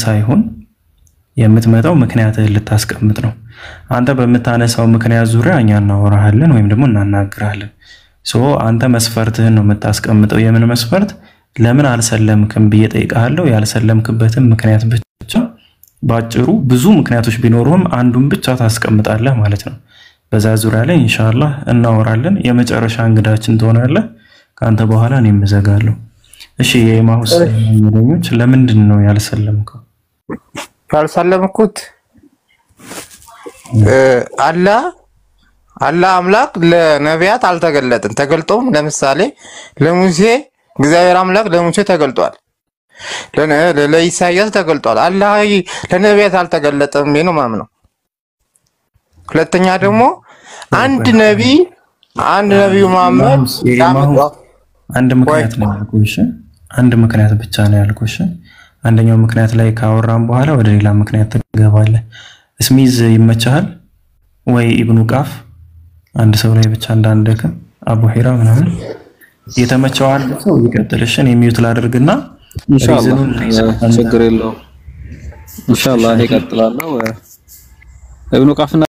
ሳይሆን የምትመጣው ምክንያትህን ልታስቀምጥ ነው። አንተ በምታነሳው ምክንያት ዙሪያ እኛ እናወራሃለን ወይም ደግሞ እናናግራለን። አንተ መስፈርትህን ነው የምታስቀምጠው። የምን መስፈርት? ለምን አልሰለምክም ብዬ ጠይቃለሁ። ያልሰለምክበትን ምክንያት ብቻ ባጭሩ ብዙ ምክንያቶች ቢኖሩም አንዱን ብቻ ታስቀምጣለህ ማለት ነው። በዛ ዙሪያ ላይ ኢንሻአላህ እናወራለን። የመጨረሻ እንግዳችን ትሆናለህ። ካንተ በኋላ እኔም እዘጋለሁ። እሺ የኤማሁስ ወንድሞች ለምንድን ነው ያልሰለምከው? ያልሰለምኩት አላህ አምላክ ለነቢያት አልተገለጠም። ተገልጦም ለምሳሌ ለሙሴ እግዚአብሔር አምላክ ለሙሴ ተገልጧል፣ ለኢሳይያስ ተገልጧል። አላህ ለነቢያት አልተገለጠም ነው ማምነው። ሁለተኛ ደግሞ አንድ ነብይ መሐመድ አንድ ምክንያት ነው ያልኩሽ። አንድ ምክንያት ብቻ ነው ያልኩሽ። አንደኛው ምክንያት ላይ ካወራን በኋላ ወደ ሌላ ምክንያት ትገባለህ። እስሚዝ ይመቻል ወይ ኢብኑ ቃፍ አንድ ሰው ላይ ብቻ እንዳንደክም አቡ ሂራ ምናምን የተመቸው አለ ሰው ይቀጥልሽን የሚዩት ላድርግና ኢንሻአላህ ችግር የለውም ኢንሻአላህ እኔ እቀጥላለሁ ኢብኑ ቃፍና